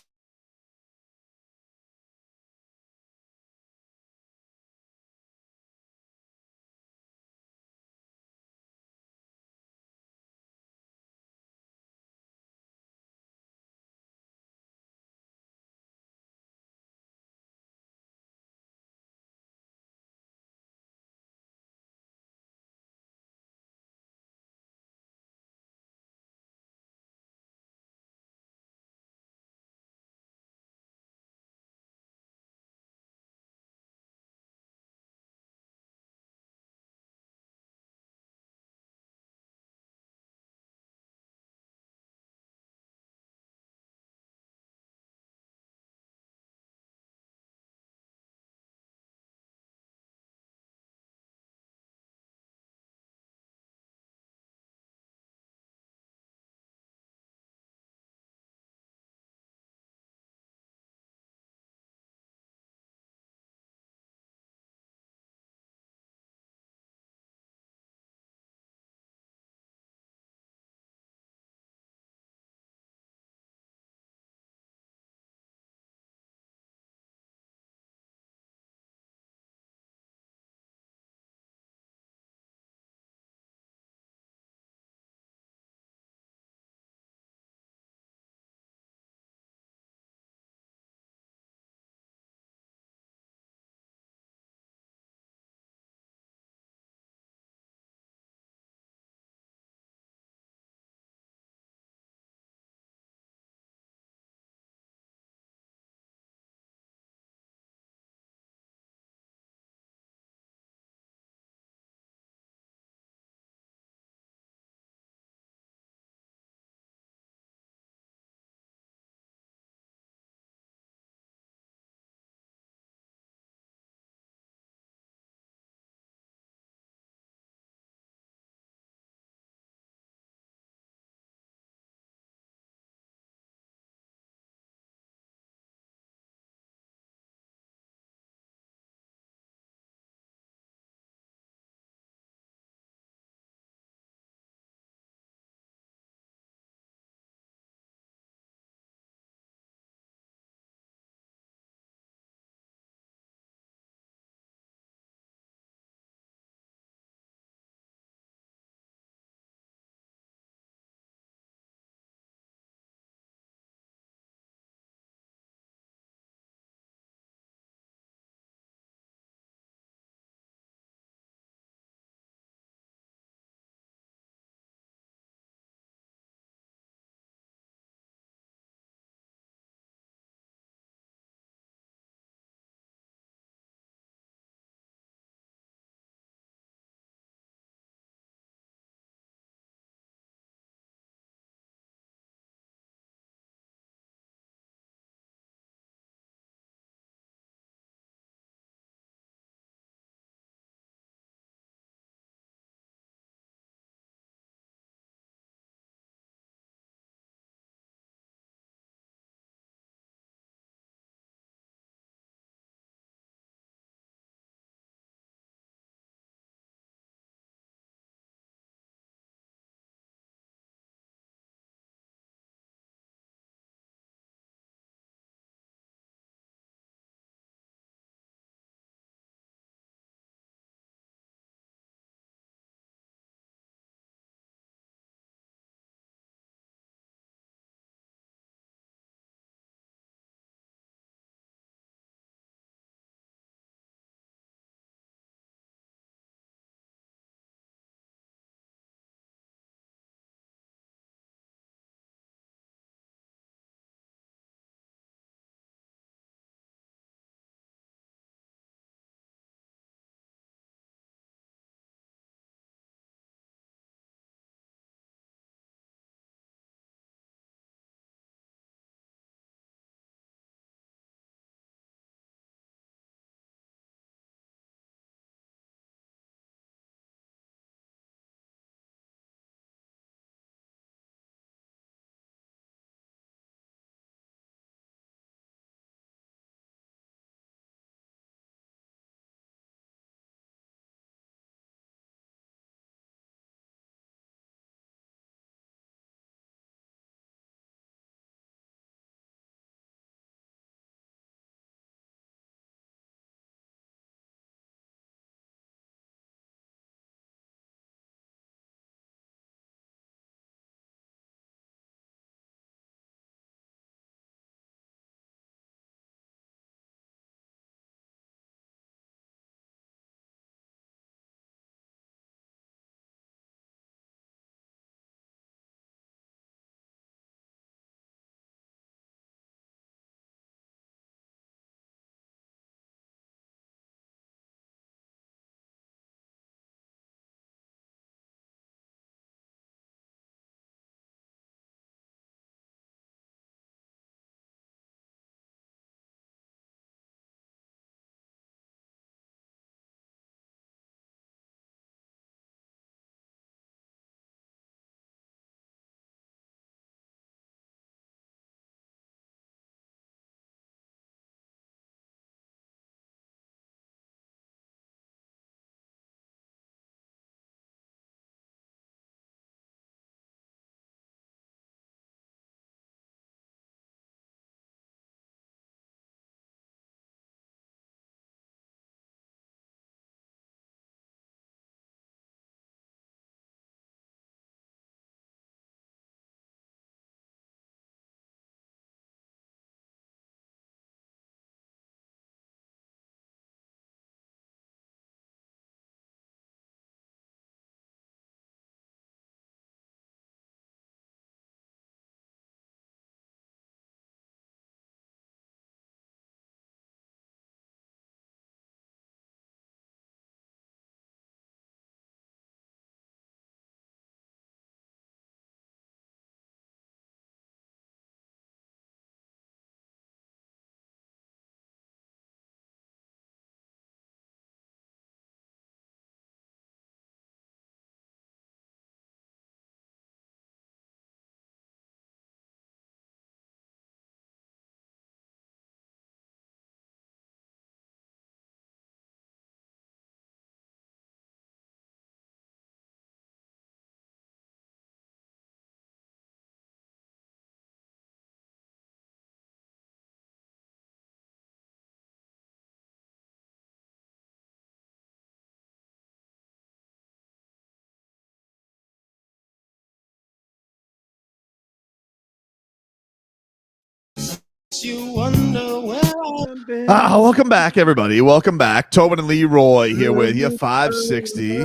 you wonder where I've been. Welcome back, everybody. Welcome back. Tobin and Leroy here with you. 560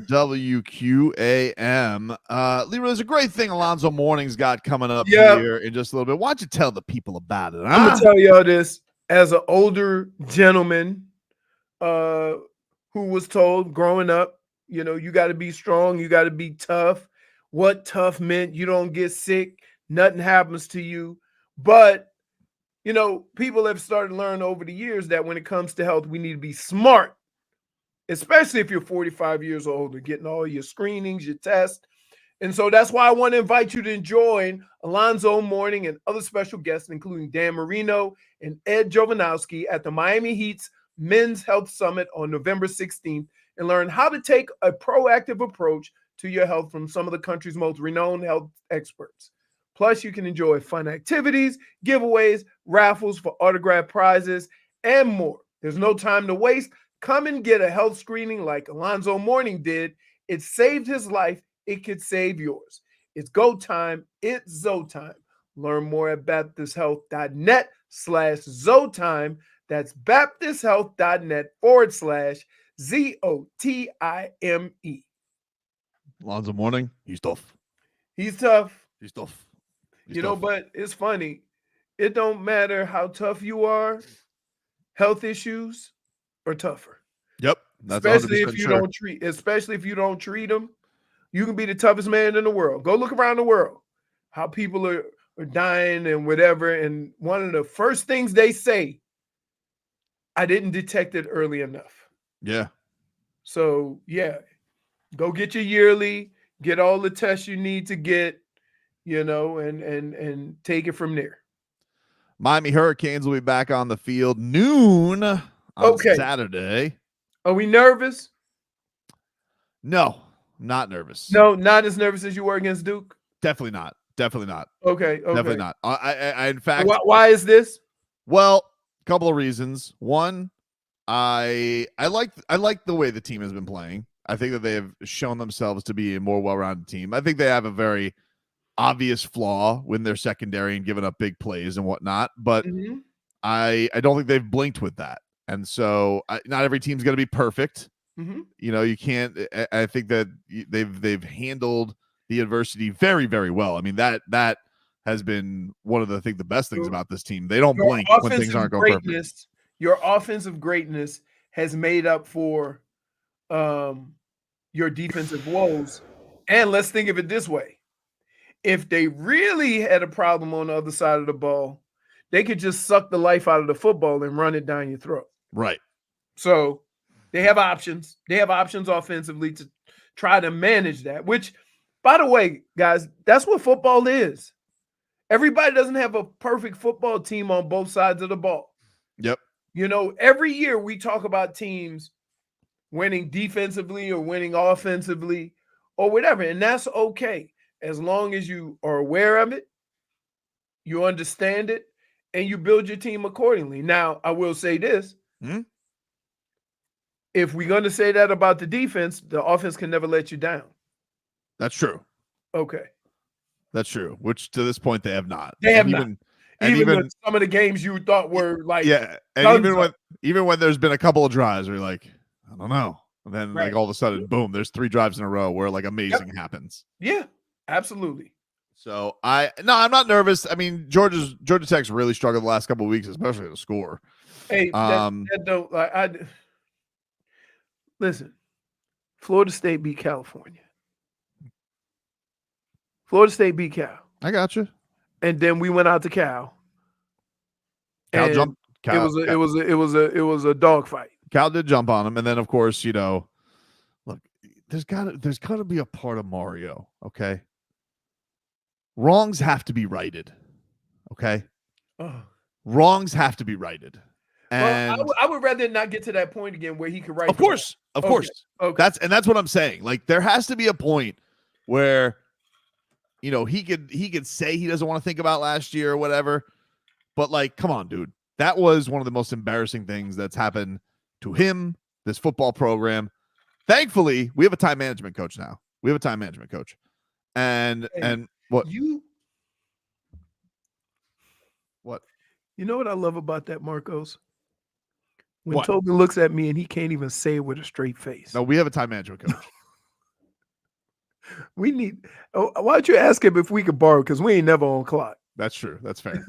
WQAM. Leroy, there's a great thing Alonzo Mourning's got coming up here in just a little bit. Why don't you tell the people about it? Huh? I'm gonna tell y'all this as an older gentleman who was told growing up, you know, you got to be strong, you got to be tough. What tough meant, you don't get sick, nothing happens to you. But you know, people have started to learn over the years that when it comes to health, we need to be smart, especially if you're 45 years old and getting all your screenings, your tests. And so that's why I want to invite you to join Alonzo Mourning and other special guests, including Dan Marino and Ed Jovanowski at the Miami Heat's Men's Health Summit on November 16th and learn how to take a proactive approach to your health from some of the country's most renowned health experts. Plus, you can enjoy fun activities, giveaways, raffles for autographed prizes, and more. There's no time to waste. Come and get a health screening like Alonzo Mourning did. It saved his life. It could save yours. It's go time. It's Zo time. Learn more at baptisthealth.net/Zotime. That's baptisthealth.net/ZOTIME. Alonzo Mourning, he's tough. He's tough. He's tough. You know, but it's funny. It don't matter how tough you are. Health issues are tougher. Yep. That's especially if you sure. don't treat. Especially if you don't treat them, you can be the toughest man in the world. Go look around the world, how people are dying and whatever. And one of the first things they say, I didn't detect it early enough. Yeah. So yeah, go get your yearly. Get all the tests you need to get. You know, and take it from there. Miami Hurricanes will be back on the field noon on Saturday. Are we nervous? No, not nervous. No, not as nervous as you were against Duke? Definitely not. Definitely not. Okay. Definitely not. I in fact. Why is this? Well, a couple of reasons. One, I like the way the team has been playing. I think that they have shown themselves to be a more well-rounded team. I think they have a very obvious flaw when they're secondary and giving up big plays and whatnot, but I don't think they've blinked with that. And so not every team's going to be perfect. You know, you can't. I think that they've handled the adversity very, very well. I mean, that has been one of the best things about this team. They don't blink when things aren't going perfect. Your offensive greatness has made up for your defensive woes. And let's think of it this way. If they really had a problem on the other side of the ball, they could just suck the life out of the football and run it down your throat. Right. So they have options. They have options offensively to try to manage that, which, by the way, guys, that's what football is. Everybody doesn't have a perfect football team on both sides of the ball. Yep. You know, every year we talk about teams winning defensively or winning offensively or whatever, and that's okay. As long as you are aware of it, you understand it, and you build your team accordingly. Now, I will say this. If we're going to say that about the defense, the offense can never let you down. That's true. Okay. That's true, which to this point they have not. They have not. Even some of the games you thought were like. Yeah, and even when there's been a couple of drives where you're like, I don't know. And then like all of a sudden, boom, there's 3 drives in a row where like amazing happens. Yeah. Absolutely. So I'm not nervous. I mean, Georgia Tech's really struggled the last couple of weeks, especially to score. Hey, listen. Florida State beat California. Florida State beat Cal. I got you. And then we went out to Cal. Cal jumped. It was a dogfight. Cal did jump on him, and then of course, you know, look, there's gotta be a part of Mario, okay? Wrongs have to be righted. Okay. Wrongs have to be righted. And well, I would rather not get to that point again where he could right. Of course. Okay. That's what I'm saying. Like there has to be a point where, you know, he could say he doesn't want to think about last year or whatever. But like, come on, dude. That was one of the most embarrassing things that's happened to him, this football program. Thankfully, we have a time management coach now. And what? You know what I love about that, Marcos? When What? Tobin looks at me and he can't even say it with a straight face. No, we have a time management coach. We need. Oh, why don't you ask him if we could borrow? Because we ain't never on clock. That's true. That's fair.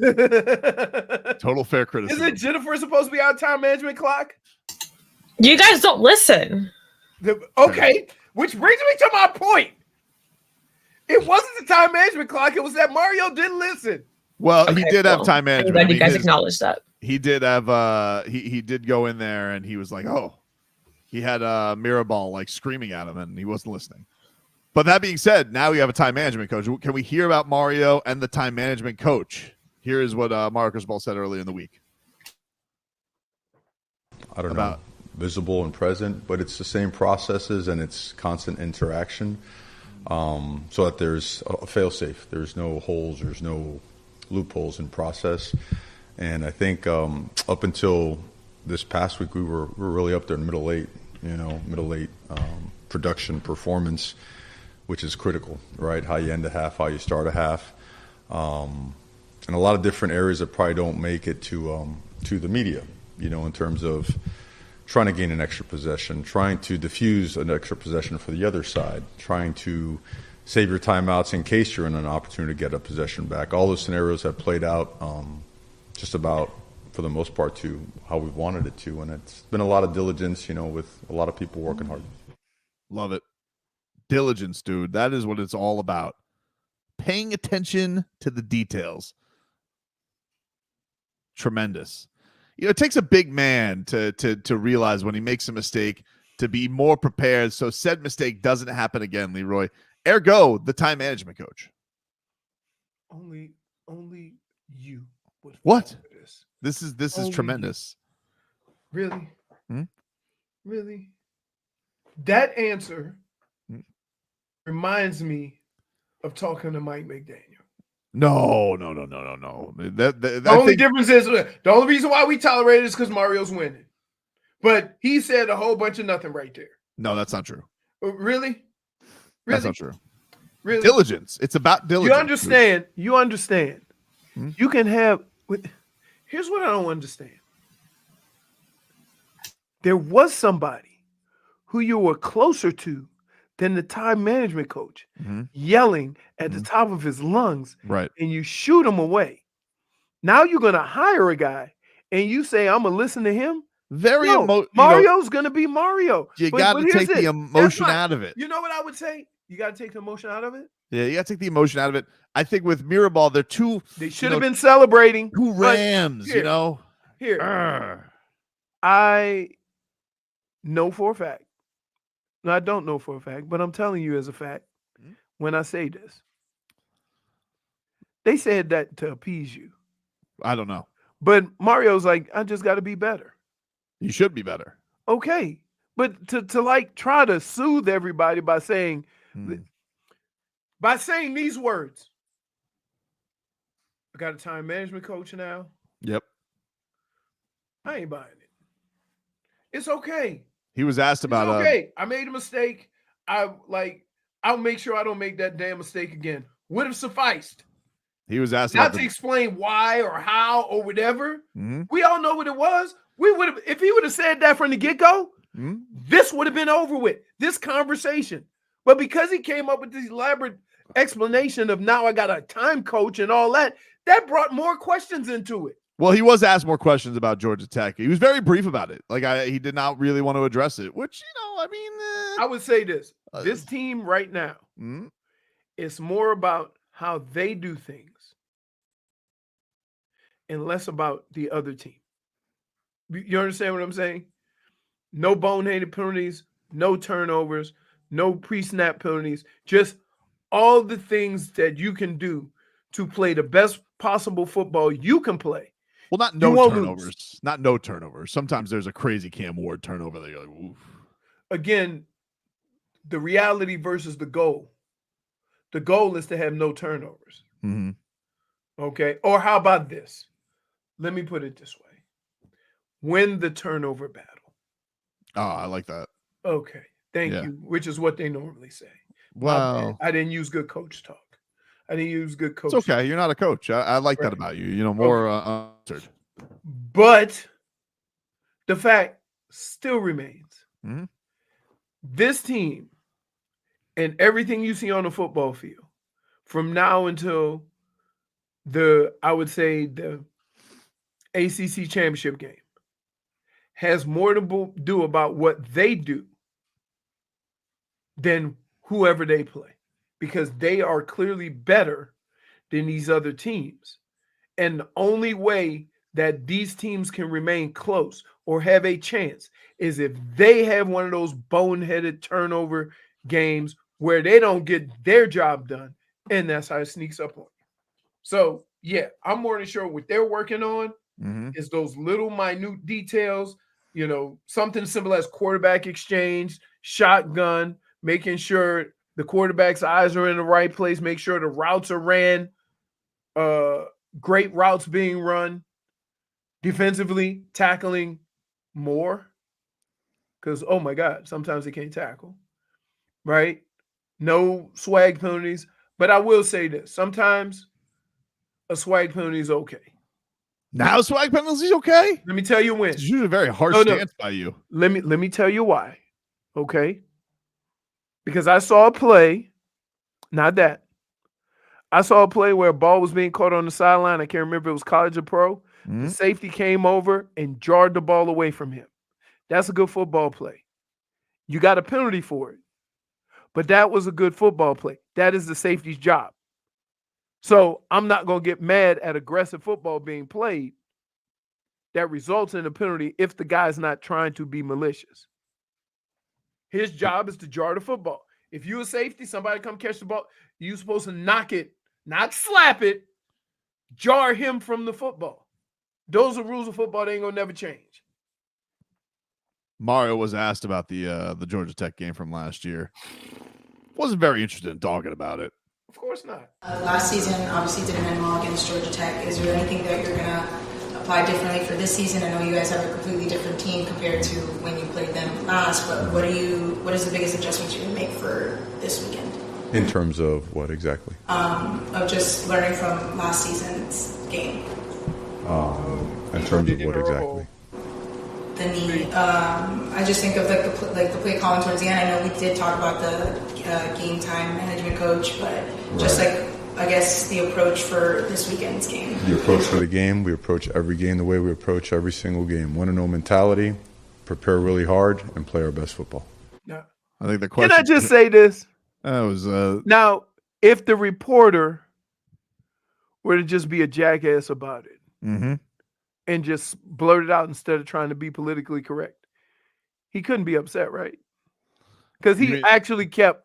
Total fair criticism. Isn't Jennifer supposed to be our time management clock? You guys don't listen. Okay, which brings me to my point. It wasn't the time management clock. It was that Mario didn't listen. Well, he did have time I'm management. glad you guys acknowledge that. He did have he did go in there and he was like, oh, he had Mirabal like screaming at him and he wasn't listening. But that being said, now we have a time management coach. Can we hear about Mario and the time management coach? Here is what Marcos Ball said earlier in the week. I don't know, visible and present, but it's the same processes and it's constant interaction, so that there's a fail-safe. There's no holes, there's no loopholes in process. And I think up until this past week, we were really up there in middle eight production performance, which is critical, right? How you end a half, how you start a half, and a lot of different areas that probably don't make it to the media, in terms of trying to gain an extra possession, trying to diffuse an extra possession for the other side, trying to save your timeouts in case you're in an opportunity to get a possession back. All those scenarios have played out just about, for the most part, to how we wanted it to, and it's been a lot of diligence, with a lot of people working hard. Love it. Diligence, dude. That is what it's all about. Paying attention to the details. Tremendous. It takes a big man to realize when he makes a mistake to be more prepared so said mistake doesn't happen again, Leroy. Ergo, the time management coach. Only you would. What? This is tremendous. Really? Hmm? Really? That answer reminds me of talking to Mike McDaniel. No. The only difference is the only reason why we tolerate it is because Mario's winning. But he said a whole bunch of nothing right there. No, that's not true. Really? That's not true. Really? Diligence. It's about diligence. You understand. Hmm? You can have. Here's what I don't understand. There was somebody who you were closer to than the time management coach, yelling at the top of his lungs, right? And you shoot him away. Now you're going to hire a guy, and you say, "I'm gonna listen to him." Mario's going to be Mario. You got to take the emotion out of it. You know what I would say? You got to take the emotion out of it. Yeah, you got to take the emotion out of it. I think with Mirabal, they're too. They should have been celebrating. Two Rams, Here, I know for a fact. No, I don't know for a fact, but I'm telling you as a fact when I say this. They said that to appease you. I don't know. But Mario's like, I just got to be better. You should be better. Okay. But to like try to soothe everybody by saying these words. I got a time management coach now. Yep. I ain't buying it. It's okay. He was asked about okay. I made a mistake. I'll make sure I don't make that damn mistake again. Would have sufficed. He was asked not to explain why or how or whatever. Mm-hmm. We all know what it was. We would have, if he would have said that from the get-go, this would have been over with, this conversation. But because he came up with this elaborate explanation of now I got a time coach and all that, that brought more questions into it. Well, he was asked more questions about Georgia Tech. He was very brief about it. He did not really want to address it, which, I would say this. This team right now, it's more about how they do things and less about the other team. You understand what I'm saying? No boneheaded penalties, no turnovers, no pre-snap penalties, just all the things that you can do to play the best possible football you can play. Well, not no turnovers. Lose. Not no turnovers. Sometimes there's a crazy Cam Ward turnover that you're like, oof. Again, the reality versus the goal. The goal is to have no turnovers. Mm-hmm. Okay? Or how about this? Let me put it this way. Win the turnover battle. Oh, I like that. Okay. Thank you, which is what they normally say. Wow. I didn't use good coach talk. I didn't use good coach. It's okay. You're not a coach. I like that about you. You know, more answered. But the fact still remains. Mhm. This team and everything you see on the football field from now until I would say the ACC championship game has more to do about what they do than whoever they play, because they are clearly better than these other teams. And the only way that these teams can remain close or have a chance is if they have one of those boneheaded turnover games where they don't get their job done, and that's how it sneaks up on you. So, yeah, I'm more than sure what they're working on is those little minute details, you know, something simple as quarterback exchange, shotgun, making sure the quarterback's eyes are in the right place, make sure the routes are ran, great routes being run, defensively tackling more, because, oh my God, sometimes they can't tackle, right? No swag penalties. But I will say this, sometimes a swag penalty is okay. Now swag penalties okay? Let me tell you when. It's usually a very harsh stance by you. Let me tell you why. Okay? Because I saw a play, not that. I saw a play where a ball was being caught on the sideline. I can't remember if it was college or pro. The safety came over and jarred the ball away from him. That's a good football play. You got a penalty for it. But that was a good football play. That is the safety's job. So I'm not going to get mad at aggressive football being played that results in a penalty if the guy's not trying to be malicious. His job is to jar the football. If you're a safety, somebody come catch the ball, you're supposed to knock it, not slap it, jar him from the football. Those are rules of football. They ain't going to never change. Mario was asked about the Georgia Tech game from last year. Wasn't very interested in talking about it. Of course not. Last season, obviously, didn't end well against Georgia Tech. Is there anything that you're going to apply differently for this season? I know you guys have a completely different team compared to when you played them last, but what is the biggest adjustment you can make for this weekend? In terms of what exactly? Of just learning from last season's game. In terms of what exactly? The knee. I just think of the play calling towards the end. I know we did talk about the game time management coach, but just I guess the approach for this weekend's game. The approach for the game, we approach every game the way we approach every single game. Win or no mentality, prepare really hard, and play our best football. Yeah. I think the question. Can I just say this? That was now, if the reporter were to just be a jackass about it and just blurt it out instead of trying to be politically correct, he couldn't be upset, right? Because he actually kept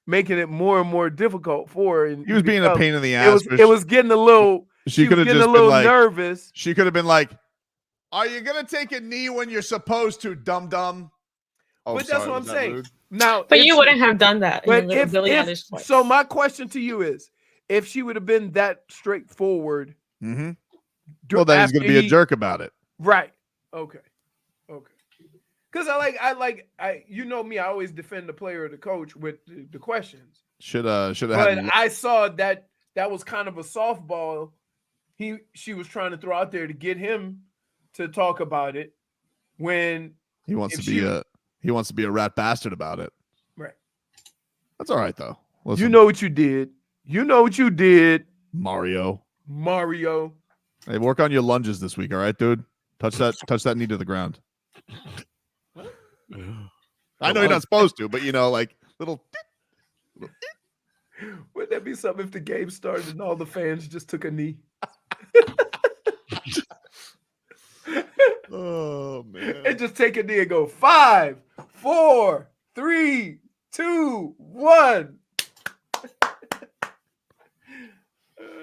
making it more and more difficult for her. And he was being a pain in the ass. It was getting a little. She could have getting just a little been like, nervous. She could have been like, "Are you gonna take a knee when you're supposed to, dum dum?" Oh, but that's what I'm saying. Rude? Now, but you wouldn't have done that. But so my question to you is, if she would have been that straightforward, well, then he's going to be a jerk about it, right? Okay. Because I you know me, I always defend the player or the coach with the questions. Should have. But I saw that was kind of a softball. She was trying to throw out there to get him to talk about it when he wants to be a rat bastard about it. Right. That's all right though. Listen, you know what you did. Mario. Hey, work on your lunges this week, all right, dude? Touch that knee to the ground. I know you're not supposed to, but like little. Wouldn't that be something if the game started and all the fans just took a knee? Oh man! And just take a knee and go 5, 4, 3, 2, 1.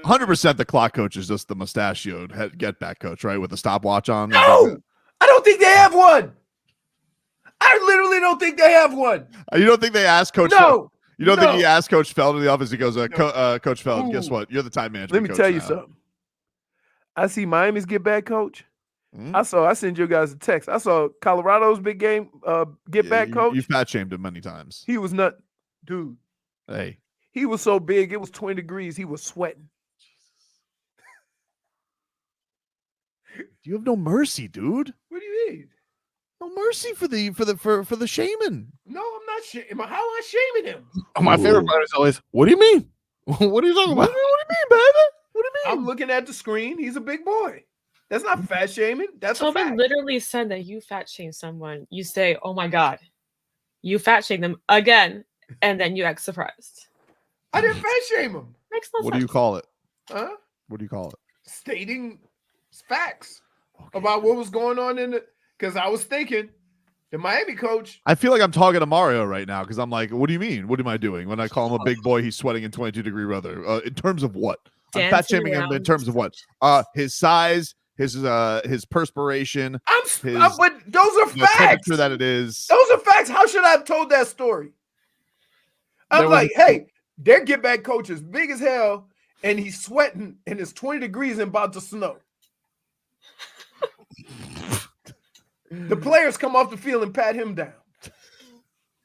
100% the clock coach is just the mustachioed get back coach, right? With the stopwatch on. No, I don't think they have one. I literally don't think they have one. You don't think they asked Coach? No. You don't think he asked Coach Feld in the office? He goes, Coach Feld, guess what? You're the time manager. Let me tell you something. I see Miami's get back coach. I sent you guys a text. I saw Colorado's big game get back coach. You've fat shamed him many times. He was not, dude. Hey, He was so big, it was 20 degrees. He was sweating. You have no mercy, dude. What do you mean? No mercy for the shaman. No, I'm not shaming. How am I shaming him? My favorite part is always, what do you mean? What are you talking about? What do you mean, baby? What do you mean? I'm looking at the screen. He's a big boy. That's not fat shaming. That's a Tobin fact. literally said that you fat shame someone. You say, "Oh my god," you fat shame them again, and then you act surprised. I didn't fat shame him. Makes no What sense. do you call it? Huh? What do you call it? Stating facts about what was going on in the. Because I was thinking, the Miami coach. I feel like I'm talking to Mario right now because I'm like, what do you mean? What am I doing? When I call him a big boy, he's sweating in 22-degree weather. In terms of what? I'm fat shaming him in terms of what? His size, his perspiration. But those are the facts. temperature that it is. Those are facts. How should I have told that story? I'm like, hey, their get back coach is big as hell, and he's sweating, and it's 20 degrees and about to snow. The players come off the field and pat him down.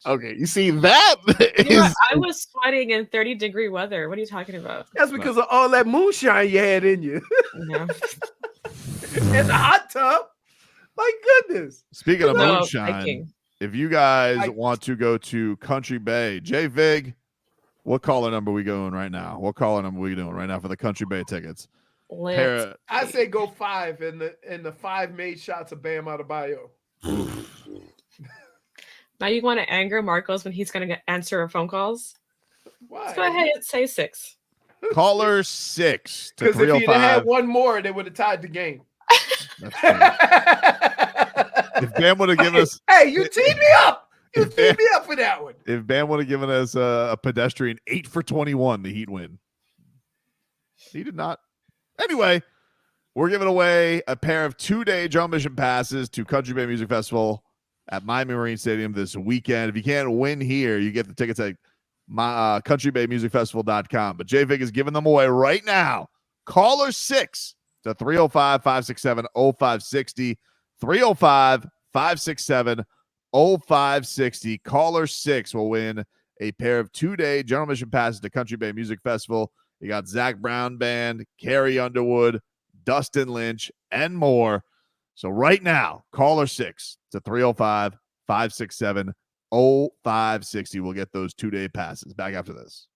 Okay, you see that I was sweating in 30-degree weather. What are you talking about? That's because of all that moonshine you had in you. No. In the hot tub. My goodness. Speaking of No, moonshine, hiking. if you guys want to go to Country Bay, JFig, what caller number we going right now? What caller number we doing right now for the Country Bay tickets? I say go 5, and the 5 made shots of Bam Adebayo. Now you want to anger Marcos when he's going to answer phone calls? Why? Let's go ahead and say 6. Caller 6 to Because if he'd have had 305. one more, they would have tied the game. If Bam would have given us, Hey, you teed me up. You teed me up for that one. if Bam would have given us a pedestrian 8 for 21, the Heat win. He did not. Anyway, we're giving away a pair of 2-day drum mission passes to Country Bay Music Festival at Miami Marine Stadium this weekend. If you can't win here, you get the tickets at countrybaymusicfestival.com. But JFig is giving them away right now. Caller 6 to 305-567-0560. 305-567-0560. Caller 6 will win a pair of 2-day general mission passes to Country Bay Music Festival. You got Zach Brown Band, Carrie Underwood, Dustin Lynch, and more. So right now, caller 6 to 305-567-0560 will get those 2-day passes. Back after this.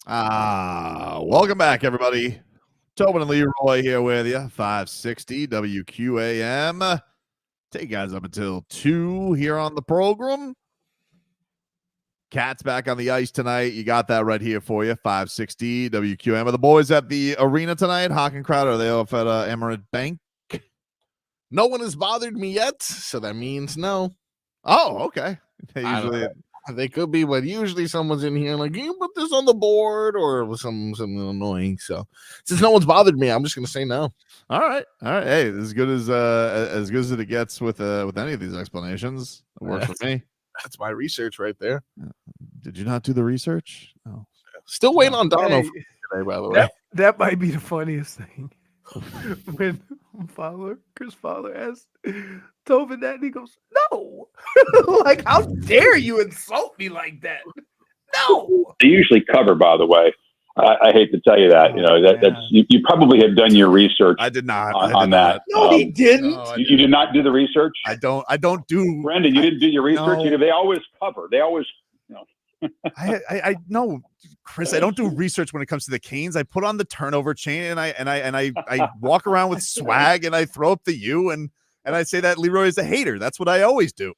Welcome back, everybody. Tobin and Leroy here with you. 560 WQAM. Take you guys up until 2 here on the program. Cats back on the ice tonight. You got that right here for you. 560 WQAM. Are the boys at the arena tonight? Hawk and Crowder, are they off at Emerald Bank? No one has bothered me yet, so that means no. Oh, okay. They could be, but usually someone's in here like, can you put this on the board, or something annoying. So since no one's bothered me, I'm just gonna say no. All right. Hey, as good as it gets with any of these explanations. It works for me. That's my research right there. Did you not do the research? No. Still waiting on Dono today, by the way. That might be the funniest thing. When Chris Fowler asked Tobin that, and he goes, "No." Like, how dare you insult me like that? No. They usually cover, by the way. I hate to tell you that. That's you probably have done your research. I did not on that. No, he didn't. No, you did not do the research. I don't do. Brendan, you didn't do your research. No. They always cover. They always. I no, Chris. I don't do research when it comes to the Canes. I put on the turnover chain and I walk around with swag and I throw up the U and I say that Leroy is a hater. That's what I always do.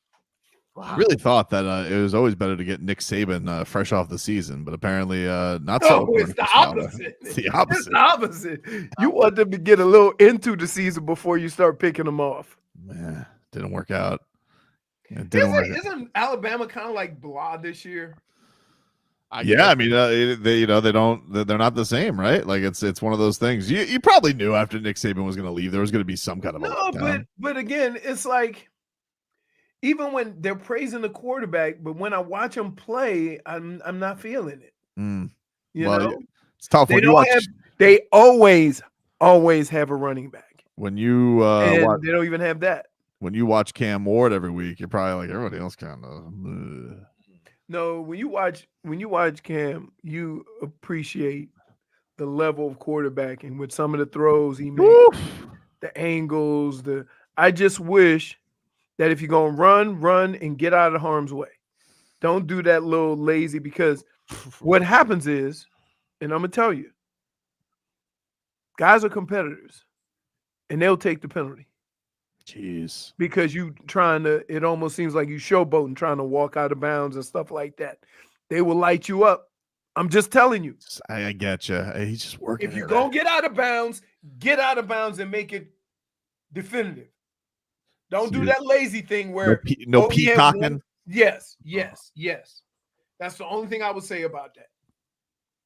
Wow. I really thought that it was always better to get Nick Saban fresh off the season, but apparently not so. It's the opposite. It's the opposite. It's the opposite. You want them to get a little into the season before you start picking them off. Man, didn't work out. Isn't Alabama kind of like blah this year? Yeah, I mean, they're not the same, right? Like it's one of those things. You probably knew after Nick Saban was going to leave, there was going to be some kind of but again, it's like even when they're praising the quarterback, but when I watch them play, I'm not feeling it. You know, it's tough. They always have a running back. When you they don't even have that. When you watch Cam Ward every week, you're probably like everybody else kind of. No, when you watch Cam, you appreciate the level of quarterbacking with some of the throws he made, the angles. I just wish that if you're gonna run and get out of harm's way, don't do that little lazy. Because what happens is, and I'm gonna tell you, guys are competitors, and they'll take the penalty. Jeez. Because it almost seems like you showboating, trying to walk out of bounds and stuff like that. They will light you up. I'm just telling you. I get you. He's just working. If you're going to get out of bounds and make it definitive. Don't do that lazy thing where no peacocking. Yes. That's the only thing I would say about that.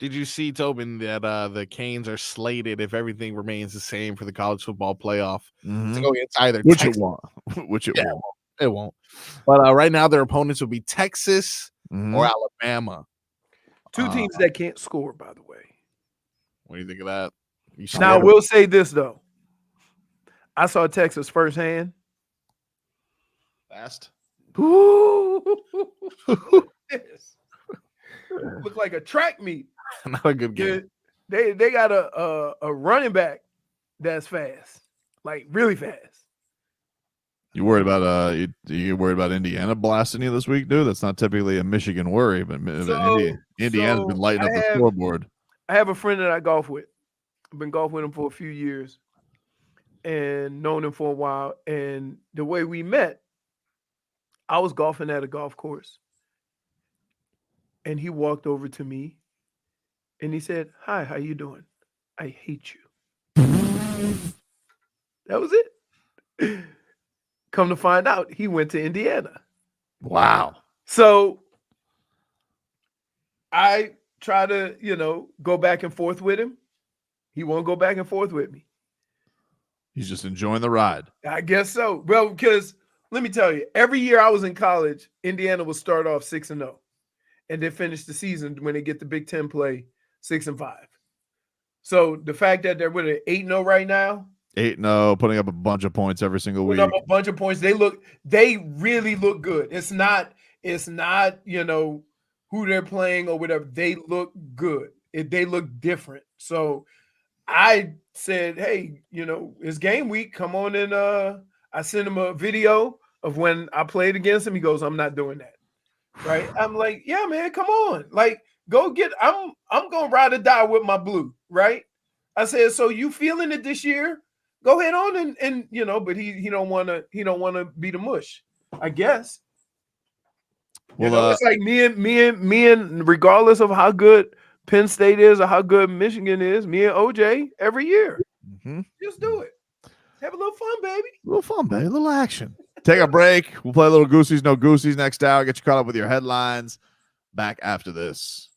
Did you see, Tobin, that the Canes are slated, if everything remains the same, for the college football playoff to go against either Which Texas, it won't. Which it won't. It won't. But right now, their opponents will be Texas or Alabama. Two teams that can't score, by the way. What do you think of that? Now, I will say this, though. I saw Texas firsthand. Fast. Look like a track meet. Not a good game. They got a running back that's fast, like really fast. You worried about you worried about Indiana blasting you this week, dude? That's not typically a Michigan worry, but Indiana's been lighting up the scoreboard. I have a friend that I golf with. I've been golfing with him for a few years and known him for a while. And the way we met, I was golfing at a golf course. And he walked over to me and he said, "Hi, how you doing? I hate you." That was it. Come to find out, he went to Indiana. Wow. So I try to, go back and forth with him. He won't go back and forth with me. He's just enjoying the ride. I guess so. Well, because let me tell you, every year I was in college, Indiana would start off 6-0. And then finish the season when they get the Big Ten play 6-5. So the fact that they're with an 8-0 right now, 8-0, putting up a bunch of points every single week. Putting up a bunch of points. They really look good. It's not who they're playing or whatever. They look good. They look different. So I said, hey, it's game week. Come on and I sent him a video of when I played against him. He goes, "I'm not doing that." Right. I'm like, yeah, man, come on. Like, Go get. I'm gonna ride or die with my blue, right? I said, so you feeling it this year? Go ahead on and you know, but he don't wanna be the mush, I guess. Well, You know, it's like me and regardless of how good Penn State is or how good Michigan is, me and OJ every year. Just do it. Have a little fun, baby. A little fun, baby. A little action. Take a break. We'll play a little Goosies, no Goosies next hour. Get you caught up with your headlines. Back after this.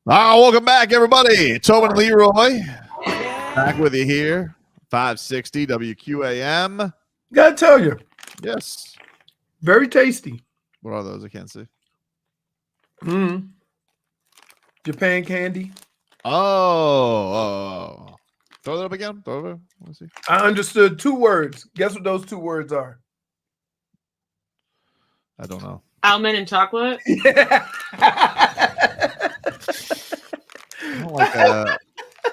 Welcome back, everybody. Tobin and Leroy back with you here. 560 WQAM. Gotta tell you. Yes. Very tasty. What are those? I can't see. Japan candy. Oh. Throw that up again. Throw it up. Let me see. I understood 2 words. Guess what those 2 words are? I don't know. Almond and chocolate. I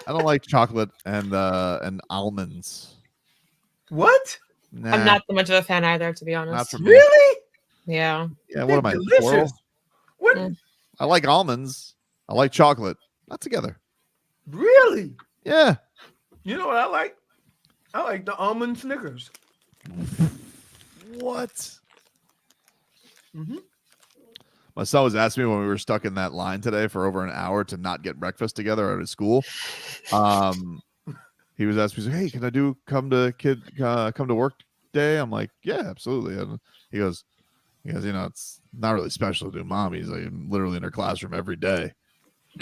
don't like chocolate and almonds. What? Nah. I'm not that much of a fan either, to be honest. Not for me. Really? Yeah. Yeah. What am I? Delicious. What? I like almonds. I like chocolate. Not together. Really? Yeah. You know what I like? I like the almond Snickers. What? Mm-hmm. My son was asking me when we were stuck in that line today for over an hour to not get breakfast together at his school. He was asking me, "Hey, can I come to work day?" I'm like, "Yeah, absolutely." And he goes, it's not really special to do, Mom. He's like, I'm literally in her classroom every day.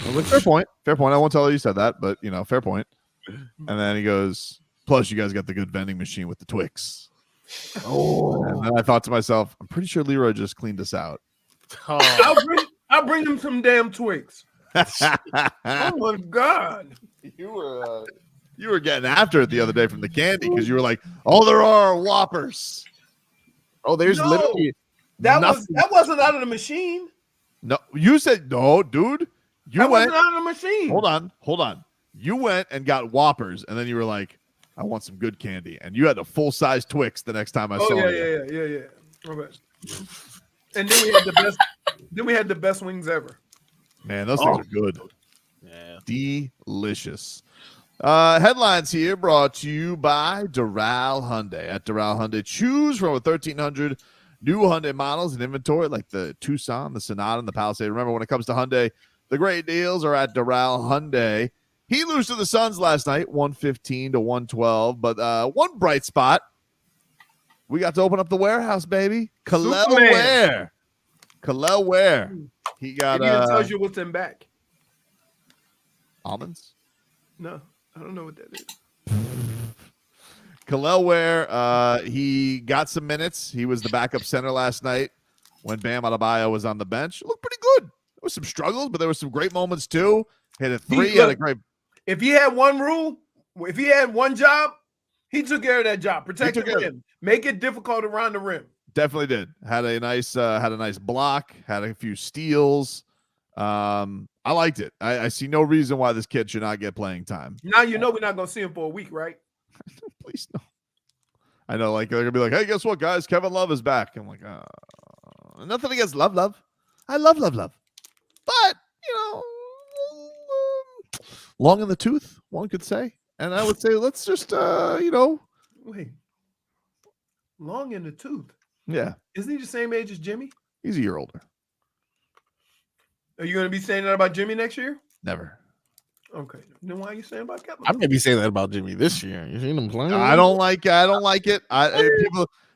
I was like, fair point. I won't tell her you said that, but fair point. And then he goes, plus you guys got the good vending machine with the Twix. Oh. And then I thought to myself, I'm pretty sure Leroy just cleaned us out. Oh. I'll bring them some damn Twix. Oh my God. You were getting after it the other day from the candy because you were like, "Oh, there are Whoppers." Oh, there's literally nothing. That wasn't out of the machine. No, you said no, dude. That wasn't out of the machine. Hold on. You went and got Whoppers, and then you were like, "I want some good candy," and you had a full-size Twix the next time I saw you. Yeah. Okay. And then we had the best. Then we had the best wings ever. Man, those things are good. Yeah, delicious. Headlines here brought to you by Doral Hyundai. At Doral Hyundai, choose from over 1,300 new Hyundai models in inventory, like the Tucson, the Sonata, and the Palisade. Remember, when it comes to Hyundai, the great deals are at Doral Hyundai. He lost to the Suns last night, 115 to 112. But one bright spot, we got to open up the warehouse, baby. Kel'el Ware. Kel'el Ware. He got. He tells you what's in back. Almonds? No, I don't know what that is. Kel'el Ware, he got some minutes. He was the backup center last night when Bam Adebayo was on the bench. Looked pretty good. There was some struggles, but there were some great moments too. Hit a 3. Had a great. If he had one rule, if he had one job, he took care of that job. Protect the rim. Make it difficult around the rim. Definitely did. Had a nice block. Had a few steals. I liked it. I see no reason why this kid should not get playing time. Now we're not going to see him for a week, right? Please no. I know, like they're gonna be like, "Hey, guess what, guys? Kevin Love is back." I'm like, nothing against Love. I love. But long in the tooth, one could say. And I would say, let's just, Wait. Long in the tooth. Yeah. Isn't he the same age as Jimmy? He's a year older. Are you going to be saying that about Jimmy next year? Never. Okay. Then why are you saying about Kevin? I'm gonna be saying that about Jimmy this year. You seen him playing? I don't like it.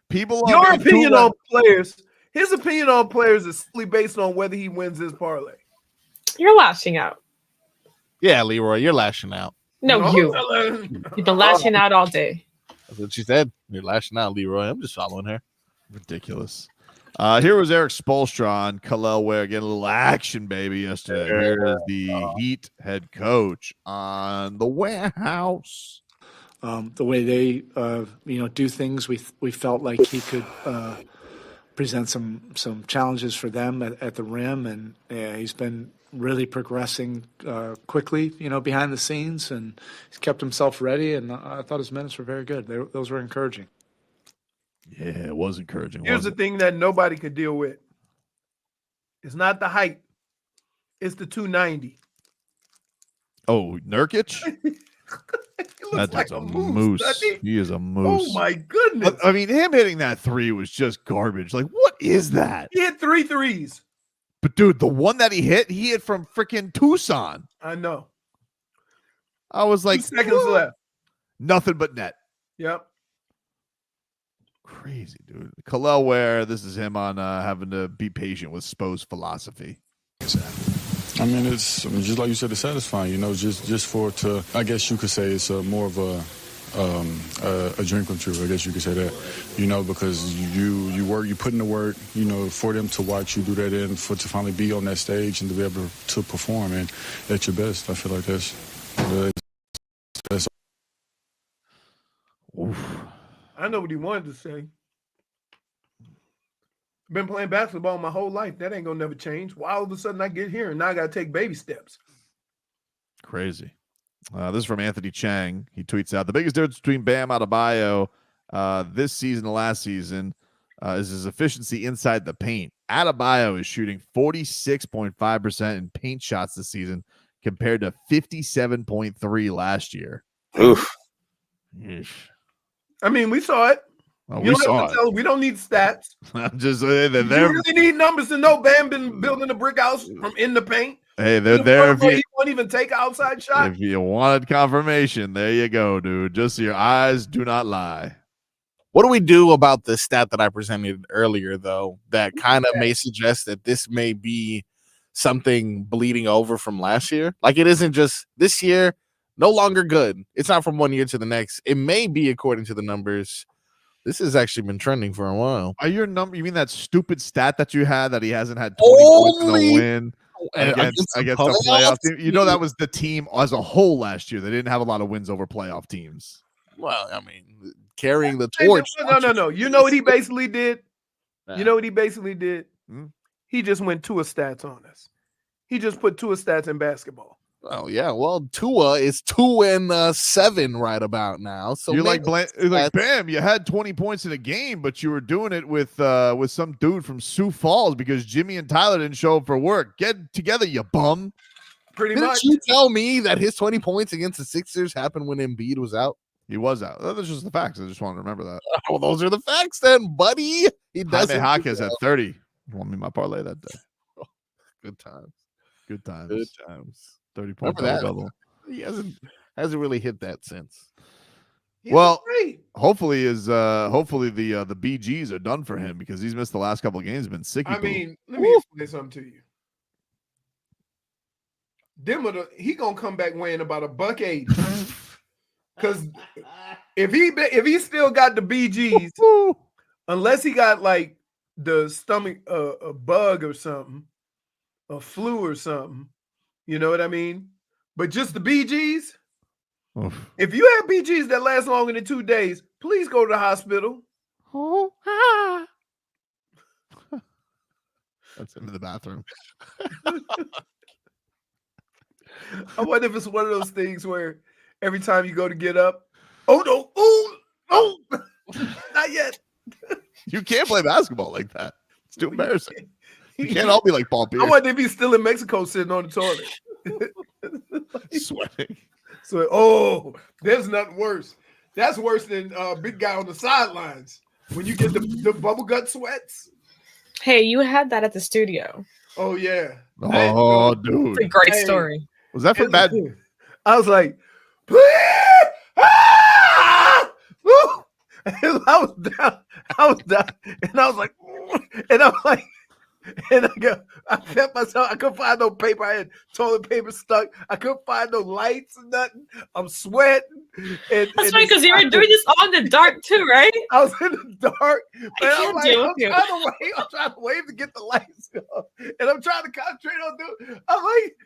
People. Your opinion on players. His opinion on players is simply based on whether he wins his parlay. You're lashing out. Yeah, Leroy, you're lashing out. No, you've been lashing out all day. That's what she said. You're lashing out, Leroy. I'm just following her. Ridiculous. Here was Erik Spoelstra on Kel'el Ware getting a little action, baby, yesterday. Here is the Heat head coach on the warehouse. The way they, do things, we felt like he could present some challenges for them at the rim, and he's been really progressing quickly, behind the scenes, and he's kept himself ready. And I thought his minutes were very good. Those were encouraging. Yeah, it was encouraging. Here's the thing that nobody could deal with. It's not the height. It's the 290. Oh, Nurkic? That dude's a moose. He is a moose. Oh, my goodness. I mean, him hitting that 3 was just garbage. Like, what is that? He hit 3 threes. But, dude, the one that he hit from freaking Tucson. I know. I was like, 2 seconds left. Nothing but net. Yep. Crazy, dude. Kel'el Ware, this is him on having to be patient with Spo's philosophy. I mean, it's just like you said, it's satisfying. Just for it to. I guess you could say it's more of a dream come true. I guess you could say that. Because you work, you put in the work. For them to watch you do that and to finally be on that stage and to be able to perform and at your best. I feel like that's. Oof. I know what he wanted to say. Been playing basketball my whole life. That ain't gonna never change. Why all of a sudden I get here and now I gotta take baby steps? Crazy. This is from Anthony Chang. He tweets out, the biggest difference between Bam Adebayo this season and last season is his efficiency inside the paint. Adebayo is shooting 46.5% in paint shots this season compared to 57.3 last year. Oof. I mean, we saw it. We saw it. We don't need stats. I'm just saying that you really need numbers to know Bam been building a brick house from in the paint. Hey, they're there. He won't even take outside shot. If you wanted confirmation, there you go, dude. Just so your eyes do not lie. What do we do about the stat that I presented earlier, though, that kind of may suggest that this may be something bleeding over from last year? Like, it isn't just this year, no longer good. It's not from one year to the next. It may be, according to the numbers, this has actually been trending for a while. Are your number? You mean that stupid stat that you had that he hasn't had 20 points in a win against the playoff team? You know that was the team as a whole last year. They didn't have a lot of wins over playoff teams. Well, I mean, carrying the torch. No. You know what he basically did? You know what he basically did? He just went Tua stats on us. He just put Tua stats in basketball. Oh yeah, well, Tua is 2-7 right about now. So you're like Bam, you had 20 points in a game, but you were doing it with some dude from Sioux Falls because Jimmy and Tyler didn't show up for work. Get together, you bum. Pretty Didn't much. you tell me that his 20 points against the Sixers happened when Embiid was out? He was out. That's just the facts. I just want to remember that. Well, those are the facts then, buddy. He doesn't. Jaime Jaquez at 30. Won me my parlay that day. Good times. Good times. Good times. 30 point double. He hasn't really hit that since. Well, hopefully the BGs are done for him because he's missed the last couple of games. Been sick. I mean, let me explain something to you. He gonna come back weighing about $180. Because if he still got the BGs, unless he got like the stomach a bug or something, a flu or something. You know what I mean? But just the BGs, if you have BGs that last longer than 2 days, please go to the hospital. That's into the bathroom. I wonder if it's one of those things where every time you go to get up, oh, not yet. You can't play basketball like that. It's too embarrassing. You can't all be like Paul Pierce. I wonder if he's still in Mexico sitting on the toilet. Sweating. So, there's nothing worse. That's worse than big guy on the sidelines. When you get the bubble gut sweats. Hey, you had that at the studio. Oh, yeah. Oh, dude. It's a great story. Was that for bad? I was like, please! Ah! And I was down. And I was like, and I'm like, and I kept myself. I couldn't find no paper. I had toilet paper stuck. I couldn't find no lights or nothing. I'm sweating. That's right, because you were doing this all in the dark too, right? I was in the dark. I'm trying to wave to get the lights on. And I'm trying to concentrate on doing. I'm like,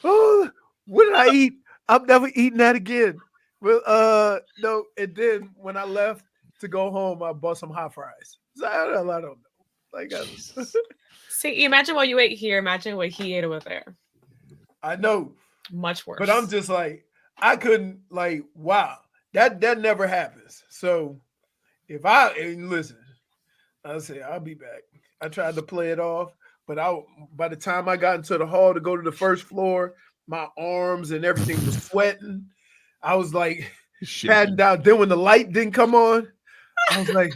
oh, what did I eat? I'm never eating that again. Well, no. And then when I left to go home, I bought some hot fries. So I don't know. Like, see, imagine what you ate here. Imagine what he ate over there. I know, much worse. But I'm just like, I couldn't. Like, wow, that never happens. So, listen, I say I'll be back. I tried to play it off, but by the time I got into the hall to go to the first floor, my arms and everything was sweating. I was like patting down. Then when the light didn't come on, I was like,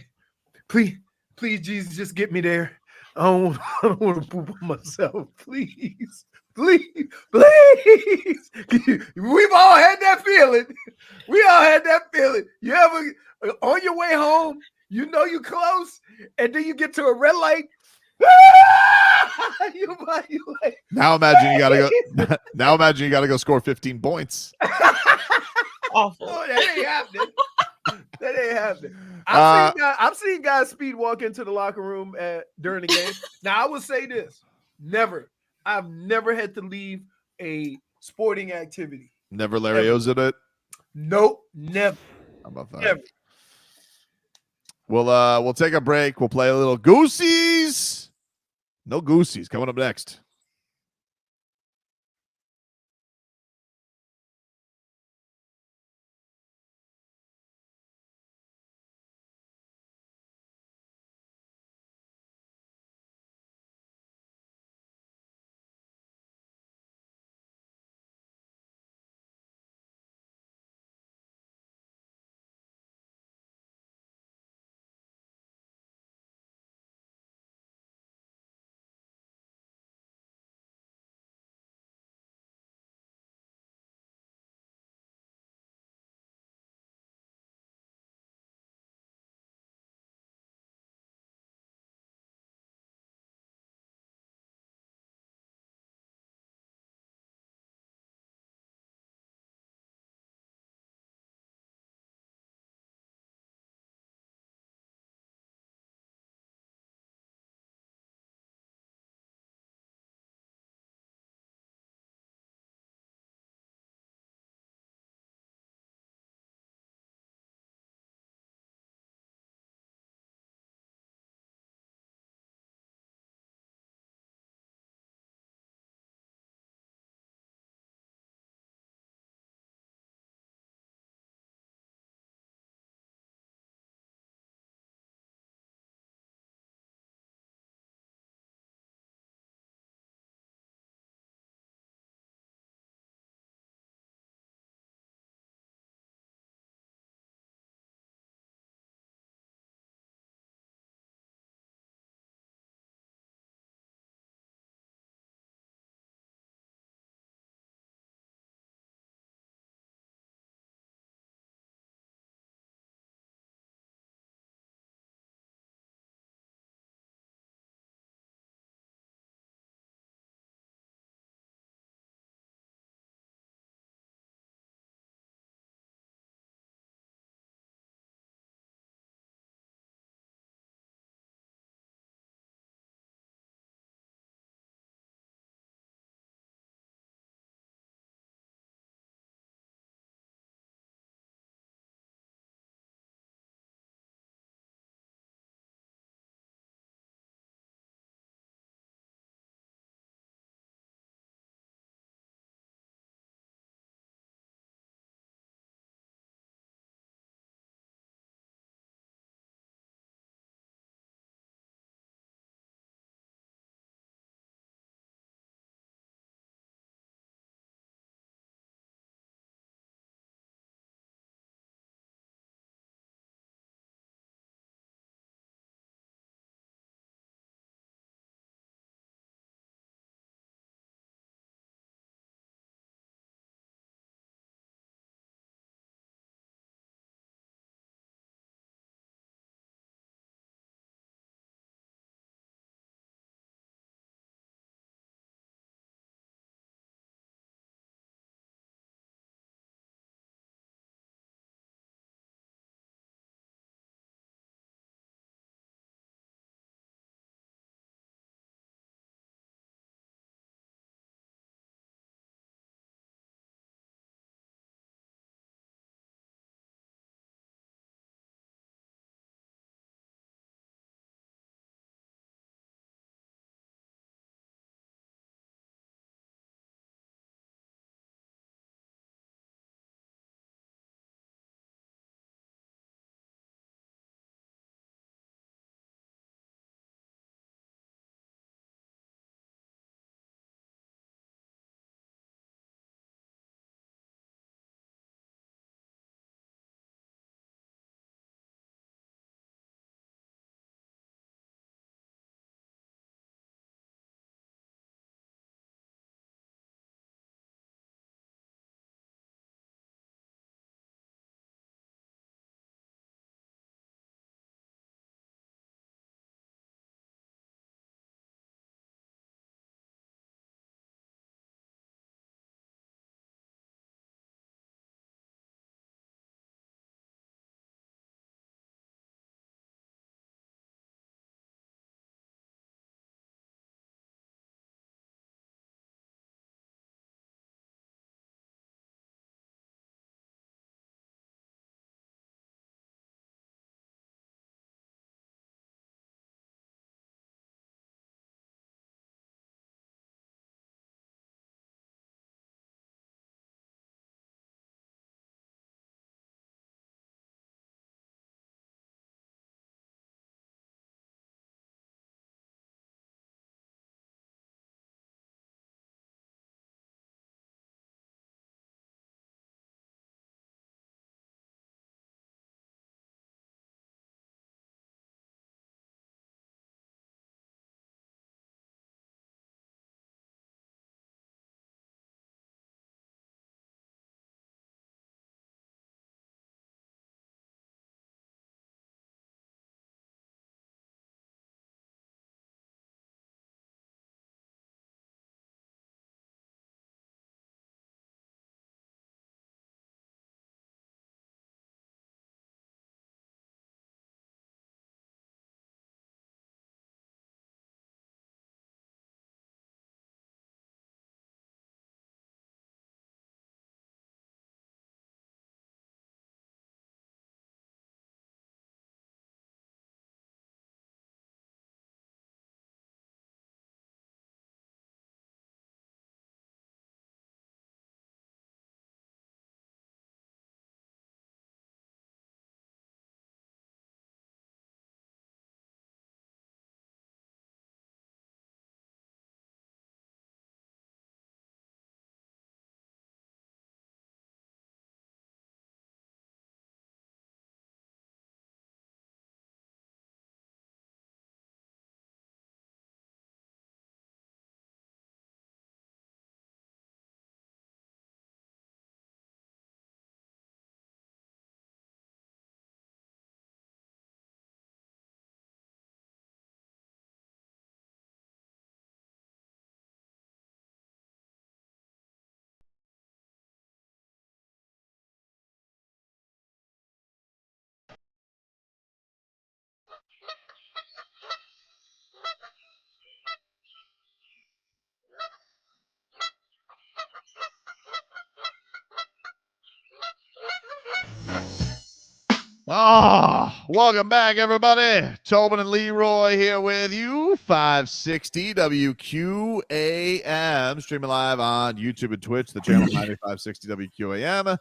please, Jesus, just get me there. I don't want to poop on myself. Please. We've all had that feeling. We all had that feeling. You ever, on your way home, You know you close, and then you get to a red light. you like, Now imagine you gotta go. Now imagine you gotta go score 15 points. Awful. Oh, that ain't happening. That ain't happening. I've seen guys speed walk into the locker room during the game. Now I will say this: I've never had to leave a sporting activity. Never Larry O's in it. Nope, never. How about that? Never. We'll take a break. We'll play a little Goosies. No Goosies coming up next. Welcome back, everybody. Tobin and Leroy here with you. 560 WQAM. Streaming live on YouTube and Twitch, the channel 9560 WQAM,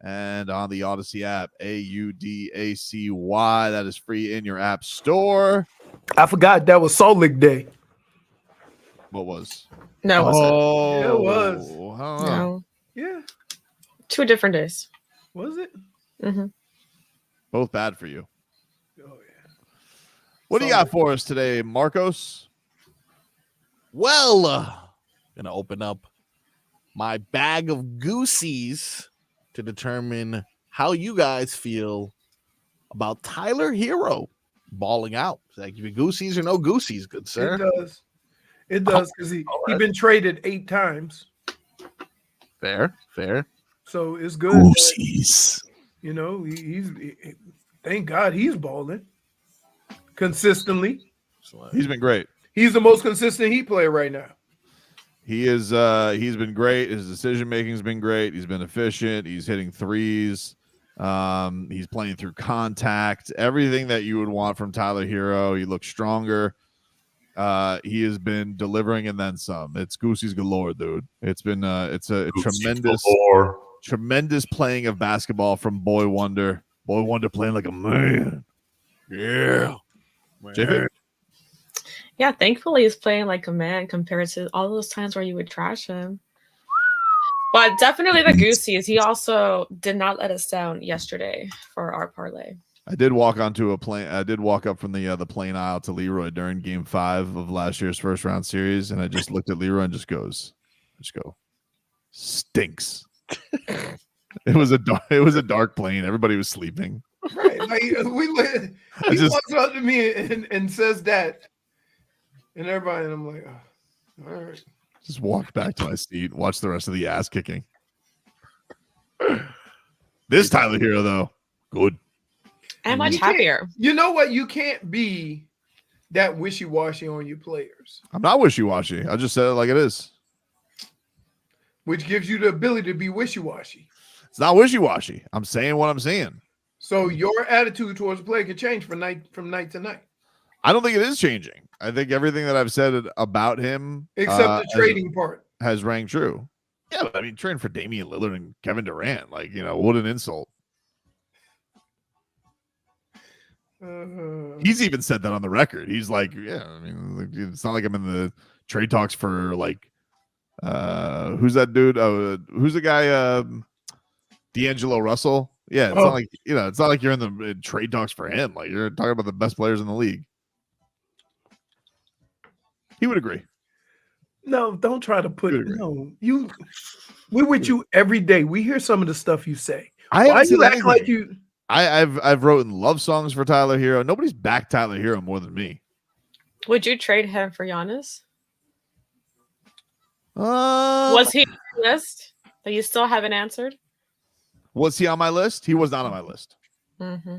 and on the Odyssey app, AUDACY. That is free in your app store. I forgot that was Salt Lick Day. What was? No, it wasn't. Yeah, it was. No. Yeah. 2 different days. Was it? Mm-hmm. Both bad for you. Oh, yeah. What do you got for us today, Marcos? Well, gonna open up my bag of Goosies to determine how you guys feel about Tyler Hero balling out. Like, Goosies or no Goosies, good sir? It does. It does, because he's been traded 8 times. Fair. So it's good. Goosies. You know, he's thank God he's balling consistently. He's been great. He's the most consistent Heat player right now. He is. He's been great. His decision making has been great. He's been efficient. He's hitting threes. He's playing through contact. Everything that you would want from Tyler Hero. He looks stronger. He has been delivering and then some. It's Goosies galore, dude. It's been it's a tremendous playing of basketball from Boy Wonder. Boy Wonder playing like a man. Yeah. JFig? Yeah, thankfully he's playing like a man compared to all those times where you would trash him. But definitely the Goosies. He also did not let us down yesterday for our parlay. I did walk onto a plane. I did walk up from the plane aisle to Leroy during Game 5 of last year's first round series, and I just looked at Leroy and just go, stinks. It was a dark plane. Everybody was sleeping. Right. Like, he walks up to me and says that. And everybody, and I'm like, oh, all right. Just walked back to my seat, watched the rest of the ass kicking. This Tyler Hero, though, good. And much happier. You know what? You can't be that wishy-washy on your players. I'm not wishy-washy. I just said it like it is. Which gives you the ability to be wishy-washy. It's not wishy-washy. I'm saying what I'm saying. So your attitude towards the player can change from night to night. I don't think it is changing. I think everything that I've said about him, except the trading part, has rang true. Yeah, but I mean, trading for Damian Lillard and Kevin Durant, like, what an insult. He's even said that on the record. He's like, yeah, I mean, it's not like I'm in the trade talks for like, who's that dude? Who's the guy? D'Angelo Russell. Yeah, it's not like it's not like you're in the trade talks for him. Like, you're talking about the best players in the league. He would agree. No, don't try to put you. We're with you every day. We hear some of the stuff you say. Why you act like you? I've written love songs for Tyler Hero. Nobody's backed Tyler Hero more than me. Would you trade him for Giannis? Was he on the list that you still haven't answered? Was he on my list? He was not on my list. Mm-hmm.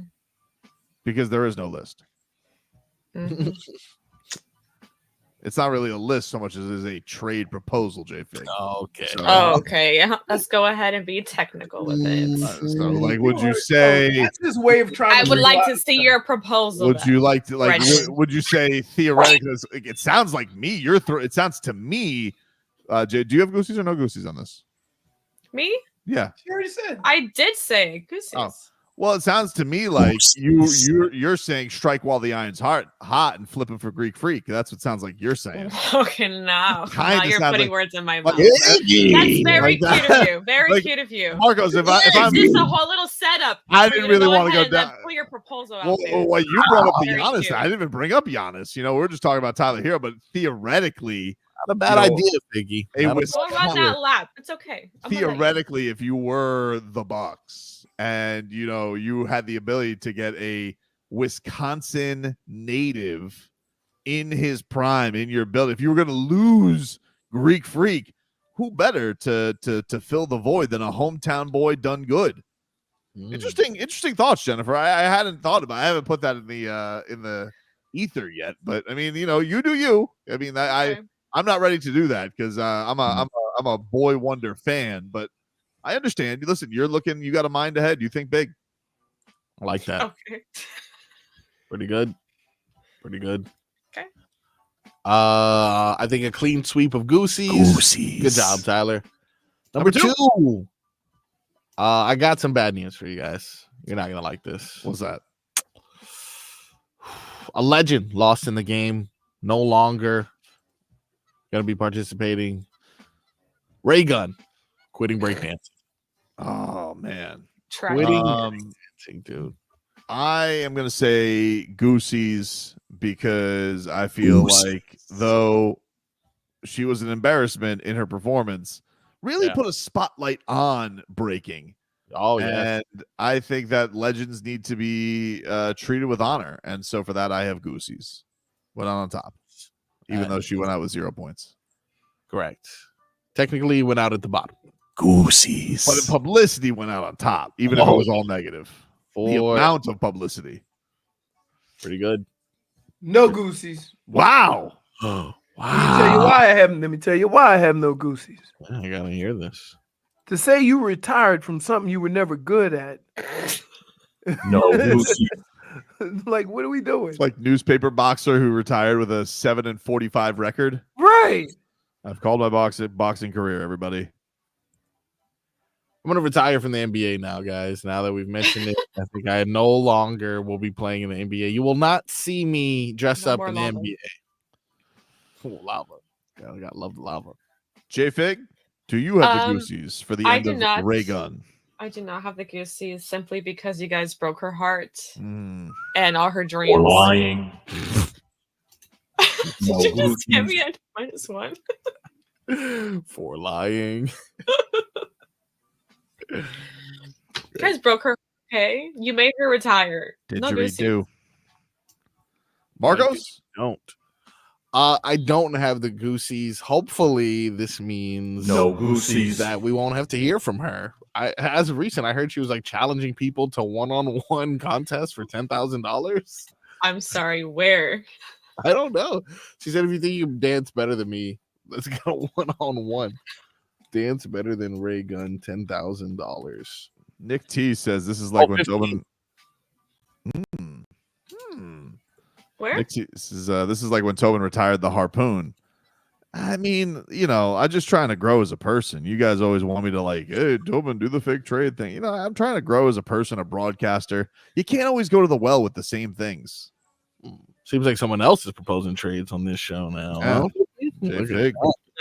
Because there is no list. Mm-hmm. It's not really a list so much as it is a trade proposal, JFig. Okay. Okay. Yeah. Let's go ahead and be technical with it. So, like, would you say? That's his way of trying. I would like to see your proposal. Would you like to would you say theoretically? It sounds like me. It sounds to me. Jay, do you have Goosies or no Goosies on this? Me? Yeah. She already said. I did say Goosies. Oh. Well, it sounds to me like you're saying strike while the iron's hot and flip him for Greek freak. That's what it sounds like you're saying. Okay, now you're putting words in my mouth. That's very cute of you. Very cute of you. Marcos, if I'm just a whole little setup. I didn't really want to go down. Put your proposal out there. Well, you brought up the Giannis. Cute. I didn't even bring up Giannis. We're just talking about Tyler Hero, but theoretically, not a bad idea, Biggie. We'll run that lap. It's okay. Theoretically, if you were the Bucks and you had the ability to get a Wisconsin native in his prime in your build, if you were going to lose Greek freak, who better to fill the void than a hometown boy done good? Interesting thoughts, Jennifer. I hadn't thought about it. I haven't put that in the ether yet, but I mean, you do you. I mean, I'm not ready to do that because I'm a Boy Wonder fan, but I understand. Listen, you got a mind ahead. You think big. I like that. Okay. Pretty good. Pretty good. Okay. I think a clean sweep of Goosies. Good job, Tyler. Number two. I got some bad news for you guys. You're not gonna like this. What's that? A legend lost in the game. No longer gonna be participating. Ray Gun quitting breakdancing. Oh man. Quitting breakdancing, dude. I am going to say Goosies because I feel like though she was an embarrassment in her performance, really put a spotlight on breaking. Oh, yeah. And I think that legends need to be treated with honor. And so for that, I have Goosies. Went on top, even though she went out with 0 points. Correct. Technically went out at the bottom. Goosies. But in publicity went out on top, even if it was all negative. The amount of publicity. Pretty good. No Goosies. Wow. Wow. Let me tell you why I have no Goosies. I gotta hear this. To say you retired from something you were never good at. No Goosies. Like, what are we doing? It's like newspaper boxer who retired with a 7-45 record. Right. I've called my boxing career, everybody. I'm going to retire from the NBA now, guys. Now that we've mentioned it, I think I no longer will be playing in the NBA. You will not see me dress up in the NBA. Oh, lava. God, I got love the lava. JFig, do you have the Goosies for the end of Ray Gun? I do not have the Goosies simply because you guys broke her heart and all her dreams. Or lying. Did you just give me a -1? For lying. You guys broke her. Okay, you made her retire. Did Marcos? Don't. I don't have the Goosies. Hopefully, this means no Goosies that we won't have to hear from her. As of recent, I heard she was like challenging people to one-on-one contests for $10,000. I'm sorry, where? I don't know. She said, if you think you can dance better than me, let's go one-on-one. Dance better than Ray Gun, $10,000. Nick T says this is like when Tobin. Where? Nick T says, this is like when Tobin retired the harpoon. I mean, I'm just trying to grow as a person. You guys always want me to like, hey, Tobin, do the fake trade thing. I'm trying to grow as a person, a broadcaster. You can't always go to the well with the same things. Seems like someone else is proposing trades on this show now. Yeah. Fig.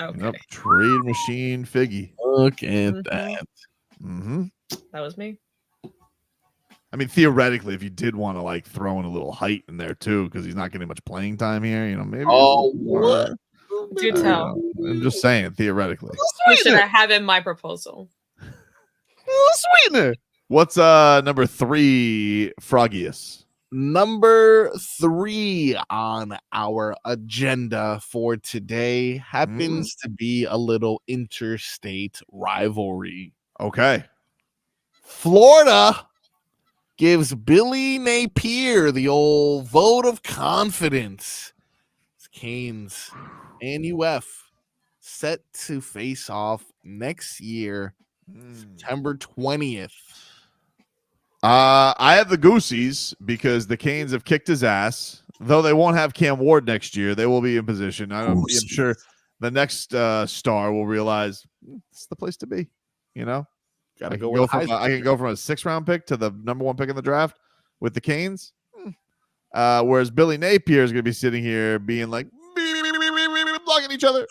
Okay. Trade machine Figgy. Look at that. That was me. I mean, theoretically, if you did want to like throw in a little height in there too, because he's not getting much playing time here, maybe. Oh, what? Do tell. I'm just saying, theoretically. You should have in my proposal. Sweetener. What's number 3, Froggius? Number 3 on our agenda for today happens to be a little interstate rivalry. Okay. Florida gives Billy Napier the old vote of confidence. Canes and UF set to face off next year, September 20th. I have the Goosies because the Canes have kicked his ass. Though they won't have Cam Ward next year, they will be in position. I'm sure the next star will realize it's the place to be. Gotta I can go from a 6th-round pick to the number 1 pick in the draft with the Canes. Whereas Billy Napier is going to be sitting here being like, blocking each other.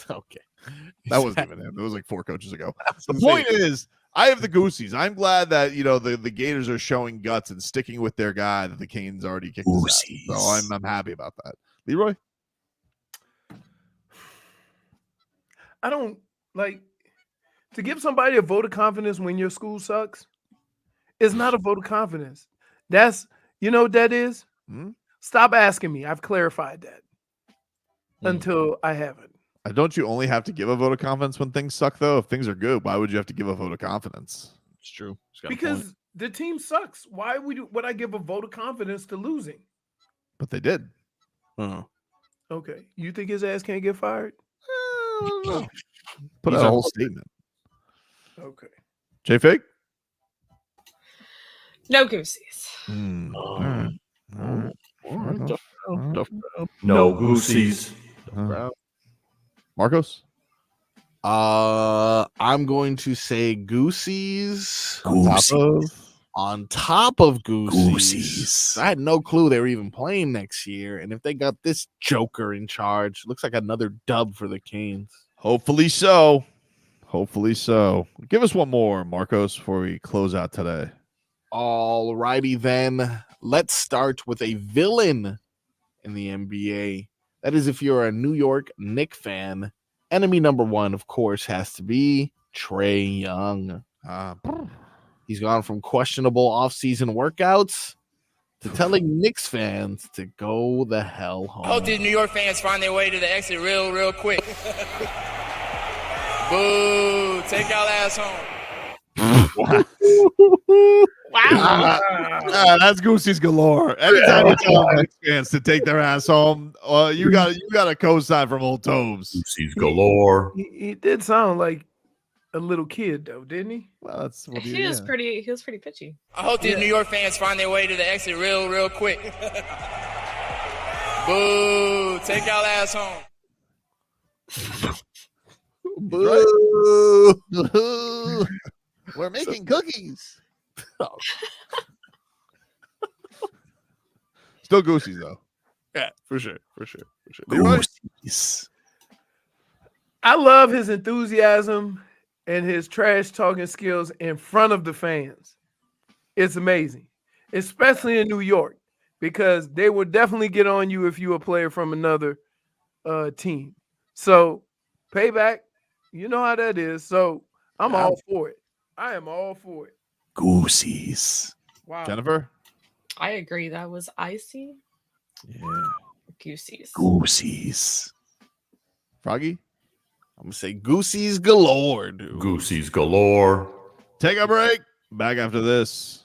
Okay. That wasn't even him. It was like 4 coaches ago. The point is, I have the Goosies. I'm glad that, the Gators are showing guts and sticking with their guy that the Canes already kicked his ass. So I'm happy about that. Leroy? I don't like to give somebody a vote of confidence when your school sucks. It's not a vote of confidence. That's, what that is? Stop asking me. I've clarified that until I haven't. Don't you only have to give a vote of confidence when things suck, though? If things are good, why would you have to give a vote of confidence? It's true. Because the team sucks. Why would I give a vote of confidence to losing? But they did. Okay. You think his ass can't get fired? Put out a whole statement. Okay. JFig? No Goosies. No Goosies. Marcos? I'm going to say Goosies. On top of Goosies. I had no clue they were even playing next year. And if they got this joker in charge, looks like another dub for the Canes. Hopefully so. Hopefully so. Give us one more, Marcos, before we close out today. All righty then. Let's start with a villain in the NBA. That is, if you're a New York Knicks fan, enemy number one, of course, has to be Trae Young. He's gone from questionable offseason workouts to telling Knicks fans to go the hell home. I hope these New York fans find their way to the exit real quick. Boo! Take y'all ass home. Wow. That's Goosies galore. Anytime you tell Knicks fans to take their ass home, you got a co-sign from old Tobes. Goosies galore. He did sound like a little kid, though, didn't he? Well, that's what He was pretty pitchy. I hope these New York fans find their way to the exit real quick. Boo! Take y'all ass home. Boo! We're making cookies. Still Goosies, though. Yeah, for sure. Goosies. I love his enthusiasm and his trash talking skills in front of the fans. It's amazing, especially in New York, because they will definitely get on you if you're a player from another team. So payback, you know how that is. So I'm all for it. I am all for it. Goosies. Wow. Jennifer? I agree. That was icy. Yeah. Goosies. Froggy? I'm going to say Goosies galore, dude. Goosies galore. Take a break. Back after this.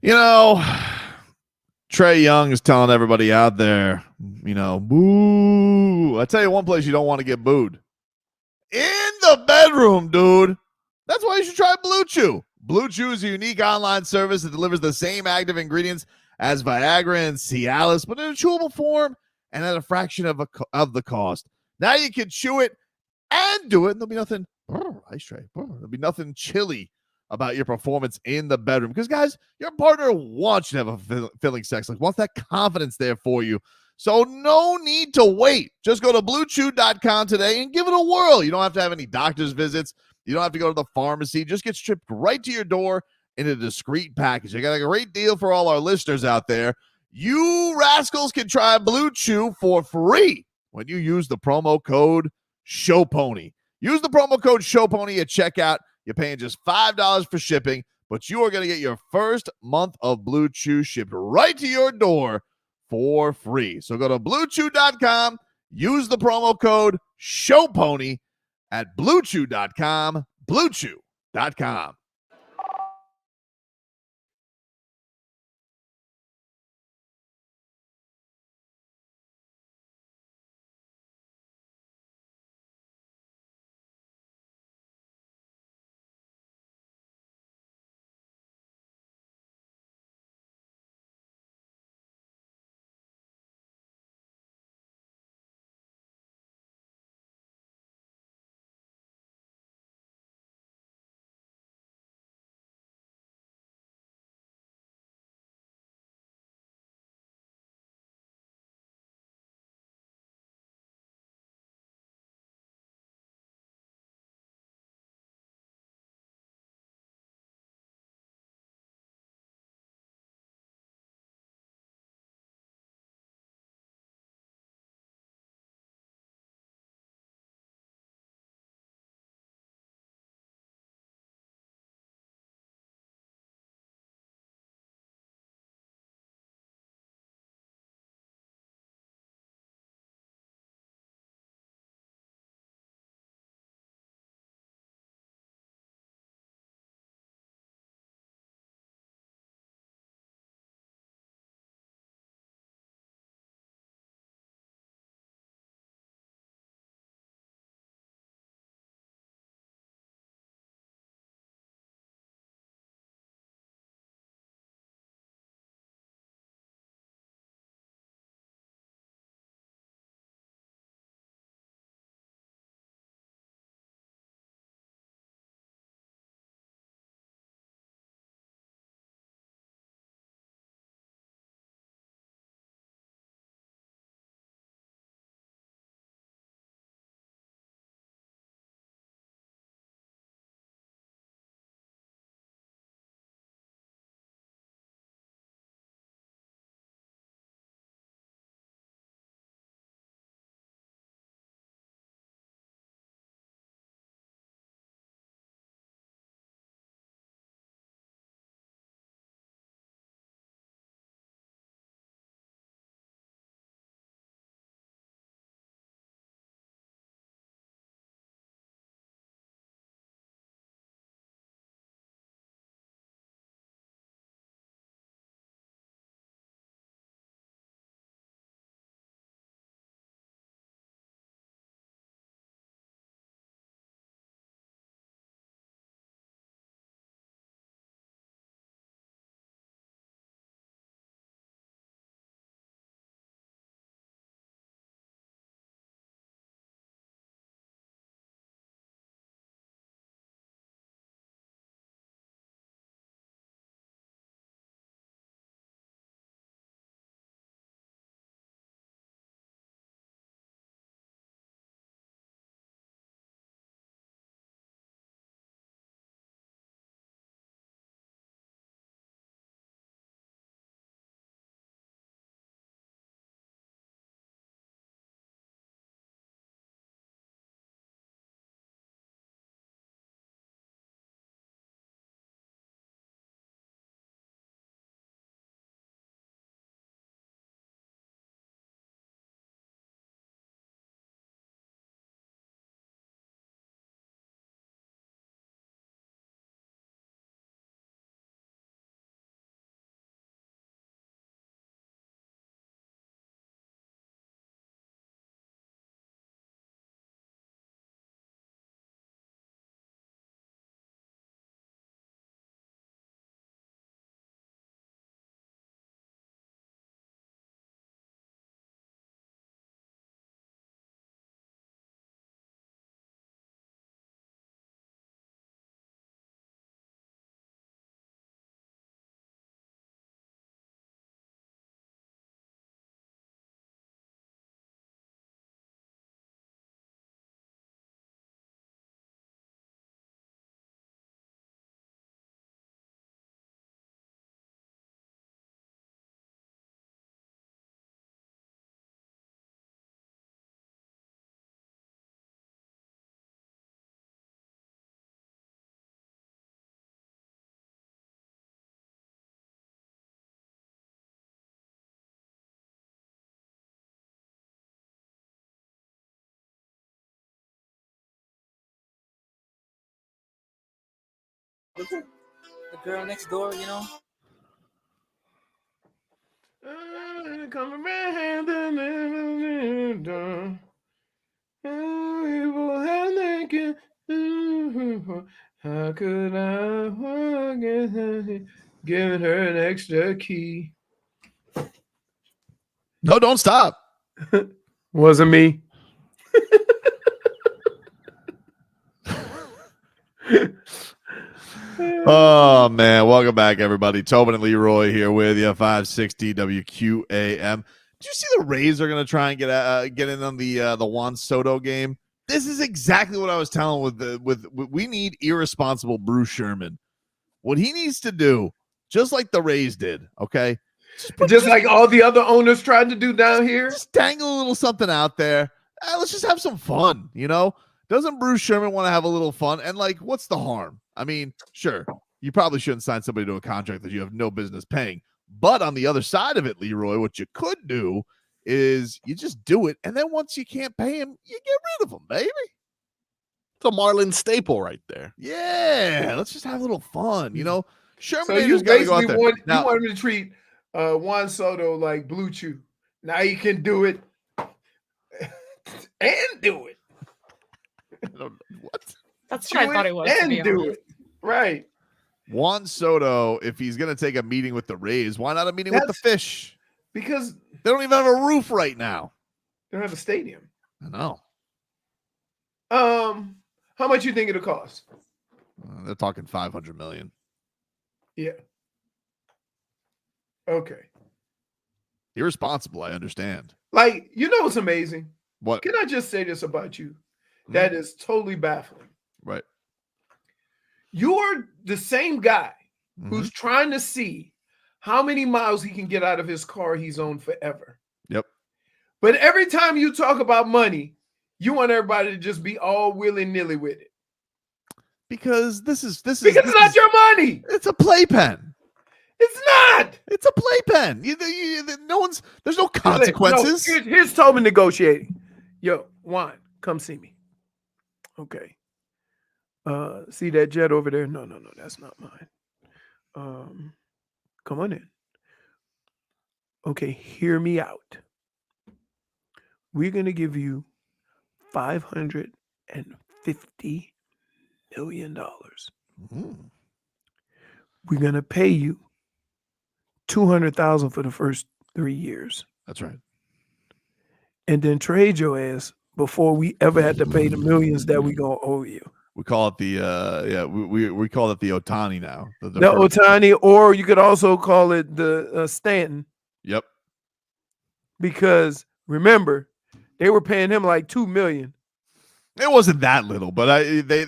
You know, Trae Young is telling everybody out there, boo. I tell you one place you don't want to get booed. In the bedroom, dude. That's why you should try Blue Chew. Blue Chew is a unique online service that delivers the same active ingredients as Viagra and Cialis, but in a chewable form and at a fraction of the cost. Now you can chew it and do it, and there'll be nothing, ice tray, there'll be nothing chilly about your performance in the bedroom. Because, guys, your partner wants you to have a filling sex life, wants that confidence there for you. So no need to wait. Just go to BlueChew.com today and give it a whirl. You don't have to have any doctor's visits. You don't have to go to the pharmacy. Just get shipped right to your door in a discreet package. I got a great deal for all our listeners out there. You rascals can try Blue Chew for free when you use the promo code SHOWPONY. Use the promo code SHOWPONY at checkout You're paying just $5 for shipping, but you are going to get your first month of Blue Chew shipped right to your door for free. So go to bluechew.com, use the promo code SHOWPONY at bluechew.com, bluechew.com. The girl next door, you know. Come around how could I forget giving her an extra key? No, don't stop. Wasn't me. Oh man, welcome back, everybody. Tobin and Leroy here with you, 560 WQAM. Did you see the Rays are going to try and get in on the Juan Soto game? This is exactly what I was telling with we need irresponsible Bruce Sherman. What he needs to do, just like the Rays did, okay? Just like all the other owners tried to do down here. Just dangle a little something out there. Let's just have some fun, you know? Doesn't Bruce Sherman want to have a little fun? And, like, what's the harm? I mean, sure, you probably shouldn't sign somebody to a contract that you have no business paying. But on the other side of it, Leroy, what you could do is you just do it, and then once you can't pay him, you get rid of him, baby. It's a Marlin staple right there. Yeah, let's just have a little fun, you know? Sherman So you just got to go out basically there. you want him to treat Juan Soto like Blue Chew. Now he can do it and do it. What? That's what I thought it was. And do it. Right. Juan Soto, if he's going to take a meeting with the Rays, why not a meeting with the Fish? Because they don't even have a roof right now. They don't have a stadium. I know. How much you think it'll cost? They're talking $500 million. Yeah. Okay. Irresponsible, I understand. Like, you know what's amazing? What? Can I just say this about you? That is totally baffling. Right. You're the same guy who's trying to see how many miles he can get out of his car he's owned forever. Yep. But every time you talk about money, you want everybody to just be all willy-nilly with it. Because this is because it's not your money. It's a playpen. It's not. It's a playpen. There's no consequences. No, here's Tobin negotiating. Yo, Juan, come see me. Okay. See that jet over there? No, that's not mine. Come on in. Okay, hear me out. We're gonna give you $550 million. We're gonna pay you $200,000 for the first 3 years. That's right. And then trade your ass before we ever had to pay the millions that we gonna owe you. We call it the we call it the Ohtani now. The Ohtani, or you could also call it the Stanton. Yep. Because remember, they were paying him like $2 million. It wasn't that little, but they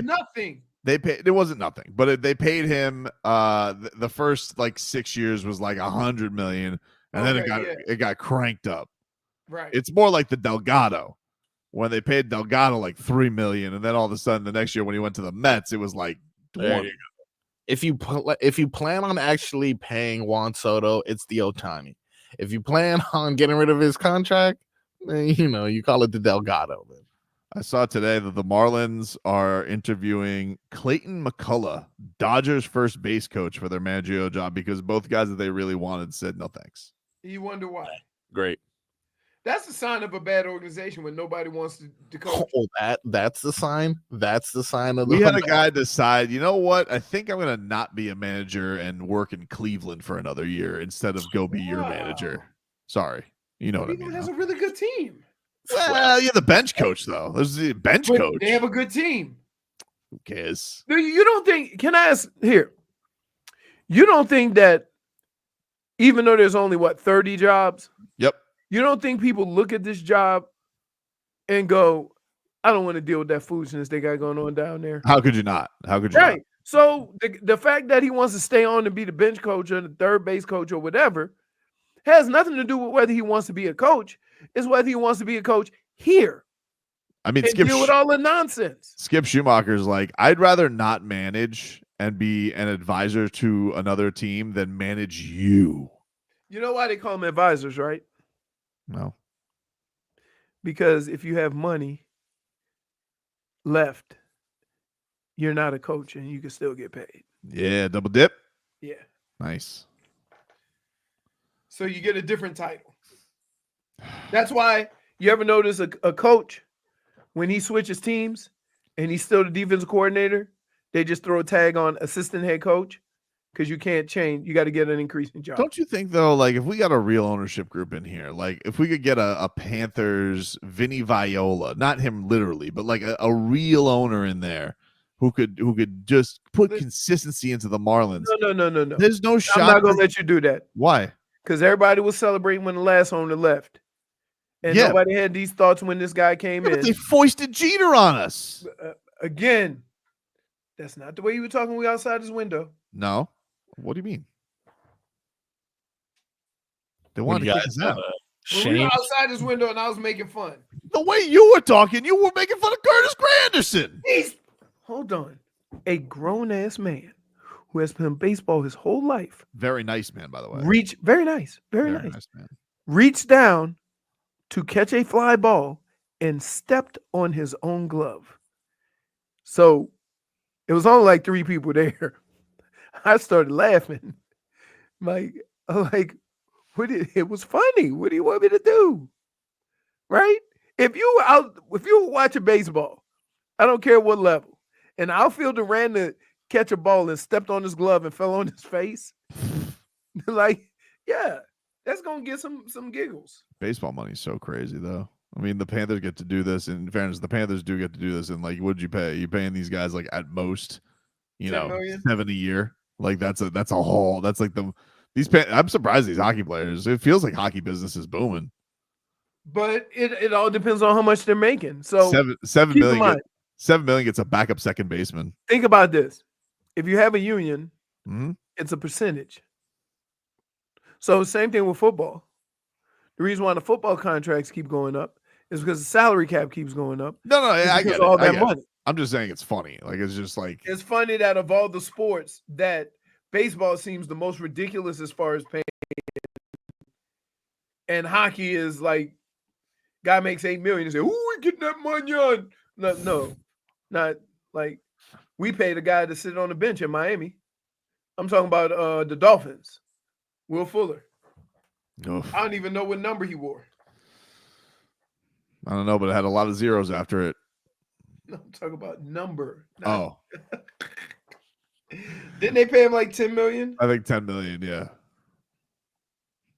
nothing. They paid. It wasn't nothing, but they paid him. The first like 6 years was like $100 million, and then it got cranked up. Right. It's more like the Delgado, when they paid Delgado like $3 million, and then all of a sudden the next year when he went to the Mets, it was like 20. If you plan on actually paying Juan Soto, it's the Ohtani. If you plan on getting rid of his contract, then, you call it the Delgado. Man. I saw today that the Marlins are interviewing Clayton McCullough, Dodgers first base coach, for their managerial job because both guys that they really wanted said no thanks. You wonder why? Great. That's a sign of a bad organization when nobody wants to coach. Oh, that's the sign. That's the sign of. We had a guy decide, you know what? I think I'm going to not be a manager and work in Cleveland for another year instead of go be your manager. Sorry, you know what I mean. Cleveland has a really good team. Well, you're the bench coach though. There's the bench coach. They have a good team. Who cares? You don't think? Can I ask here? You don't think that even though there's only 30 jobs? Yep. You don't think people look at this job and go, I don't want to deal with that foolishness they got going on down there? How could you not? How could you right. not? So the fact that he wants to stay on and be the bench coach or the third base coach or whatever has nothing to do with whether he wants to be a coach. It's whether he wants to be a coach here. I mean, and deal with all the nonsense. Skip Schumacher's like, I'd rather not manage and be an advisor to another team than manage you. You know why they call them advisors, right? No. Because if you have money left, you're not a coach and you can still get paid. Yeah, double dip. Yeah. Nice. So you get a different title. That's why you ever notice a coach, when he switches teams and he's still the defensive coordinator, they just throw a tag on assistant head coach because you can't change. You got to get an increasing job. Don't you think, though, like if we got a real ownership group in here, like if we could get a Panthers Vinny Viola, not him literally, but like a real owner in there who could just put consistency into the Marlins. No. There's no shot. I'm not going to let you do that. Why? Because everybody was celebrating when the last owner left. And nobody had these thoughts when this guy came in. But they foisted Jeter on us. Again, that's not the way you were talking when we outside his window. No. What do you mean? They wanted to kick us out. When we were outside his window and I was making fun. The way you were talking, you were making fun of Curtis Granderson. Hold on. A grown-ass man who has played baseball his whole life. Very nice man, by the way. Very nice. Very nice. Man. Reached down to catch a fly ball and stepped on his own glove. So it was only like 3 people there. I started laughing. It was funny. What do you want me to do? Right? If you were watching baseball, I don't care what level, and outfielder ran to catch a ball and stepped on his glove and fell on his face, that's gonna get some giggles. Baseball money's so crazy, though. I mean, the Panthers get to do this. In fairness, the Panthers do get to do this. And like, what'd you pay? You're paying these guys like at most, $7 a year. Like that's a haul. That's like I'm surprised these hockey players. It feels like hockey business is booming. But it all depends on how much they're making. So $7 million. $7 million gets a backup second baseman. Think about this: if you have a union, mm-hmm. It's a percentage. So same thing with football. The reason why the football contracts keep going up is because the salary cap keeps going up. No, I get it. All that money. I'm just saying it's funny. Like it's just like it's funny that of all the sports that baseball seems the most ridiculous as far as paying, and hockey is like guy makes $8 million and say, "Ooh, we getting that money on." No, not like we paid a guy to sit on the bench in Miami. I'm talking about the Dolphins, Will Fuller. Oof. I don't even know what number he wore. I don't know, but it had a lot of zeros after it. No, I'm talking about number. Oh. Didn't they pay him like $10 million? I think $10 million, yeah.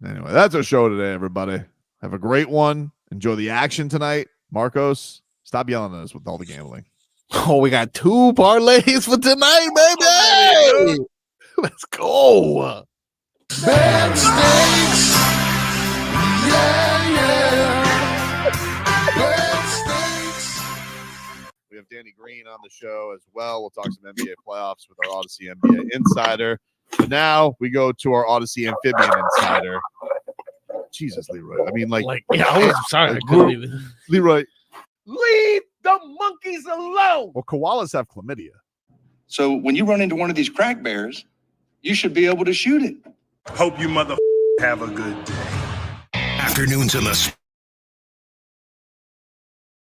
Anyway, that's our show today, everybody. Have a great one. Enjoy the action tonight. Marcos, stop yelling at us with all the gambling. Oh, we got 2 parlays for tonight, baby. Let's go. Bad States. Yeah. Bad States. We have Danny Green on the show as well. We'll talk some NBA playoffs with our Odyssey NBA Insider. But now we go to our Odyssey Amphibian Insider. Jesus, Leroy. I mean, I was sorry. I couldn't even. Leroy. Leave the monkeys alone. Well, koalas have chlamydia. So when you run into one of these crack bears, you should be able to shoot it. Hope you mother have a good day. Afternoons in the